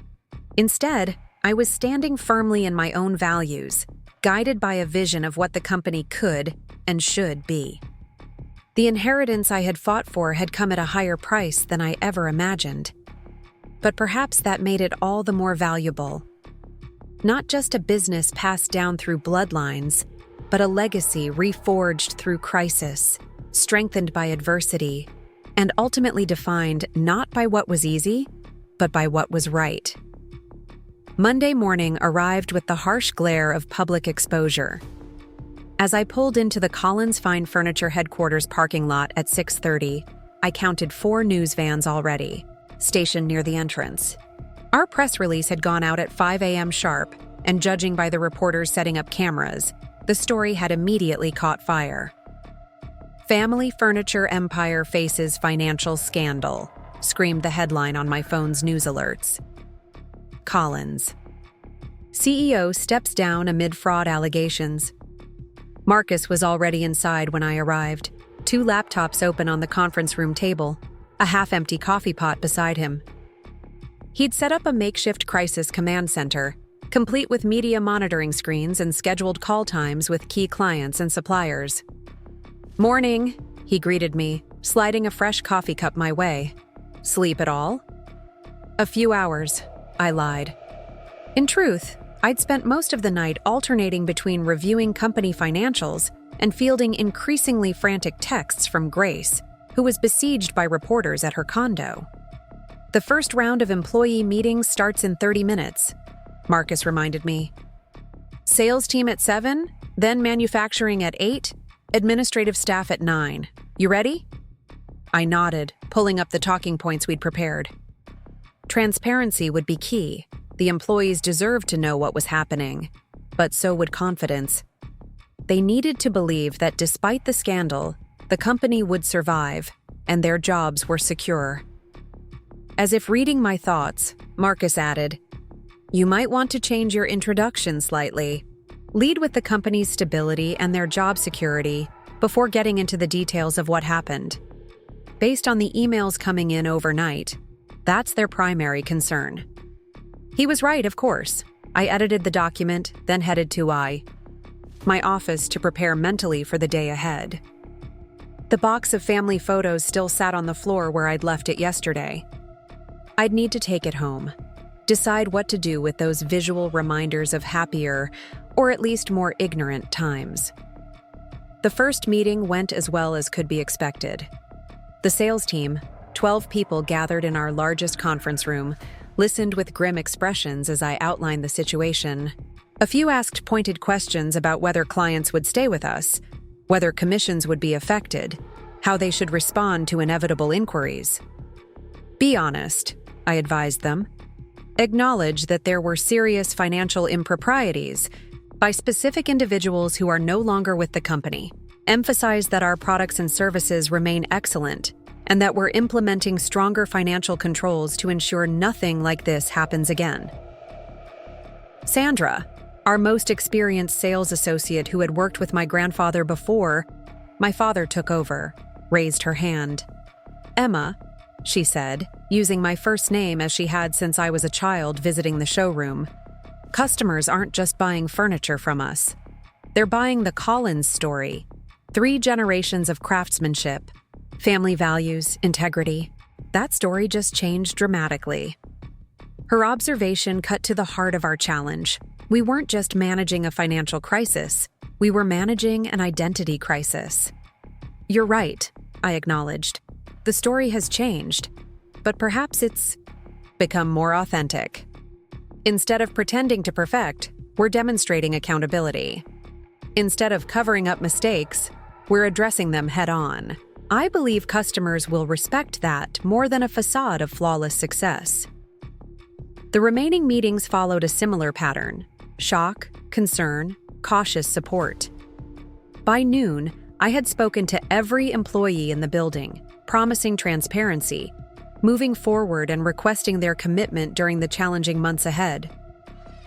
Instead, I was standing firmly in my own values, guided by a vision of what the company could and should be. The inheritance I had fought for had come at a higher price than I ever imagined. But perhaps that made it all the more valuable. Not just a business passed down through bloodlines, but a legacy reforged through crisis, strengthened by adversity, and ultimately defined not by what was easy, but by what was right. Monday morning arrived with the harsh glare of public exposure. As I pulled into the Collins Fine Furniture headquarters parking lot at 6:30, I counted 4 news vans already, stationed near the entrance. Our press release had gone out at 5 a.m. sharp, and judging by the reporters setting up cameras, the story had immediately caught fire. "Family Furniture Empire Faces Financial Scandal," screamed the headline on my phone's news alerts. Collins. CEO steps down amid fraud allegations. Marcus was already inside when I arrived, 2 laptops open on the conference room table, a half-empty coffee pot beside him. He'd set up a makeshift crisis command center, complete with media monitoring screens and scheduled call times with key clients and suppliers. "Morning," he greeted me, sliding a fresh coffee cup my way. "Sleep at all?" "A few hours," I lied. In truth, I'd spent most of the night alternating between reviewing company financials and fielding increasingly frantic texts from Grace, who was besieged by reporters at her condo. "The first round of employee meetings starts in 30 minutes, Marcus reminded me. "Sales team at 7, then manufacturing at 8, administrative staff at 9. You ready?" I nodded, pulling up the talking points we'd prepared. Transparency would be key. The employees deserved to know what was happening, but so would confidence. They needed to believe that despite the scandal, the company would survive, and their jobs were secure. As if reading my thoughts, Marcus added, "You might want to change your introduction slightly. Lead with the company's stability and their job security before getting into the details of what happened. Based on the emails coming in overnight, that's their primary concern." He was right, of course. I edited the document, then headed to my office to prepare mentally for the day ahead. The box of family photos still sat on the floor where I'd left it yesterday. I'd need to take it home, decide what to do with those visual reminders of happier, or at least more ignorant times. The first meeting went as well as could be expected. The sales team, 12 people gathered in our largest conference room, listened with grim expressions as I outlined the situation. A few asked pointed questions about whether clients would stay with us, whether commissions would be affected, how they should respond to inevitable inquiries. "Be honest," I advised them. "Acknowledge that there were serious financial improprieties by specific individuals who are no longer with the company. Emphasize that our products and services remain excellent, and that we're implementing stronger financial controls to ensure nothing like this happens again." Sandra, our most experienced sales associate who had worked with my grandfather before my father took over, raised her hand. "Emma," she said, using my first name as she had since I was a child visiting the showroom, "customers aren't just buying furniture from us. They're buying the Collins story. 3 generations of craftsmanship, family values, integrity. That story just changed dramatically." Her observation cut to the heart of our challenge. We weren't just managing a financial crisis, we were managing an identity crisis. "You're right," I acknowledged. "The story has changed, but perhaps it's become more authentic. Instead of pretending to perfect, we're demonstrating accountability. Instead of covering up mistakes, we're addressing them head-on. I believe customers will respect that more than a facade of flawless success." The remaining meetings followed a similar pattern: shock, concern, cautious support. By noon, I had spoken to every employee in the building, promising transparency, moving forward and requesting their commitment during the challenging months ahead.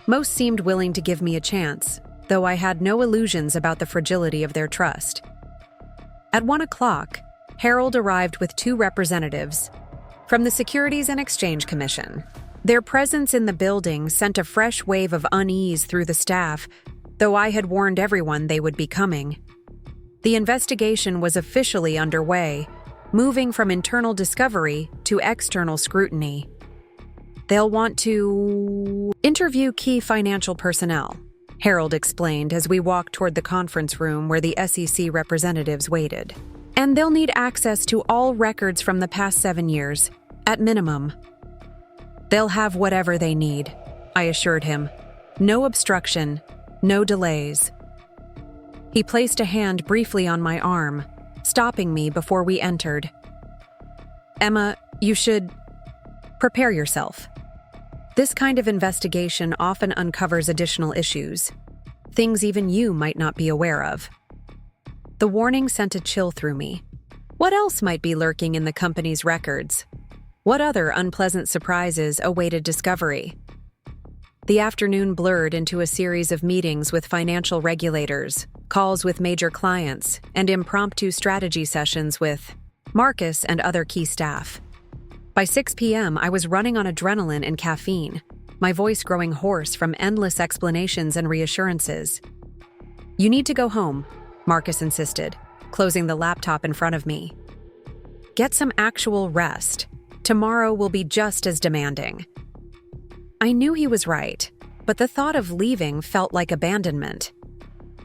Most seemed willing to give me a chance, though I had no illusions about the fragility of their trust. At 1 o'clock, Harold arrived with 2 representatives from the Securities and Exchange Commission. Their presence in the building sent a fresh wave of unease through the staff, though I had warned everyone they would be coming. The investigation was officially underway, moving from internal discovery to external scrutiny. They'll want to interview key financial personnel, Harold explained as we walked toward the conference room where the SEC representatives waited. And they'll need access to all records from the past 7 years, at minimum. They'll have whatever they need, I assured him. No obstruction, no delays. He placed a hand briefly on my arm, stopping me before we entered. Emma, you should prepare yourself. This kind of investigation often uncovers additional issues, things even you might not be aware of. The warning sent a chill through me. What else might be lurking in the company's records? What other unpleasant surprises awaited discovery? The afternoon blurred into a series of meetings with financial regulators, calls with major clients, and impromptu strategy sessions with Marcus and other key staff. By 6 p.m., I was running on adrenaline and caffeine, my voice growing hoarse from endless explanations and reassurances. You need to go home, Marcus insisted, closing the laptop in front of me. Get some actual rest. Tomorrow will be just as demanding. I knew he was right, but the thought of leaving felt like abandonment.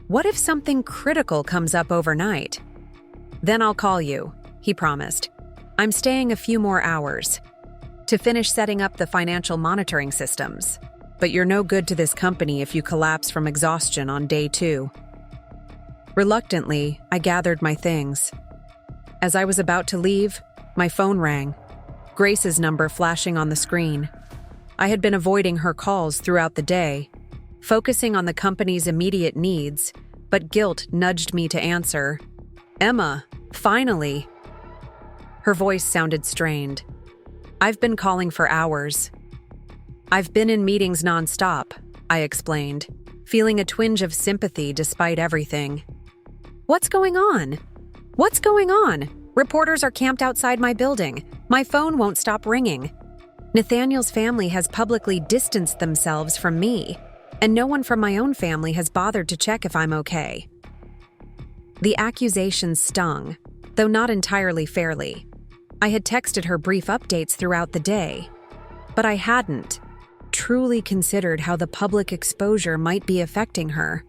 What if something critical comes up overnight? Then I'll call you, he promised. I'm staying a few more hours to finish setting up the financial monitoring systems, but you're no good to this company if you collapse from exhaustion on day 2. Reluctantly, I gathered my things. As I was about to leave, my phone rang, Grace's number flashing on the screen. I had been avoiding her calls throughout the day, focusing on the company's immediate needs, but guilt nudged me to answer. Emma, finally. Her voice sounded strained. I've been calling for hours. I've been in meetings nonstop, I explained, feeling a twinge of sympathy despite everything. What's going on? What's going on? Reporters are camped outside my building. My phone won't stop ringing. Nathaniel's family has publicly distanced themselves from me, and no one from my own family has bothered to check if I'm okay. The accusations stung, though not entirely fairly. I had texted her brief updates throughout the day, but I hadn't truly considered how the public exposure might be affecting her.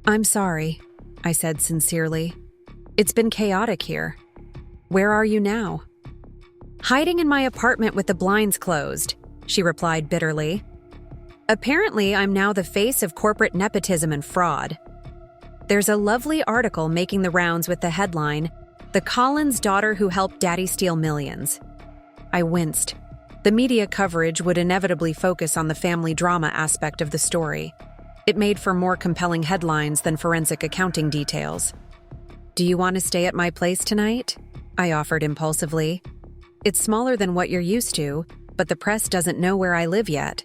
I'm sorry, I said sincerely. It's been chaotic here. Where are you now? Hiding in my apartment with the blinds closed, she replied bitterly. Apparently, I'm now the face of corporate nepotism and fraud. There's a lovely article making the rounds with the headline, "The Collins Daughter Who Helped Daddy Steal Millions." I winced. The media coverage would inevitably focus on the family drama aspect of the story. It made for more compelling headlines than forensic accounting details. Do you want to stay at my place tonight? I offered impulsively. It's smaller than what you're used to, but the press doesn't know where I live yet.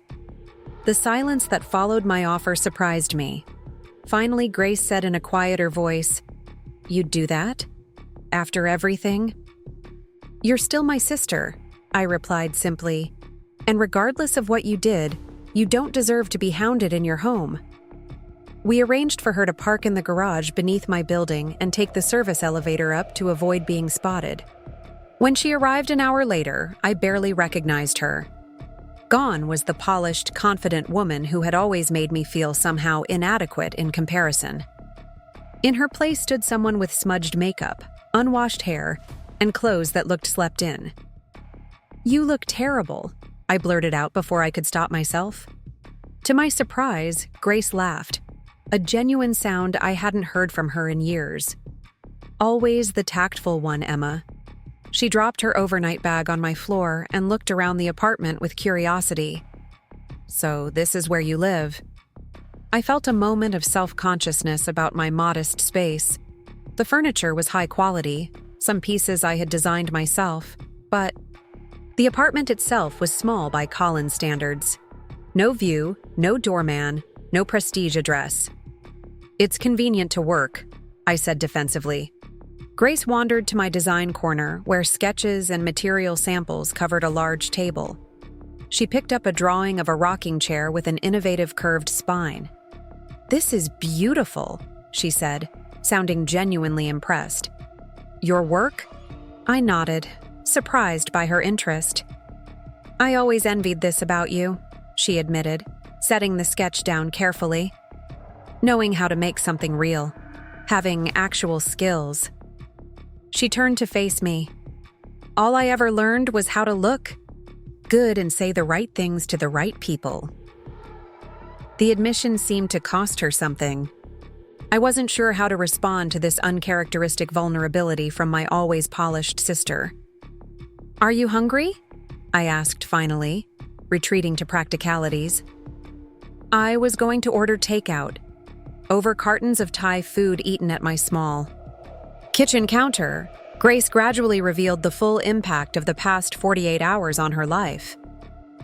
The silence that followed my offer surprised me. Finally, Grace said in a quieter voice, "You'd do that? After everything?" "You're still my sister," I replied simply. "And regardless of what you did, you don't deserve to be hounded in your home." We arranged for her to park in the garage beneath my building and take the service elevator up to avoid being spotted. When she arrived an hour later, I barely recognized her. Gone was the polished, confident woman who had always made me feel somehow inadequate in comparison. In her place stood someone with smudged makeup, unwashed hair, and clothes that looked slept in. "You look terrible," I blurted out before I could stop myself. To my surprise, Grace laughed, a genuine sound I hadn't heard from her in years. Always the tactful one, Emma. She dropped her overnight bag on my floor and looked around the apartment with curiosity. "So this is where you live?" I felt a moment of self-consciousness about my modest space. The furniture was high quality, some pieces I had designed myself, but the apartment itself was small by Colin's standards. No view, no doorman, no prestige address. "It's convenient to work," I said defensively. Grace wandered to my design corner, where sketches and material samples covered a large table. She picked up a drawing of a rocking chair with an innovative curved spine. "This is beautiful," she said, sounding genuinely impressed. "Your work?" I nodded, surprised by her interest. "I always envied this about you," she admitted, setting the sketch down carefully. "Knowing how to make something real, having actual skills." She turned to face me. "All I ever learned was how to look good and say the right things to the right people." The admission seemed to cost her something. I wasn't sure how to respond to this uncharacteristic vulnerability from my always polished sister. "Are you hungry?" I asked finally, retreating to practicalities. I was going to order takeout, over cartons of Thai food eaten at my small kitchen counter. Grace gradually revealed the full impact of the past 48 hours on her life.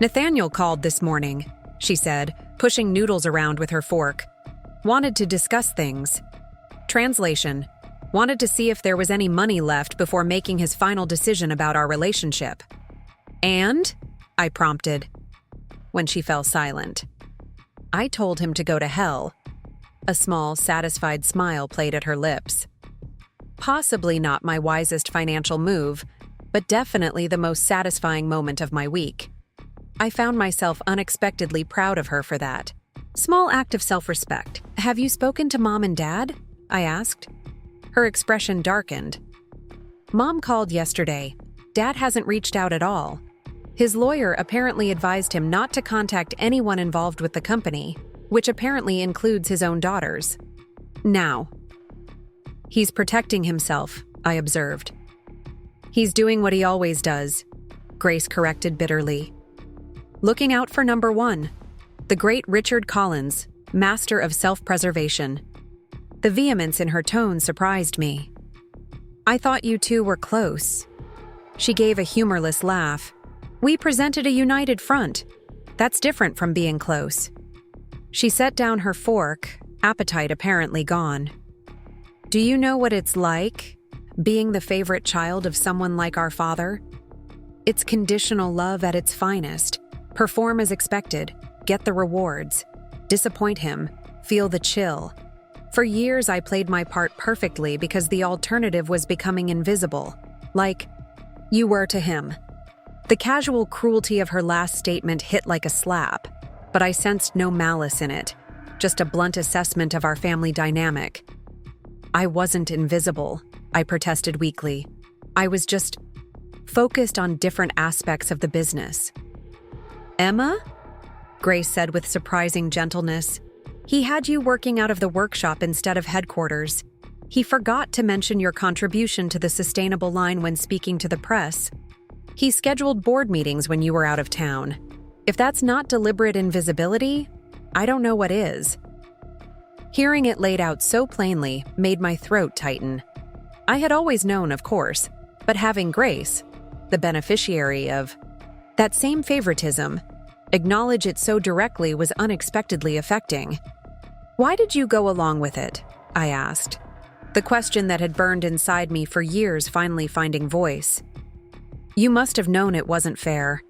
"Nathaniel called this morning," she said, pushing noodles around with her fork. "Wanted to discuss things." Translation: wanted to see if there was any money left before making his final decision about our relationship. "And?" I prompted, when she fell silent. "I told him to go to hell." A small, satisfied smile played at her lips. Possibly not my wisest financial move, but definitely the most satisfying moment of my week. I found myself unexpectedly proud of her for that. Small act of self-respect. "Have you spoken to Mom and Dad?" I asked. Her expression darkened. "Mom called yesterday. Dad hasn't reached out at all. His lawyer apparently advised him not to contact anyone involved with the company, which apparently includes his own daughters. Now, he's protecting himself," I observed. "He's doing what he always does," Grace corrected bitterly. "Looking out for number one, the great Richard Collins, master of self-preservation." The vehemence in her tone surprised me. "I thought you two were close." She gave a humorless laugh. "We presented a united front. That's different from being close." She set down her fork, appetite apparently gone. "Do you know what it's like, being the favorite child of someone like our father? It's conditional love at its finest. Perform as expected, get the rewards. Disappoint him, feel the chill. For years I played my part perfectly because the alternative was becoming invisible, like you were to him." The casual cruelty of her last statement hit like a slap, but I sensed no malice in it, just a blunt assessment of our family dynamic. "I wasn't invisible," I protested weakly. "I was just focused on different aspects of the business." "Emma?" Grace said with surprising gentleness. "He had you working out of the workshop instead of headquarters. He forgot to mention your contribution to the sustainable line when speaking to the press. He scheduled board meetings when you were out of town. If that's not deliberate invisibility, I don't know what is." Hearing it laid out so plainly made my throat tighten. I had always known, of course, but having Grace, the beneficiary of that same favoritism, acknowledge it so directly was unexpectedly affecting. "Why did you go along with it?" I asked, the question that had burned inside me for years finally finding voice. "You must have known it wasn't fair."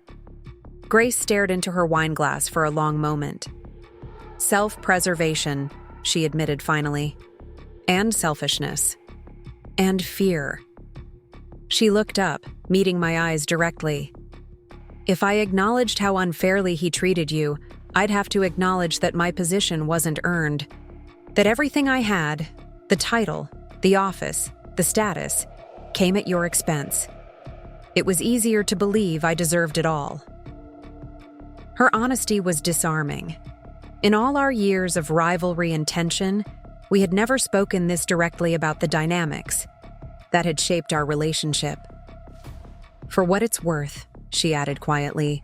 Grace stared into her wineglass for a long moment. "Self-preservation," she admitted finally. "And selfishness. And fear." She looked up, meeting my eyes directly. "If I acknowledged how unfairly he treated you, I'd have to acknowledge that my position wasn't earned. That everything I had, the title, the office, the status, came at your expense. It was easier to believe I deserved it all." Her honesty was disarming. In all our years of rivalry and tension, we had never spoken this directly about the dynamics that had shaped our relationship. "For what it's worth," she added quietly,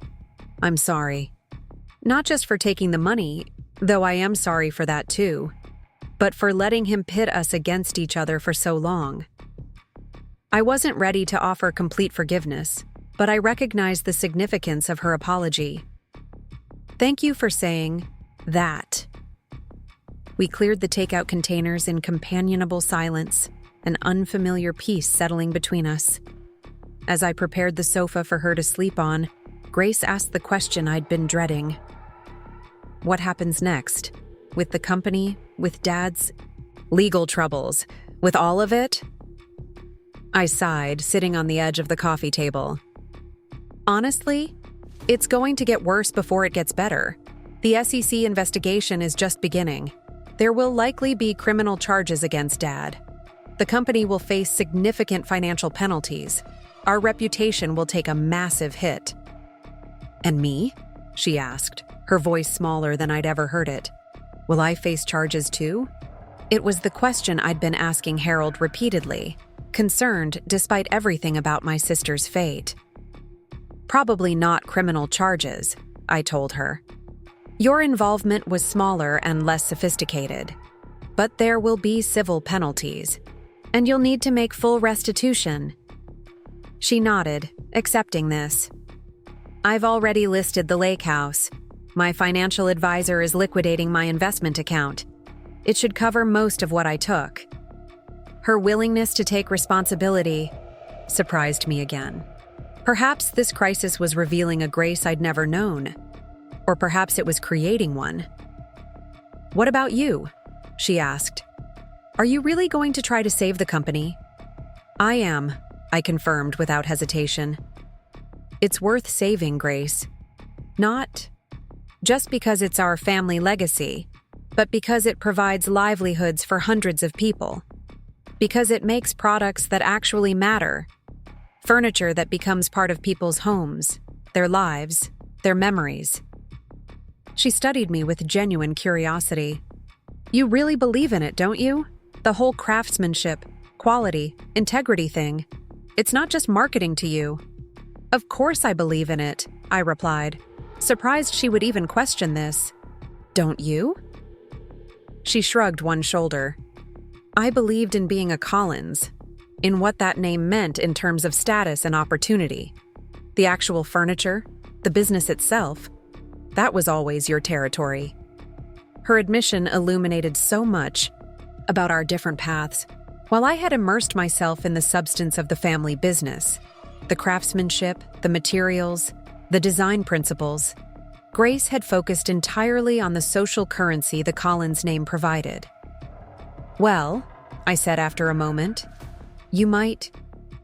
"I'm sorry. Not just for taking the money, though I am sorry for that too, but for letting him pit us against each other for so long. I wasn't ready to offer complete forgiveness, but I recognized the significance of her apology. Thank you for saying that. We cleared the takeout containers in companionable silence, an unfamiliar peace settling between us. As I prepared the sofa for her to sleep on, Grace asked the question I'd been dreading. What happens next? With the company? With Dad's legal troubles? With all of it? I sighed, sitting on the edge of the coffee table. Honestly, it's going to get worse before it gets better. The SEC investigation is just beginning. There will likely be criminal charges against Dad. The company will face significant financial penalties. Our reputation will take a massive hit. And me? She asked, her voice smaller than I'd ever heard it. Will I face charges too? It was the question I'd been asking Harold repeatedly, concerned despite everything about my sister's fate. Probably not criminal charges, I told her. Your involvement was smaller and less sophisticated, but there will be civil penalties, and you'll need to make full restitution. She nodded, accepting this. I've already listed the lake house. My financial advisor is liquidating my investment account. It should cover most of what I took. Her willingness to take responsibility surprised me again. Perhaps this crisis was revealing a Grace I'd never known. Or perhaps it was creating one. What about you? She asked. Are you really going to try to save the company? I am, I confirmed without hesitation. It's worth saving, Grace. Not just because it's our family legacy, but because it provides livelihoods for hundreds of people. Because it makes products that actually matter. Furniture that becomes part of people's homes, their lives, their memories. She studied me with genuine curiosity. You really believe in it, don't you? The whole craftsmanship, quality, integrity thing. It's not just marketing to you. Of course I believe in it, I replied, surprised she would even question this. Don't you? She shrugged one shoulder. I believed in being a Collins, in what that name meant in terms of status and opportunity. The actual furniture, the business itself, that was always your territory. Her admission illuminated so much about our different paths, while I had immersed myself in the substance of the family business, the craftsmanship, the materials, the design principles. Grace had focused entirely on the social currency the Collins name provided. Well, I said after a moment, you might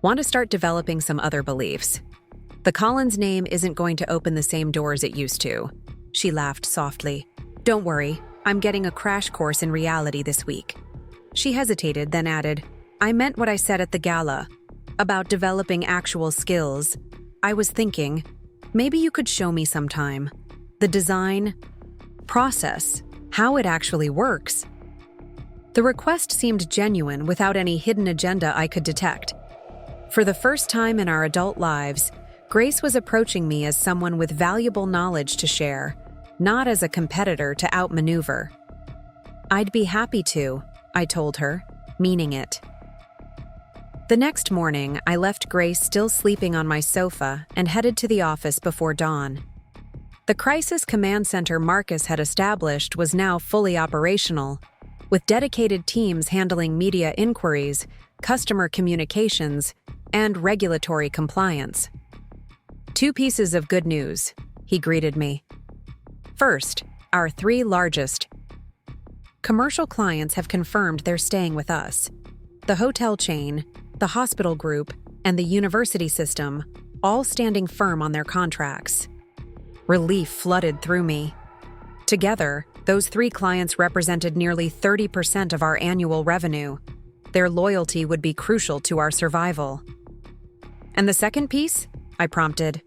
want to start developing some other beliefs. The Collins name isn't going to open the same doors it used to. She laughed softly. Don't worry, I'm getting a crash course in reality this week. She hesitated, then added, I meant what I said at the gala, about developing actual skills. I was thinking, maybe you could show me sometime. The design process, how it actually works. The request seemed genuine without any hidden agenda I could detect. For the first time in our adult lives, Grace was approaching me as someone with valuable knowledge to share, not as a competitor to outmaneuver. I'd be happy to, I told her, meaning it. The next morning, I left Grace still sleeping on my sofa and headed to the office before dawn. The crisis command center Marcus had established was now fully operational, with dedicated teams handling media inquiries, customer communications, and regulatory compliance. 2 pieces of good news, he greeted me. First, our 3 largest commercial clients have confirmed they're staying with us. The hotel chain, the hospital group, and the university system, all standing firm on their contracts. Relief flooded through me. Together, those 3 clients represented nearly 30% of our annual revenue. Their loyalty would be crucial to our survival. And the second piece? I prompted.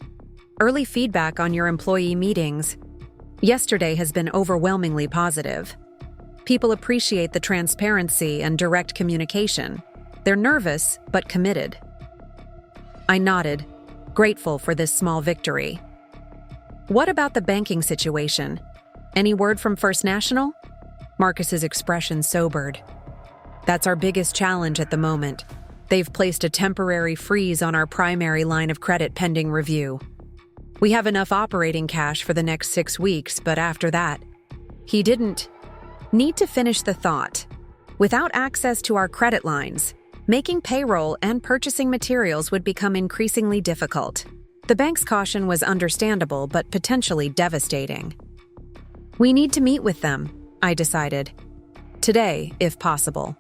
Early feedback on your employee meetings. Yesterday has been overwhelmingly positive. People appreciate the transparency and direct communication. They're nervous, but committed. I nodded, grateful for this small victory. What about the banking situation? Any word from First National? Marcus's expression sobered. That's our biggest challenge at the moment. They've placed a temporary freeze on our primary line of credit pending review. We have enough operating cash for the next 6 weeks, but after that, he didn't need to finish the thought. Without access to our credit lines, making payroll and purchasing materials would become increasingly difficult. The bank's caution was understandable but potentially devastating. We need to meet with them, I decided. Today, if possible.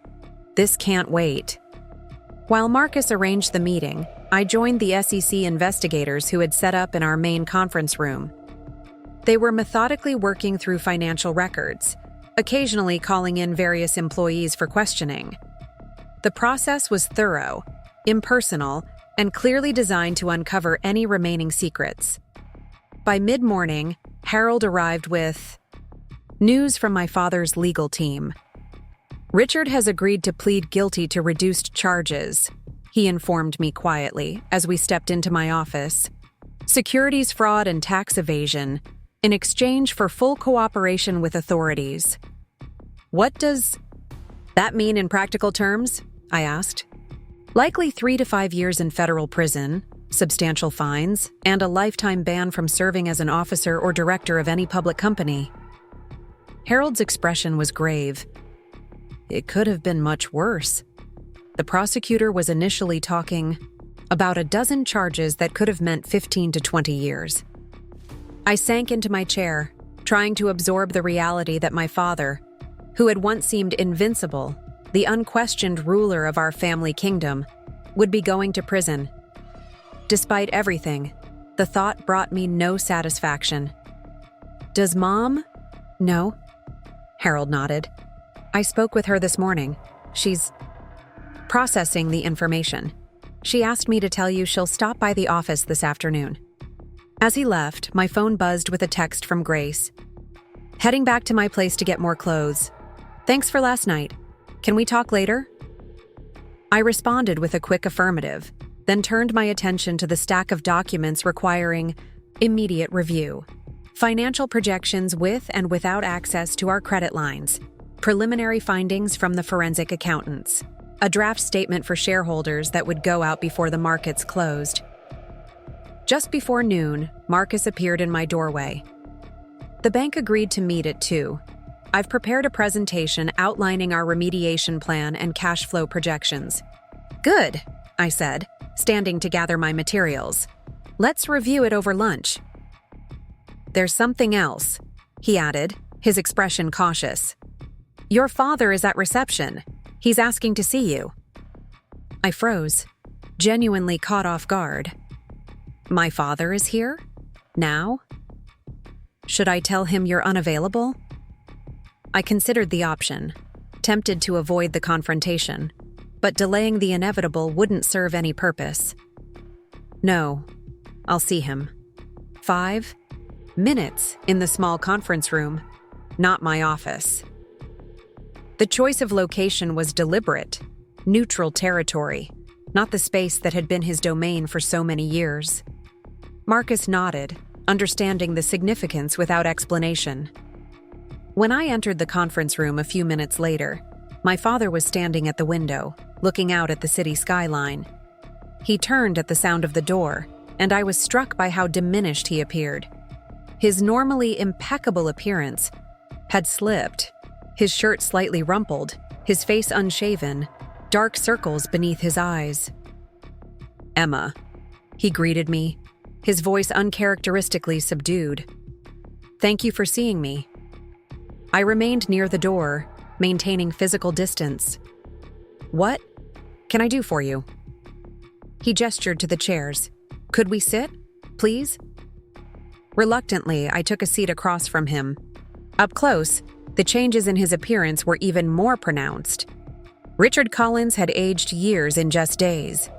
This can't wait. While Marcus arranged the meeting, I joined the SEC investigators who had set up in our main conference room. They were methodically working through financial records, occasionally calling in various employees for questioning. The process was thorough, impersonal, and clearly designed to uncover any remaining secrets. By mid-morning, Harold arrived with news from my father's legal team. Richard has agreed to plead guilty to reduced charges, he informed me quietly as we stepped into my office. Securities fraud and tax evasion, in exchange for full cooperation with authorities. What does that mean in practical terms? I asked. Likely 3 to 5 years in federal prison, substantial fines, and a lifetime ban from serving as an officer or director of any public company. Harold's expression was grave. It could have been much worse. The prosecutor was initially talking about a dozen charges that could have meant 15 to 20 years. I sank into my chair, trying to absorb the reality that my father, who had once seemed invincible, the unquestioned ruler of our family kingdom, would be going to prison. Despite everything, the thought brought me no satisfaction. Does Mom know? Harold nodded. I spoke with her this morning. She's processing the information. She asked me to tell you she'll stop by the office this afternoon. As he left, my phone buzzed with a text from Grace. Heading back to my place to get more clothes. Thanks for last night. Can we talk later? I responded with a quick affirmative, then turned my attention to the stack of documents requiring immediate review. Financial projections with and without access to our credit lines. Preliminary findings from the forensic accountants. A draft statement for shareholders that would go out before the markets closed. Just before noon, Marcus appeared in my doorway. The bank agreed to meet at 2. I've prepared a presentation outlining our remediation plan and cash flow projections. Good, I said, standing to gather my materials. Let's review it over lunch. There's something else, he added, his expression cautious. Your father is at reception. He's asking to see you. I froze, genuinely caught off guard. My father is here? Now? Should I tell him you're unavailable? I considered the option, tempted to avoid the confrontation, but delaying the inevitable wouldn't serve any purpose. No, I'll see him. 5 minutes in the small conference room, not my office. The choice of location was deliberate, neutral territory, not the space that had been his domain for so many years. Marcus nodded, understanding the significance without explanation. When I entered the conference room a few minutes later, my father was standing at the window, looking out at the city skyline. He turned at the sound of the door, and I was struck by how diminished he appeared. His normally impeccable appearance had slipped, his shirt slightly rumpled, his face unshaven, dark circles beneath his eyes. Emma, he greeted me, his voice uncharacteristically subdued. Thank you for seeing me. I remained near the door, maintaining physical distance. What can I do for you? He gestured to the chairs. Could we sit, please? Reluctantly, I took a seat across from him. Up close, the changes in his appearance were even more pronounced. Richard Collins had aged years in just days.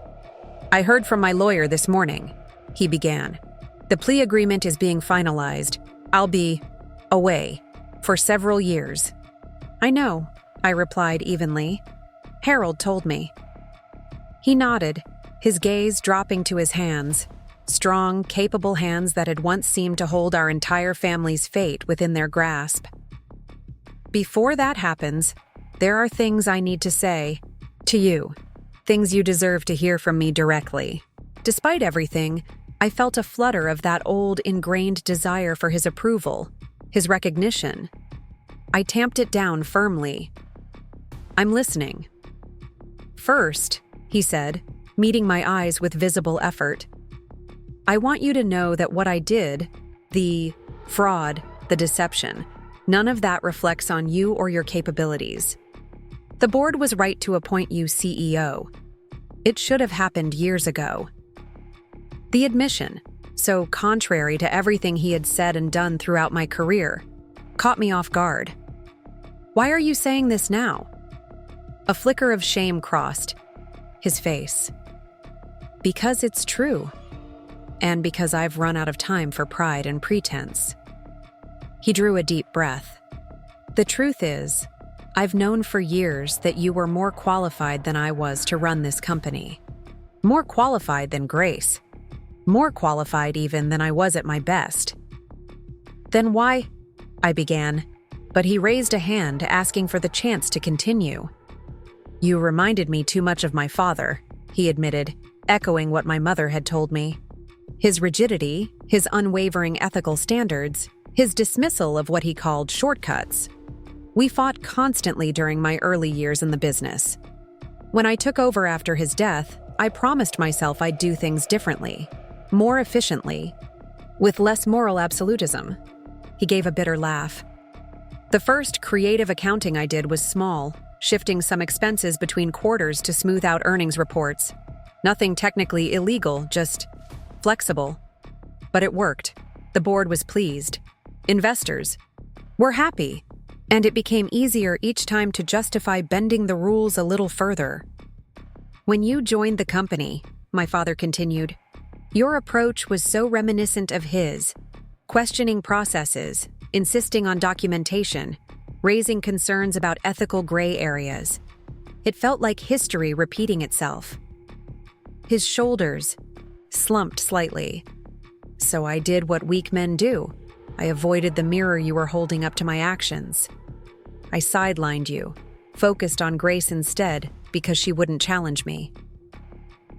I heard from my lawyer this morning, he began. The plea agreement is being finalized. I'll be away for several years. I know, I replied evenly. Harold told me. He nodded, his gaze dropping to his hands, strong, capable hands that had once seemed to hold our entire family's fate within their grasp. before that happens, there are things I need to say to you, things you deserve to hear from me directly. Despite everything, I felt a flutter of that old, ingrained desire for his approval, his recognition. I tamped it down firmly. I'm listening. First, he said, meeting my eyes with visible effort, I want you to know that what I did, the fraud, the deception, none of that reflects on you or your capabilities. The board was right to appoint you CEO. It should have happened years ago. The admission, so contrary to everything he had said and done throughout my career, caught me off guard. Why are you saying this now? A flicker of shame crossed his face. Because it's true, and because I've run out of time for pride and pretense. He drew a deep breath. The truth is, I've known for years that you were more qualified than I was to run this company. More qualified than Grace. More qualified even than I was at my best. Then why? I began, but he raised a hand asking for the chance to continue. You reminded me too much of my father, he admitted, echoing what my mother had told me. His rigidity, his unwavering ethical standards, his dismissal of what he called shortcuts. We fought constantly during my early years in the business. When I took over after his death, I promised myself I'd do things differently, more efficiently, with less moral absolutism. He gave a bitter laugh. The first creative accounting I did was small, shifting some expenses between quarters to smooth out earnings reports. Nothing technically illegal, just flexible. But it worked. The board was pleased. Investors were happy. And it became easier each time to justify bending the rules a little further. When you joined the company, my father continued, your approach was so reminiscent of his, questioning processes, insisting on documentation, raising concerns about ethical gray areas. It felt like history repeating itself. His shoulders slumped slightly. So I did what weak men do. I avoided the mirror you were holding up to my actions. I sidelined you, focused on Grace instead because she wouldn't challenge me.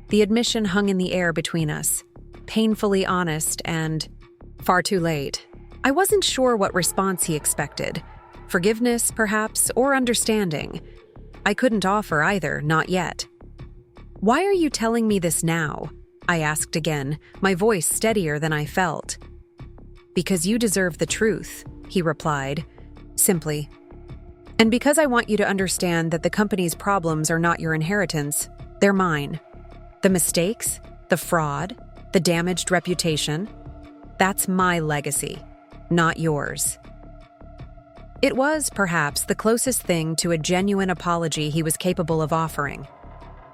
The admission hung in the air between us, painfully honest and far too late. I wasn't sure what response he expected. Forgiveness, perhaps, or understanding. I couldn't offer either, not yet. Why are you telling me this now? I asked again, my voice steadier than I felt. Because you deserve the truth, he replied, simply. And because I want you to understand that the company's problems are not your inheritance, they're mine. The mistakes, the fraud, the damaged reputation, that's my legacy, not yours. It was, perhaps, the closest thing to a genuine apology he was capable of offering.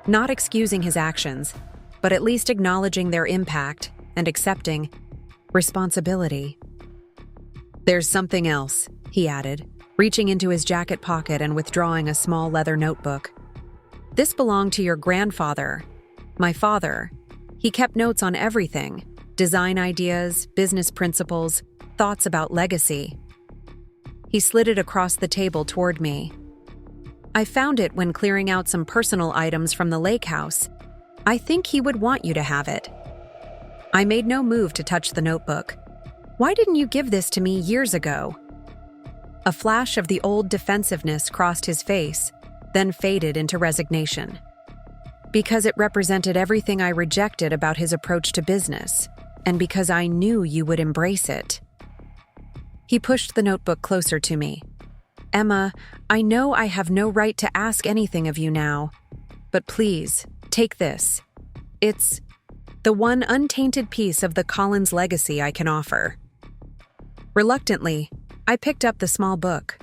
Not excusing his actions, but at least acknowledging their impact and accepting responsibility. There's something else, he added, reaching into his jacket pocket and withdrawing a small leather notebook. This belonged to your grandfather, my father. He kept notes on everything, design ideas, business principles, thoughts about legacy. He slid it across the table toward me. I found it when clearing out some personal items from the lake house. I think he would want you to have it. I made no move to touch the notebook. Why didn't you give this to me years ago? A flash of the old defensiveness crossed his face, then faded into resignation. Because it represented everything I rejected about his approach to business, and because I knew you would embrace it. He pushed the notebook closer to me. Emma, I know I have no right to ask anything of you now, but please, take this. It's the one untainted piece of the Collins legacy I can offer. Reluctantly, I picked up the small book.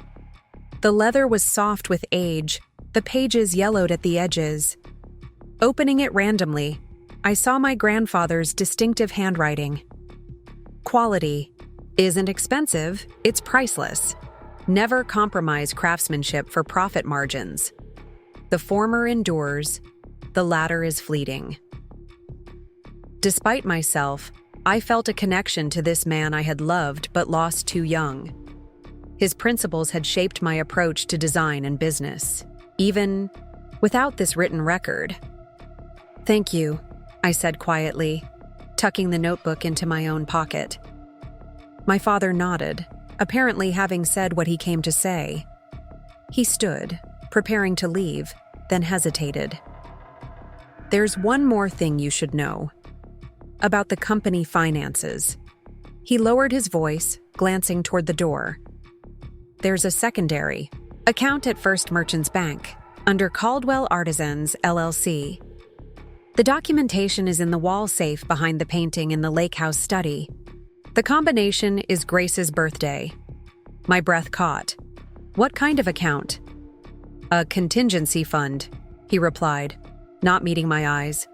The leather was soft with age, the pages yellowed at the edges. Opening it randomly, I saw my grandfather's distinctive handwriting. Quality isn't expensive, it's priceless. Never compromise craftsmanship for profit margins. The former endures, the latter is fleeting. Despite myself, I felt a connection to this man I had loved but lost too young. His principles had shaped my approach to design and business, even without this written record. "Thank you," I said quietly, tucking the notebook into my own pocket. My father nodded, apparently having said what he came to say. He stood, preparing to leave, then hesitated. "There's one more thing you should know. About the company finances." He lowered his voice, glancing toward the door. "There's a secondary account at First Merchants Bank, under Caldwell Artisans, LLC. The documentation is in the wall safe behind the painting in the Lake House study. The combination is Grace's birthday." My breath caught. "What kind of account?" "A contingency fund," he replied, not meeting my eyes.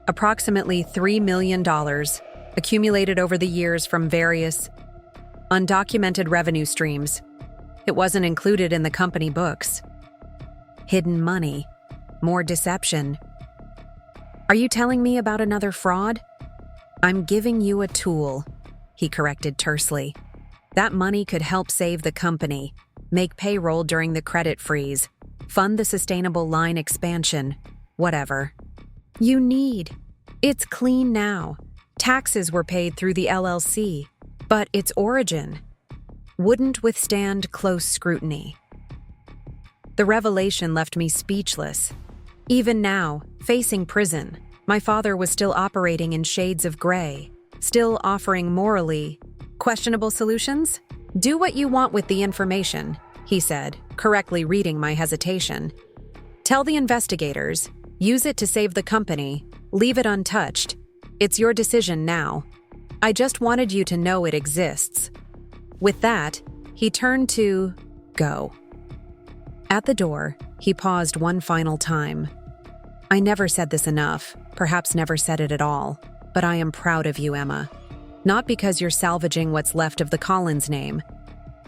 "Approximately $3 million, accumulated over the years from various undocumented revenue streams. It wasn't included in the company books." Hidden money. More deception. "Are you telling me about another fraud?" "I'm giving you a tool," he corrected tersely. "That money could help save the company, make payroll during the credit freeze, fund the sustainable line expansion, whatever you need. It's clean now. Taxes were paid through the LLC, but its origin wouldn't withstand close scrutiny." The revelation left me speechless. Even now, facing prison, my father was still operating in shades of gray, still offering morally questionable solutions. "Do what you want with the information," he said, correctly reading my hesitation. "Tell the investigators, use it to save the company, leave it untouched. It's your decision now. I just wanted you to know it exists." With that, he turned to go. At the door, he paused one final time. "I never said this enough, perhaps never said it at all, but I am proud of you, Emma. Not because you're salvaging what's left of the Collins name,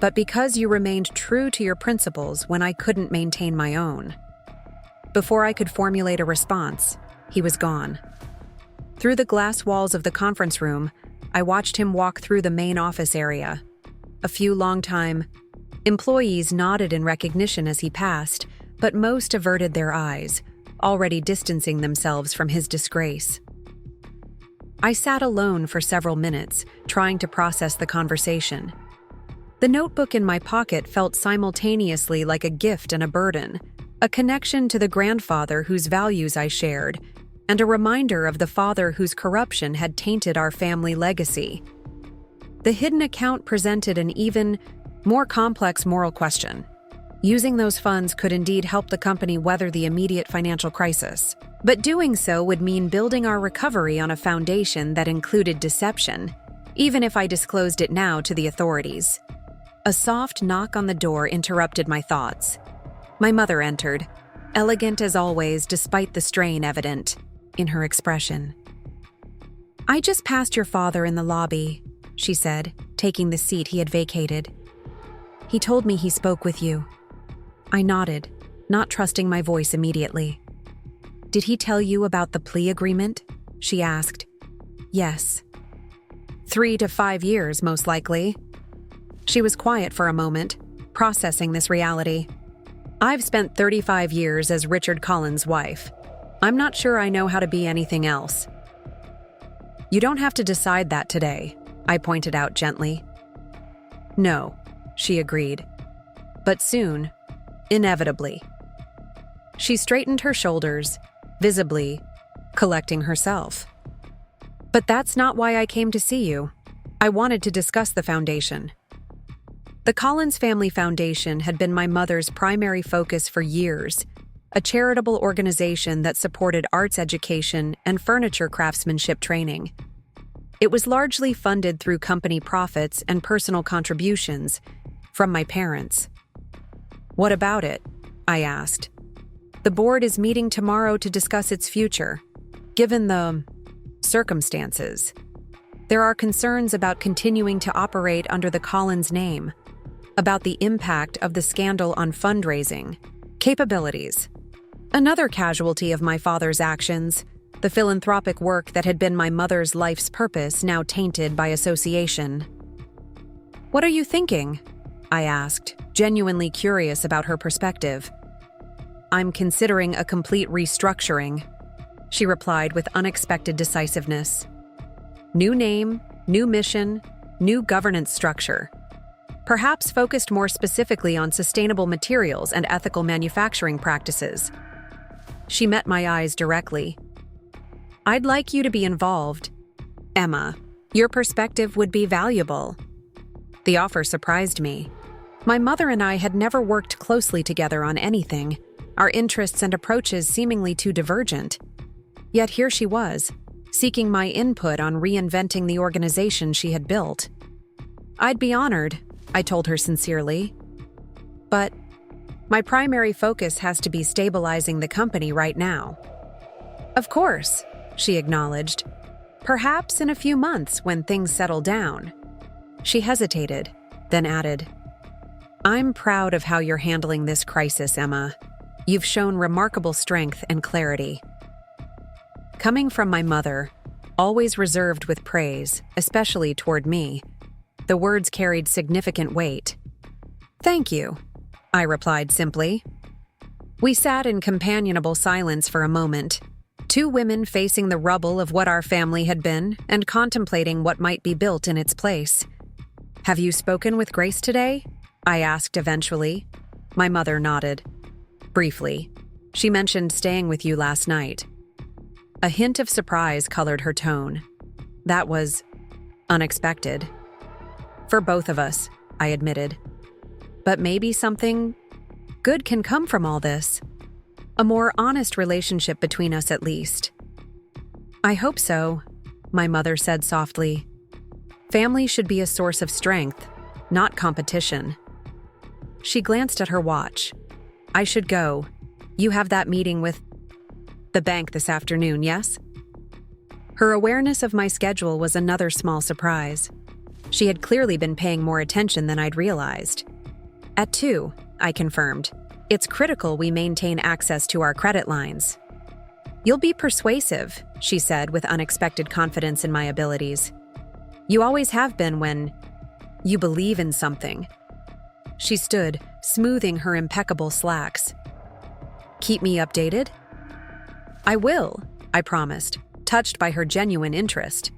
but because you remained true to your principles when I couldn't maintain my own." Before I could formulate a response, he was gone. Through the glass walls of the conference room, I watched him walk through the main office area. A few longtime employees nodded in recognition as he passed, but most averted their eyes, already distancing themselves from his disgrace. I sat alone for several minutes, trying to process the conversation. The notebook in my pocket felt simultaneously like a gift and a burden, a connection to the grandfather whose values I shared, and a reminder of the father whose corruption had tainted our family legacy. The hidden account presented an even more complex moral question. Using those funds could indeed help the company weather the immediate financial crisis, but doing so would mean building our recovery on a foundation that included deception, even if I disclosed it now to the authorities. A soft knock on the door interrupted my thoughts. My mother entered, elegant as always despite the strain evident in her expression. "I just passed your father in the lobby," she said, taking the seat he had vacated. "He told me he spoke with you." I nodded, not trusting my voice immediately. "Did he tell you about the plea agreement?" she asked. "Yes." 3 to 5 years, most likely. She was quiet for a moment, processing this reality. "I've spent 35 years as Richard Collins' wife. I'm not sure I know how to be anything else." "You don't have to decide that today," I pointed out gently. "No," she agreed. "But soon, inevitably." She straightened her shoulders, visibly collecting herself. "But that's not why I came to see you. I wanted to discuss the foundation." The Collins Family Foundation had been my mother's primary focus for years, a charitable organization that supported arts education and furniture craftsmanship training. It was largely funded through company profits and personal contributions from my parents. "What about it?" I asked. "The board is meeting tomorrow to discuss its future. Given the circumstances, there are concerns about continuing to operate under the Collins name, about the impact of the scandal on fundraising capabilities. Another casualty of my father's actions, the philanthropic work that had been my mother's life's purpose now tainted by association." "What are you thinking?" I asked, genuinely curious about her perspective. I'm considering a complete restructuring, she replied with unexpected decisiveness. New name, new mission, new governance structure. Perhaps focused more specifically on sustainable materials and ethical manufacturing practices. She met my eyes directly. I'd like you to be involved. Emma, your perspective would be valuable. The offer surprised me. My mother and I had never worked closely together on anything, our interests and approaches seemingly too divergent. Yet here she was, seeking my input on reinventing the organization she had built. I'd be honored, I told her sincerely. But my primary focus has to be stabilizing the company right now. Of course, she acknowledged. Perhaps in a few months when things settle down. She hesitated, then added, I'm proud of how you're handling this crisis, Emma. You've shown remarkable strength and clarity. Coming from my mother, always reserved with praise, especially toward me, the words carried significant weight. Thank you, I replied simply. We sat in companionable silence for a moment, two women facing the rubble of what our family had been and contemplating what might be built in its place. Have you spoken with Grace today? I asked eventually. My mother nodded. Briefly. She mentioned staying with you last night. A hint of surprise colored her tone. That was unexpected. For both of us, I admitted. But maybe something good can come from all this. A more honest relationship between us at least. I hope so, my mother said softly. Family should be a source of strength, not competition. She glanced at her watch. I should go. You have that meeting with the bank this afternoon, yes? Her awareness of my schedule was another small surprise. She had clearly been paying more attention than I'd realized. At 2, I confirmed. It's critical we maintain access to our credit lines. You'll be persuasive, she said with unexpected confidence in my abilities. You always have been when you believe in something. She stood, smoothing her impeccable slacks. Keep me updated? I will, I promised, touched by her genuine interest.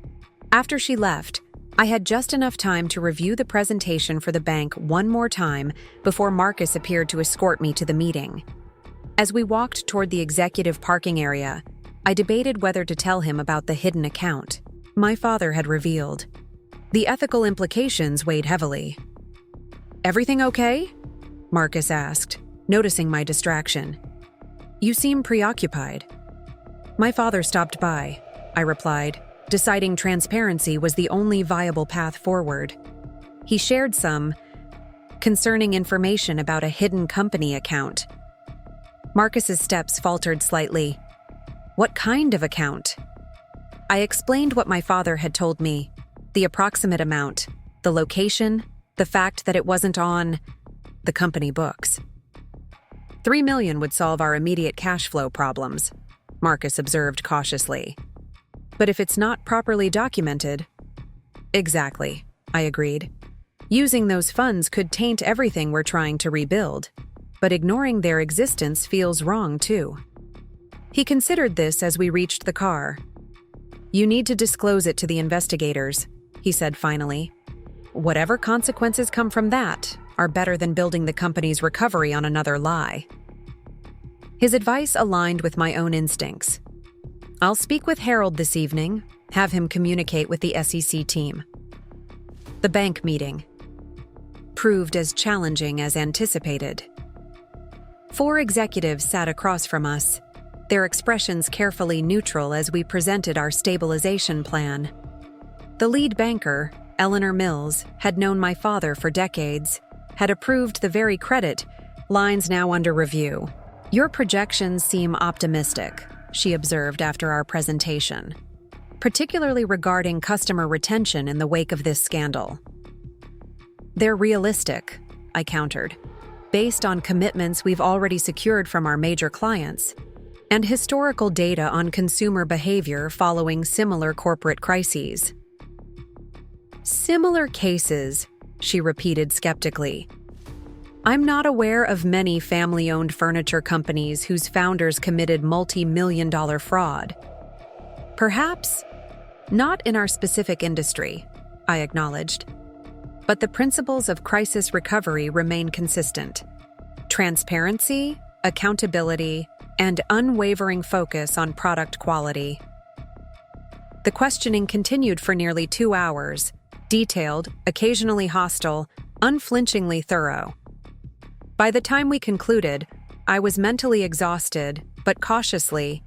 After she left, I had just enough time to review the presentation for the bank one more time before Marcus appeared to escort me to the meeting. As we walked toward the executive parking area, I debated whether to tell him about the hidden account my father had revealed. The ethical implications weighed heavily. Everything okay? Marcus asked, noticing my distraction. You seem preoccupied. My father stopped by, I replied, deciding transparency was the only viable path forward. He shared some concerning information about a hidden company account. Marcus's steps faltered slightly. What kind of account? I explained what my father had told me, the approximate amount, the location, the fact that it wasn't on the company books. $3 million would solve our immediate cash flow problems, Marcus observed cautiously. But if it's not properly documented... Exactly, I agreed. Using those funds could taint everything we're trying to rebuild, but ignoring their existence feels wrong too. He considered this as we reached the car. You need to disclose it to the investigators, he said finally. Whatever consequences come from that are better than building the company's recovery on another lie. His advice aligned with my own instincts. I'll speak with Harold this evening, have him communicate with the SEC team. The bank meeting proved as challenging as anticipated. 4 executives sat across from us, their expressions carefully neutral as we presented our stabilization plan. The lead banker, Eleanor Mills, had known my father for decades, had approved the very credit lines now under review. Your projections seem optimistic, she observed after our presentation, particularly regarding customer retention in the wake of this scandal. They're realistic, I countered, based on commitments we've already secured from our major clients and historical data on consumer behavior following similar corporate crises. Similar cases, she repeated skeptically. I'm not aware of many family-owned furniture companies whose founders committed multi-million-dollar fraud. Perhaps not in our specific industry, I acknowledged. But the principles of crisis recovery remain consistent. Transparency, accountability, and unwavering focus on product quality. The questioning continued for nearly 2 hours, detailed, occasionally hostile, unflinchingly thorough. By the time we concluded, I was mentally exhausted, but cautiously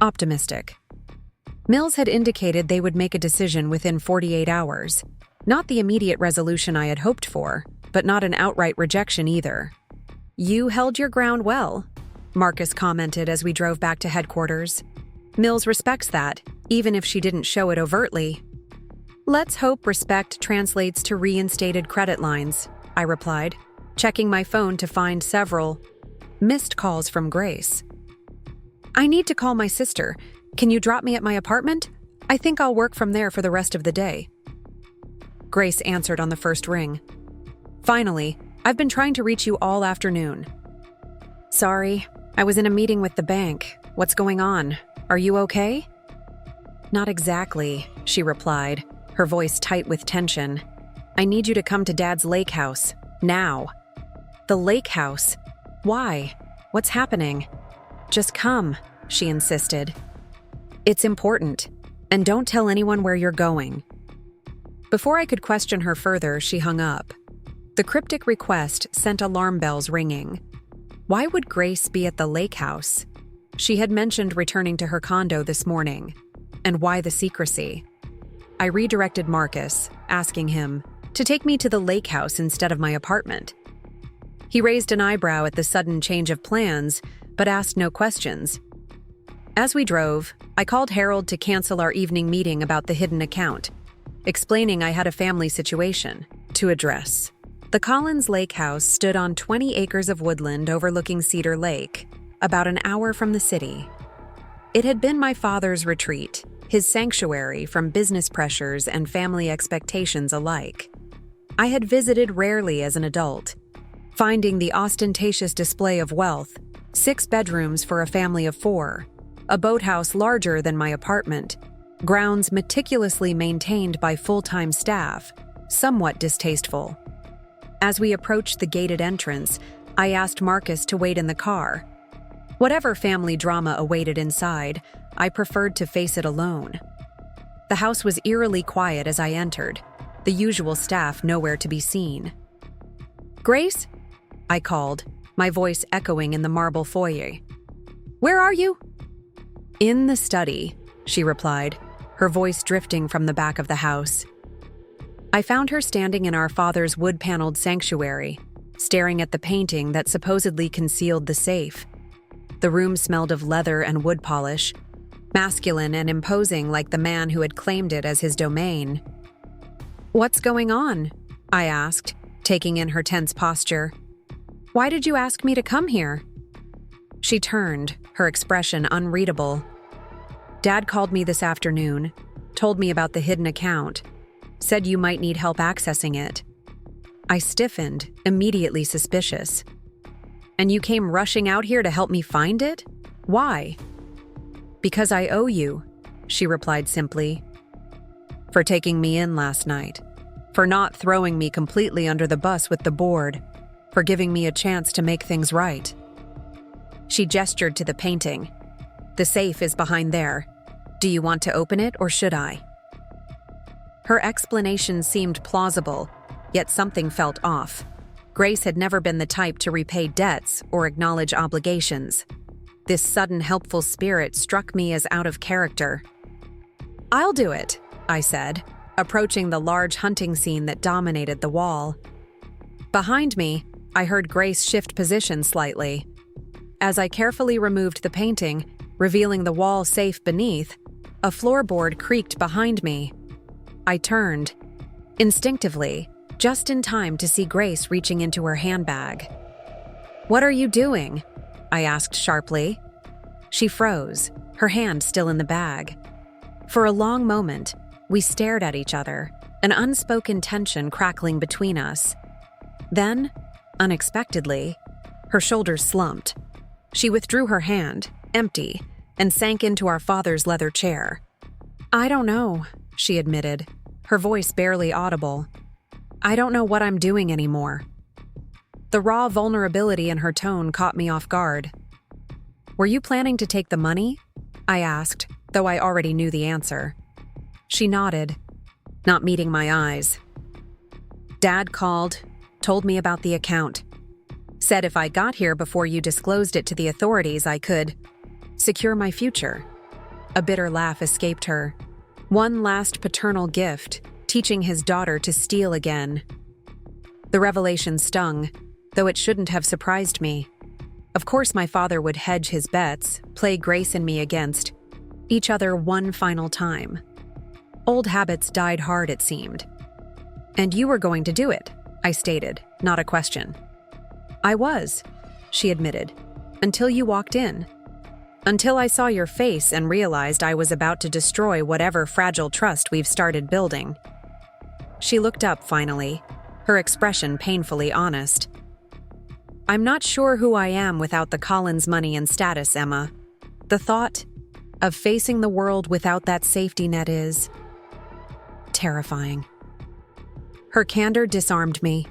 optimistic. Mills had indicated they would make a decision within 48 hours. Not the immediate resolution I had hoped for, but not an outright rejection either. "You held your ground well," Marcus commented as we drove back to headquarters. "Mills respects that, even if she didn't show it overtly." "Let's hope respect translates to reinstated credit lines," I replied, checking my phone to find several missed calls from Grace. "I need to call my sister. Can you drop me at my apartment? I think I'll work from there for the rest of the day." Grace answered on the first ring. "Finally, I've been trying to reach you all afternoon." "Sorry, I was in a meeting with the bank. What's going on? Are you okay?" "Not exactly," she replied, her voice tight with tension. "I need you to come to Dad's lake house, now." "The lake house? Why? What's happening?" "Just come," she insisted. "It's important, and don't tell anyone where you're going." Before I could question her further, she hung up. The cryptic request sent alarm bells ringing. Why would Grace be at the lake house? She had mentioned returning to her condo this morning. And why the secrecy? I redirected Marcus, asking him to take me to the lake house instead of my apartment. He raised an eyebrow at the sudden change of plans, but asked no questions. As we drove, I called Harold to cancel our evening meeting about the hidden account, explaining I had a family situation to address. The Collins Lake House stood on 20 acres of woodland overlooking Cedar Lake, about an hour from the city. It had been my father's retreat, his sanctuary from business pressures and family expectations alike. I had visited rarely as an adult, finding the ostentatious display of wealth, 6 bedrooms for a family of 4, a boathouse larger than my apartment, grounds meticulously maintained by full-time staff, somewhat distasteful. As we approached the gated entrance, I asked Marcus to wait in the car. Whatever family drama awaited inside, I preferred to face it alone. The house was eerily quiet as I entered, the usual staff nowhere to be seen. "Grace?" I called, my voice echoing in the marble foyer. "Where are you?" "In the study," she replied, her voice drifting from the back of the house. I found her standing in our father's wood-paneled sanctuary, staring at the painting that supposedly concealed the safe. The room smelled of leather and wood polish, masculine and imposing like the man who had claimed it as his domain. "What's going on?" I asked, taking in her tense posture. "Why did you ask me to come here?" She turned, her expression unreadable. "Dad called me this afternoon, told me about the hidden account, said you might need help accessing it." I stiffened, immediately suspicious. "And you came rushing out here to help me find it? Why?" "Because I owe you," she replied simply. "For taking me in last night, for not throwing me completely under the bus with the board, for giving me a chance to make things right." She gestured to the painting. "The safe is behind there. Do you want to open it or should I?" Her explanation seemed plausible, yet something felt off. Grace had never been the type to repay debts or acknowledge obligations. This sudden helpful spirit struck me as out of character. "I'll do it," I said, approaching the large hunting scene that dominated the wall. Behind me, I heard Grace shift position slightly. As I carefully removed the painting, revealing the wall safe beneath, a floorboard creaked behind me. I turned, instinctively, just in time to see Grace reaching into her handbag. "What are you doing?" I asked sharply. She froze, her hand still in the bag. For a long moment, we stared at each other, an unspoken tension crackling between us. Then, unexpectedly, her shoulders slumped. She withdrew her hand, empty, and sank into our father's leather chair. "I don't know," she admitted, her voice barely audible. "I don't know what I'm doing anymore." The raw vulnerability in her tone caught me off guard. "Were you planning to take the money?" I asked, though I already knew the answer. She nodded, not meeting my eyes. "Dad called, told me about the account. Said if I got here before you disclosed it to the authorities, I could secure my future." A bitter laugh escaped her. One last paternal gift, teaching his daughter to steal again. The revelation stung, though it shouldn't have surprised me. Of course my father would hedge his bets, play Grace and me against each other one final time. Old habits died hard, it seemed. "And you were going to do it," I stated, not a question. "I was," she admitted, "until you walked in. Until I saw your face and realized I was about to destroy whatever fragile trust we've started building." She looked up finally, her expression painfully honest. "I'm not sure who I am without the Collins money and status, Emma. The thought of facing the world without that safety net is terrifying." Her candor disarmed me.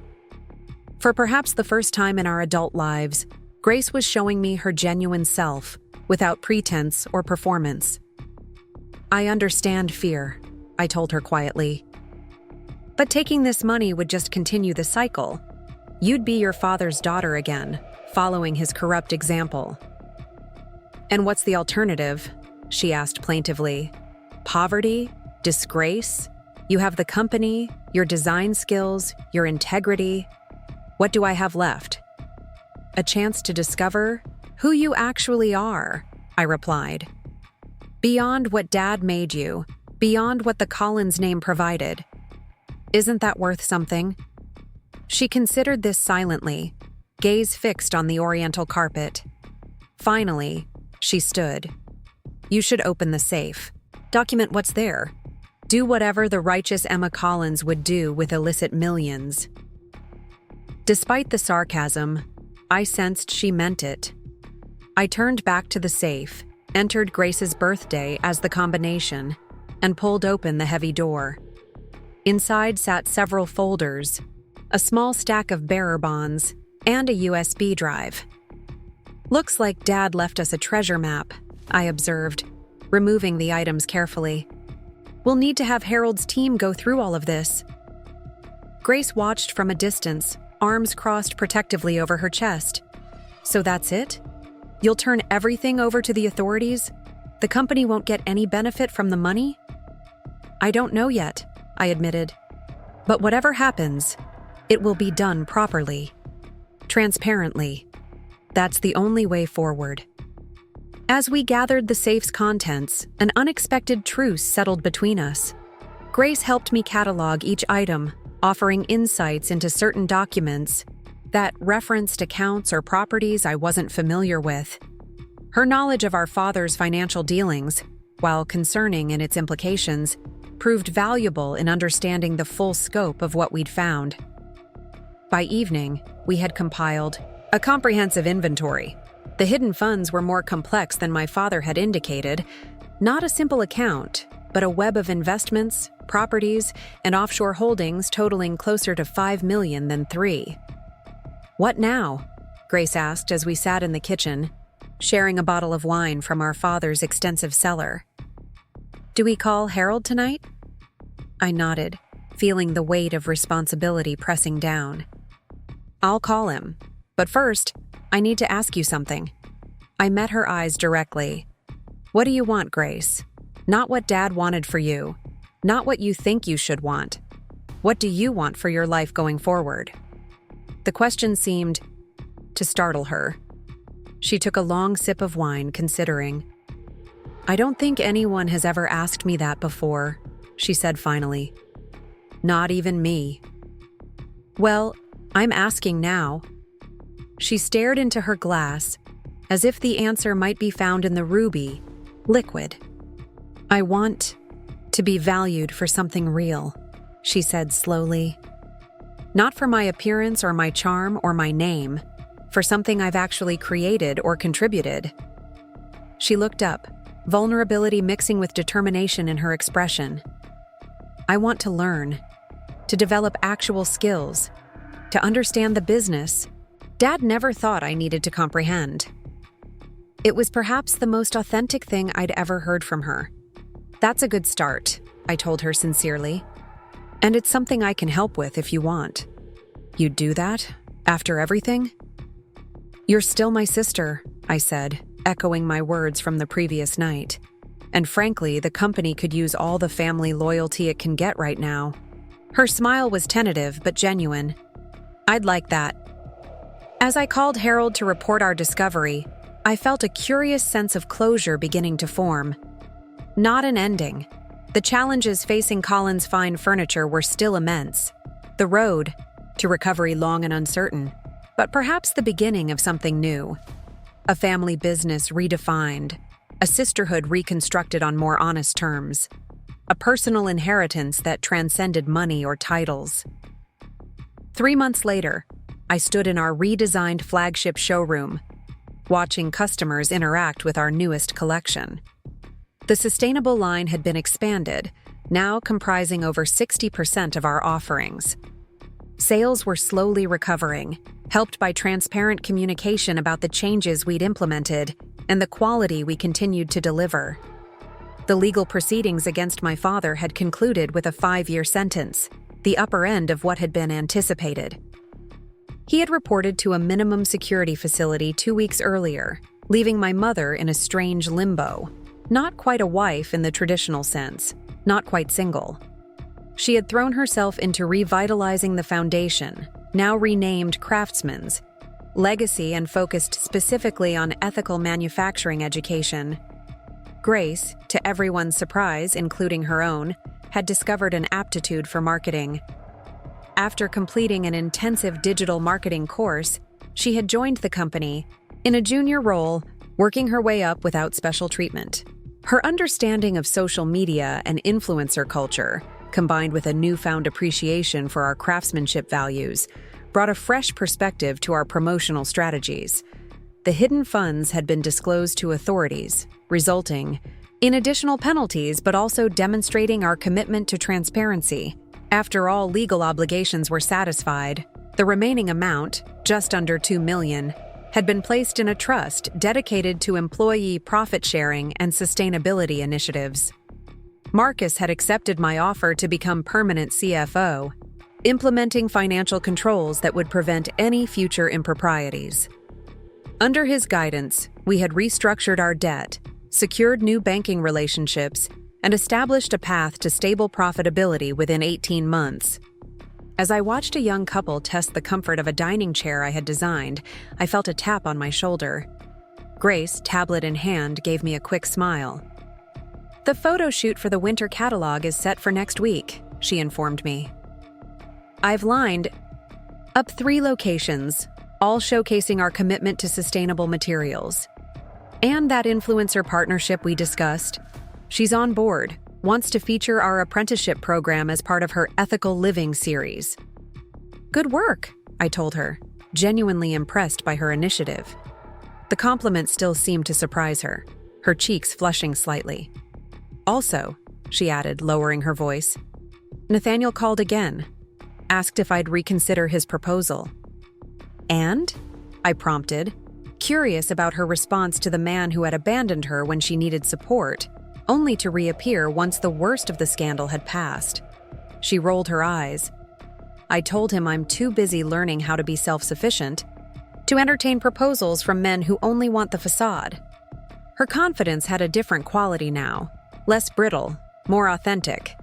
For perhaps the first time in our adult lives, Grace was showing me her genuine self, without pretense or performance. "I understand fear," I told her quietly. "But taking this money would just continue the cycle. You'd be your father's daughter again, following his corrupt example." "And what's the alternative?" she asked plaintively. "Poverty? Disgrace? You have the company, your design skills, your integrity. What do I have left?" "A chance to discover who you actually are," I replied. "Beyond what Dad made you, beyond what the Collins name provided. Isn't that worth something?" She considered this silently, gaze fixed on the oriental carpet. Finally, she stood. "You should open the safe. Document what's there. Do whatever the righteous Emma Collins would do with illicit millions." Despite the sarcasm, I sensed she meant it. I turned back to the safe, entered Grace's birthday as the combination, and pulled open the heavy door. Inside sat several folders, a small stack of bearer bonds, and a USB drive. "Looks like Dad left us a treasure map," I observed, removing the items carefully. "We'll need to have Harold's team go through all of this." Grace watched from a distance, arms crossed protectively over her chest. "So that's it? You'll turn everything over to the authorities? The company won't get any benefit from the money?" "I don't know yet," I admitted. "But whatever happens, it will be done properly. Transparently. That's the only way forward." As we gathered the safe's contents, an unexpected truce settled between us. Grace helped me catalog each item, offering insights into certain documents that referenced accounts or properties I wasn't familiar with. Her knowledge of our father's financial dealings, while concerning in its implications, proved valuable in understanding the full scope of what we'd found. By evening, we had compiled a comprehensive inventory. The hidden funds were more complex than my father had indicated, not a simple account, but a web of investments, properties, and offshore holdings totaling closer to $5 million than $3 million. "What now?" Grace asked as we sat in the kitchen, sharing a bottle of wine from our father's extensive cellar. "Do we call Harold tonight?" I nodded, feeling the weight of responsibility pressing down. "I'll call him. But first, I need to ask you something." I met her eyes directly. "What do you want, Grace? Not what Dad wanted for you. Not what you think you should want. What do you want for your life going forward?" The question seemed to startle her. She took a long sip of wine, considering. "I don't think anyone has ever asked me that before," she said finally. "Not even me." "Well, I'm asking now." She stared into her glass, as if the answer might be found in the ruby, liquid. "I want to be valued for something real," she said slowly. Not for my appearance or my charm or my name, for something I've actually created or contributed. She looked up, vulnerability mixing with determination in her expression. I want to learn, to develop actual skills, to understand the business. Dad never thought I needed to comprehend. It was perhaps the most authentic thing I'd ever heard from her. That's a good start, I told her sincerely. And it's something I can help with if you want. You'd do that? After everything? You're still my sister, I said, echoing my words from the previous night. And frankly, the company could use all the family loyalty it can get right now. Her smile was tentative but genuine. I'd like that. As I called Harold to report our discovery, I felt a curious sense of closure beginning to form. Not an ending. The challenges facing Colin's fine furniture were still immense. The road to recovery long and uncertain, but perhaps the beginning of something new. A family business redefined, a sisterhood reconstructed on more honest terms, a personal inheritance that transcended money or titles. 3 months later, I stood in our redesigned flagship showroom, watching customers interact with our newest collection. The sustainable line had been expanded, now comprising over 60% of our offerings. Sales were slowly recovering, helped by transparent communication about the changes we'd implemented and the quality we continued to deliver. The legal proceedings against my father had concluded with a 5-year sentence, the upper end of what had been anticipated. He had reported to a minimum security facility 2 weeks earlier, leaving my mother in a strange limbo. Not quite a wife in the traditional sense, not quite single. She had thrown herself into revitalizing the foundation, now renamed Craftsman's, legacy and focused specifically on ethical manufacturing education. Grace, to everyone's surprise, including her own, had discovered an aptitude for marketing. After completing an intensive digital marketing course, she had joined the company, in a junior role, working her way up without special treatment. Her understanding of social media and influencer culture, combined with a newfound appreciation for our craftsmanship values, brought a fresh perspective to our promotional strategies. The hidden funds had been disclosed to authorities, resulting in additional penalties but also demonstrating our commitment to transparency. After all legal obligations were satisfied, the remaining amount, just under $2 million, had been placed in a trust dedicated to employee profit-sharing and sustainability initiatives. Marcus had accepted my offer to become permanent CFO, implementing financial controls that would prevent any future improprieties. Under his guidance, we had restructured our debt, secured new banking relationships, and established a path to stable profitability within 18 months. As I watched a young couple test the comfort of a dining chair I had designed, I felt a tap on my shoulder. Grace, tablet in hand, gave me a quick smile. The photo shoot for the winter catalog is set for next week, she informed me. I've lined up 3 locations, all showcasing our commitment to sustainable materials. And that influencer partnership we discussed. She's on board, wants to feature our apprenticeship program as part of her Ethical Living series. Good work, I told her, genuinely impressed by her initiative. The compliment still seemed to surprise her, her cheeks flushing slightly. Also, she added, lowering her voice, Nathaniel called again, asked if I'd reconsider his proposal. And? I prompted, curious about her response to the man who had abandoned her when she needed support, only to reappear once the worst of the scandal had passed. She rolled her eyes. I told him I'm too busy learning how to be self-sufficient to entertain proposals from men who only want the facade. Her confidence had a different quality now, less brittle, more authentic.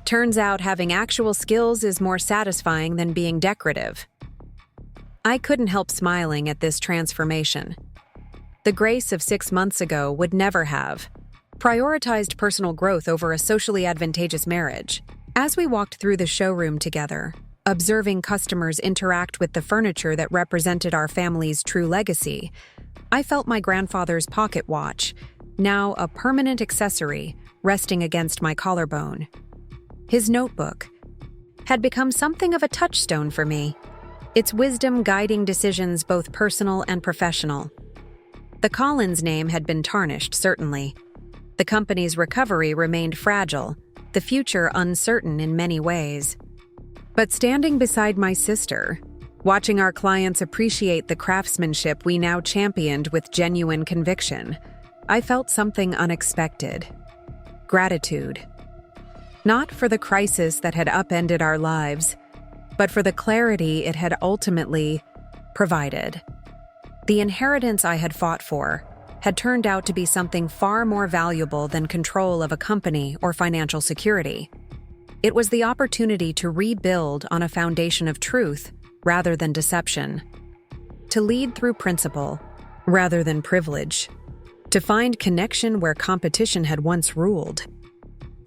Turns out having actual skills is more satisfying than being decorative. I couldn't help smiling at this transformation. The Grace of 6 months ago would never have prioritized personal growth over a socially advantageous marriage. As we walked through the showroom together, observing customers interact with the furniture that represented our family's true legacy, I felt my grandfather's pocket watch, now a permanent accessory, resting against my collarbone. His notebook, had become something of a touchstone for me, its wisdom guiding decisions both personal and professional. The Collins name had been tarnished, certainly. The company's recovery remained fragile, the future uncertain in many ways. But standing beside my sister, watching our clients appreciate the craftsmanship we now championed with genuine conviction, I felt something unexpected. Gratitude. Not for the crisis that had upended our lives, but for the clarity it had ultimately provided. The inheritance I had fought for had turned out to be something far more valuable than control of a company or financial security. It was the opportunity to rebuild on a foundation of truth rather than deception, to lead through principle rather than privilege, to find connection where competition had once ruled.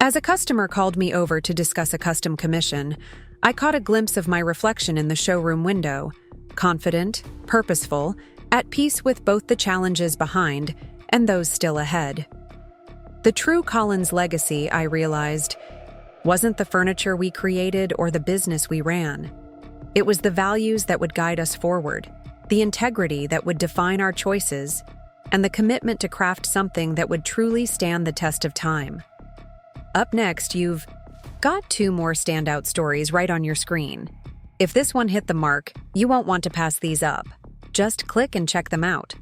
As a customer called me over to discuss a custom commission, I caught a glimpse of my reflection in the showroom window, confident, purposeful, at peace with both the challenges behind and those still ahead. The true Collins legacy, I realized, wasn't the furniture we created or the business we ran. It was the values that would guide us forward, the integrity that would define our choices, and the commitment to craft something that would truly stand the test of time. Up next, you've got 2 more standout stories right on your screen. If this one hit the mark, you won't want to pass these up. Just click and check them out.